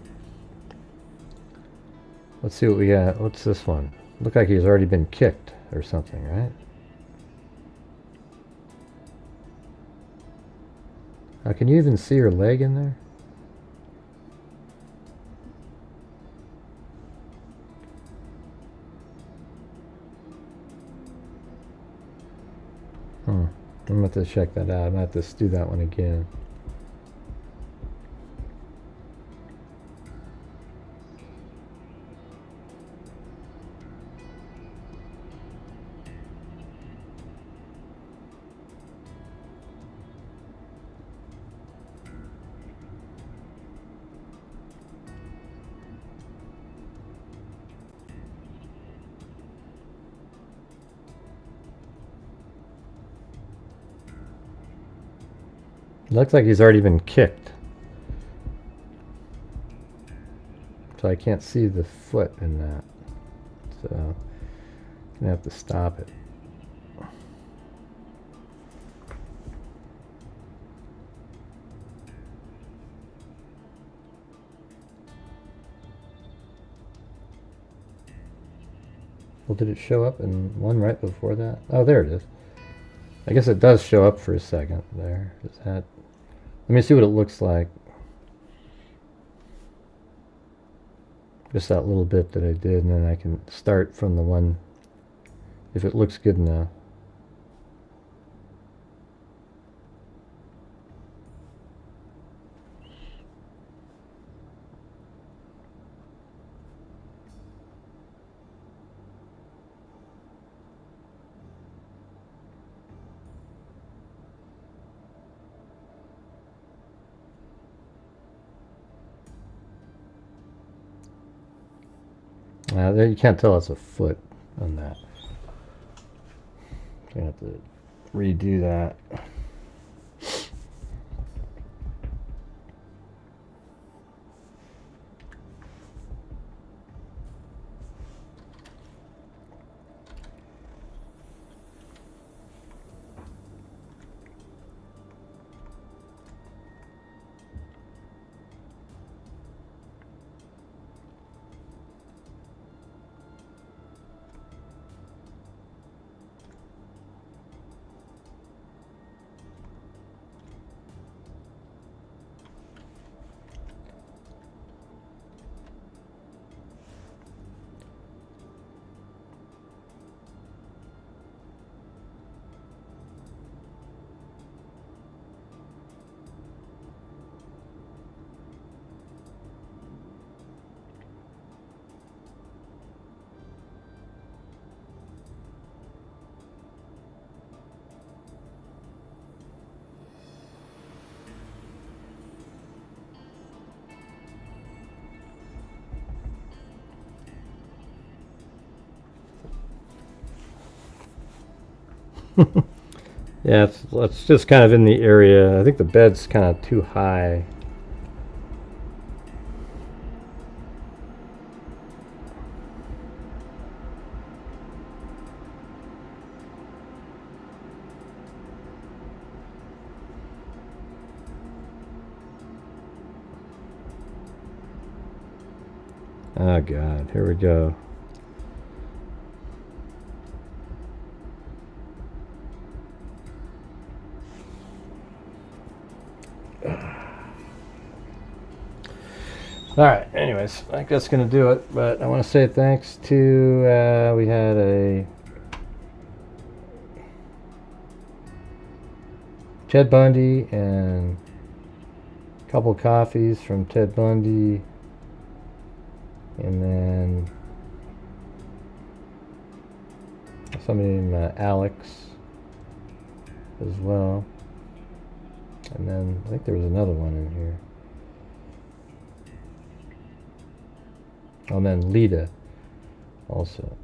Let's see what we got. What's this one? Look like he's already been kicked or something, right? Can you even see her leg in there? I'm gonna have to check that out. I'm gonna have to do that one again. Looks like he's already been kicked. So I can't see the foot in that. So I'm gonna have to stop it. Well, did it show up in one right before that? Oh, there it is. I guess it does show up for a second there. Is that... Let me see what it looks like. Just that little bit that I did, and then I can start from the one if it looks good enough. There you can't tell it's a foot on that. So I have to redo that. Yeah, it's just kind of in the area. I think the bed's kind of too high. Oh God, here we go. Alright, anyways, I think that's going to do it, but I want to say thanks to, we had a Ted Bundy and a couple coffees from Ted Bundy, and then somebody named Alex as well, and then I think there was another one in here. Oh, and then Lita also.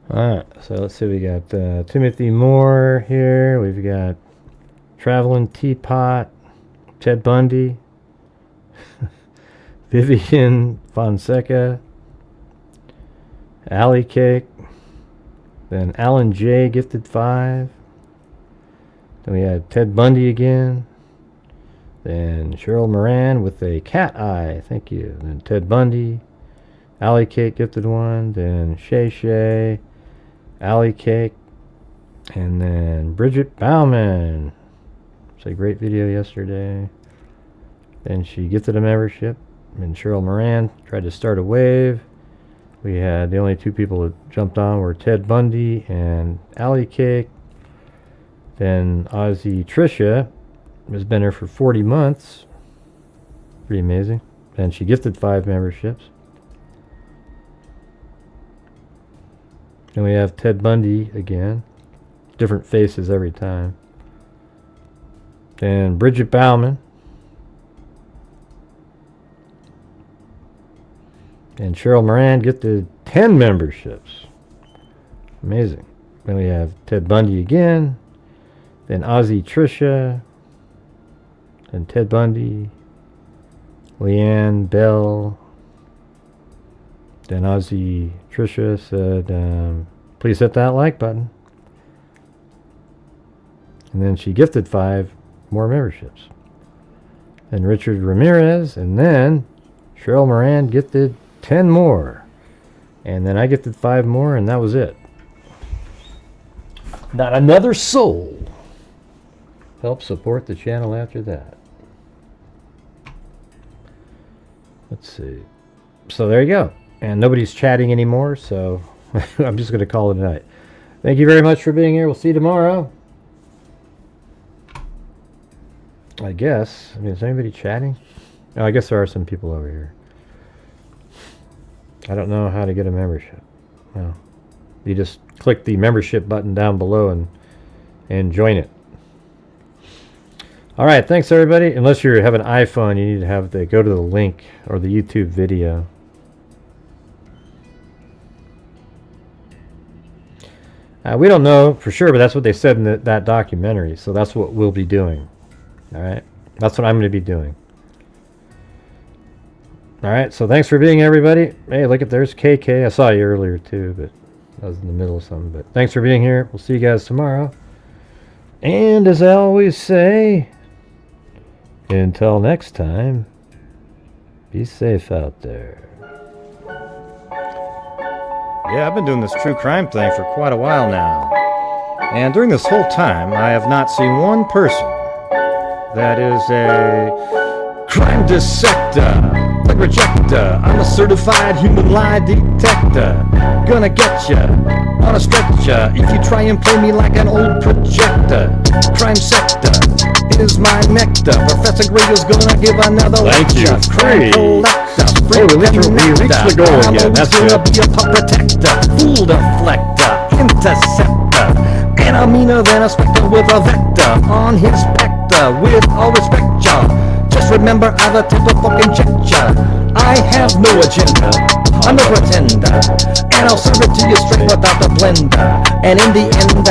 Alright, so let's see, we got Timothy Moore here, we've got Traveling Teapot, Ted Bundy. Vivian Fonseca, Alley Cake, then Alan J gifted 5. Then we had Ted Bundy again. Then Cheryl Moran with a cat eye, thank you. Then Ted Bundy, Alley Cake gifted 1. Then Shay Shay, Alley Cake, and then Bridget Bauman. It's a great video yesterday. Then she gifted a membership. And Cheryl Moran tried to start a wave. We had the only 2 people that jumped on were Ted Bundy and Alley Cake. Then Ozzy Tricia has been here for 40 months. Pretty amazing. And she gifted 5 memberships. And we have Ted Bundy again. Different faces every time. Then Bridget Bauman. And Cheryl Moran gifted 10 memberships. Amazing. Then we have Ted Bundy again. Then Ozzy Tricia. Then Ted Bundy. Leanne Bell. Then Ozzy Tricia said, please hit that like button. And then she gifted 5 more memberships. And Richard Ramirez. And then Cheryl Moran gifted 10 more. And then I gifted 5 more, and that was it. Not another soul. Help support the channel after that. Let's see. So there you go. And nobody's chatting anymore, so I'm just going to call it a night. Thank you very much for being here. We'll see you tomorrow. I guess. I mean, is anybody chatting? Oh, I guess there are some people over here. I don't know how to get a membership. No. You just click the membership button down below and join it. All right, thanks everybody. Unless you have an iPhone, you need to have to go to the link or the YouTube video. We don't know for sure, but that's what they said in that documentary. So that's what we'll be doing. All right, that's what I'm going to be doing. All right, so thanks for being everybody. Hey, look at there's KK. I saw you earlier too, but I was in the middle of something. But thanks for being here. We'll see you guys tomorrow. And as I always say, until next time, be safe out there. Yeah, I've been doing this true crime thing for quite a while now. And during this whole time, I have not seen one person that is a crime dissector. Rejector, I'm a certified human lie detector. Gonna get ya on a stretcher if you try and play me like an old projector. Crime sector is my nectar. Professor Gray is gonna give another lecture. Crime collector, we reached the goal again. That's gonna be a pup protector, fool deflector, interceptor, and I'm meaner than a spectre with a vector on his spectre. With all respect, y'all. Just remember, I'm the type of fucking check. I have no agenda, I'm no pretender, and I'll serve it to you straight without the blender. And in the end,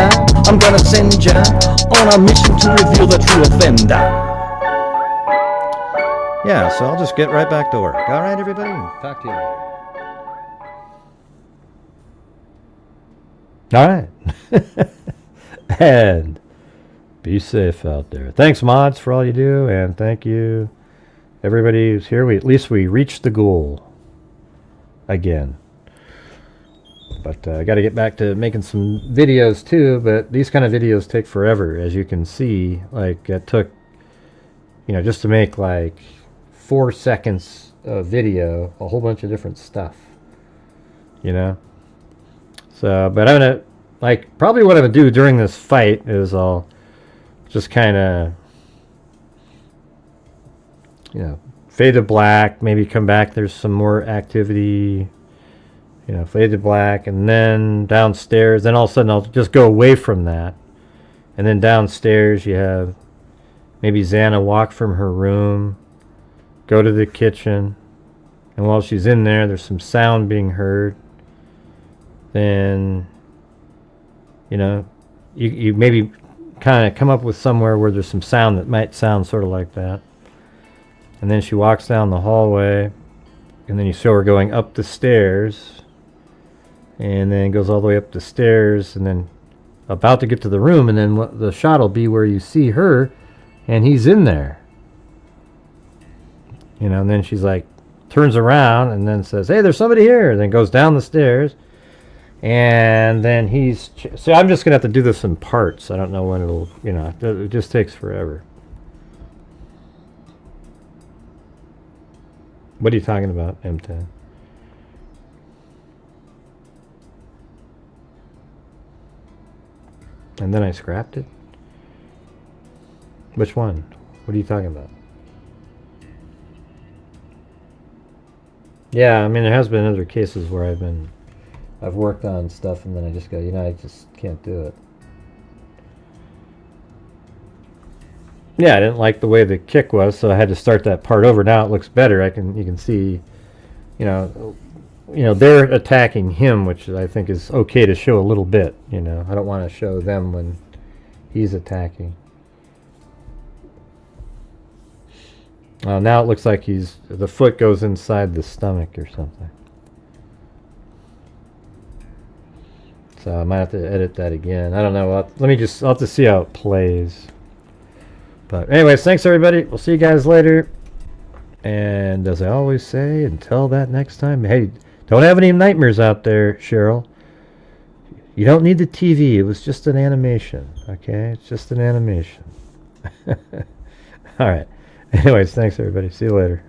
I'm gonna send ya on a mission to reveal the true offender. Yeah, so I'll just get right back to work. All right, everybody, talk to you later. All right. And be safe out there. Thanks, mods, for all you do, and thank you, everybody who's here. At least we reached the goal again. But I got to get back to making some videos too. But these kind of videos take forever, as you can see. Like it took, just to make like 4 seconds of video, a whole bunch of different stuff. So, but I'm gonna probably what I'm gonna do during this fight is I'll just kind of, fade to black, maybe come back, there's some more activity, fade to black, and then downstairs, then all of a sudden I'll just go away from that. And then downstairs you have maybe Xana walk from her room, go to the kitchen, and while she's in there, there's some sound being heard. Then, you maybe kind of come up with somewhere where there's some sound that might sound sort of like that. And then she walks down the hallway, and then you show her going up the stairs, and then goes all the way up the stairs, and then about to get to the room, and then the shot will be where you see her, and he's in there. You know, and then she's like, turns around, and then says, hey, there's somebody here, and then goes down the stairs, and then he's... So I'm just going to have to do this in parts. I don't know when it'll, you know, it just takes forever. What are you talking about, M10? And then I scrapped it? Which one? What are you talking about? Yeah, I mean, there has been other cases where I've worked on stuff and then I just go, you know, I just can't do it. Yeah, I didn't like the way the kick was, so I had to start that part over. Now it looks better. You can see, you know, they're attacking him, which I think is okay to show a little bit. You know, I don't want to show them when he's attacking. Now it looks like the foot goes inside the stomach or something. So I might have to edit that again. I don't know. I'll have to see how it plays. But anyways, thanks everybody. We'll see you guys later. And as I always say, until that next time, hey, don't have any nightmares out there, Cheryl. You don't need the TV. It was just an animation. Okay? It's just an animation. All right. Anyways, thanks everybody. See you later.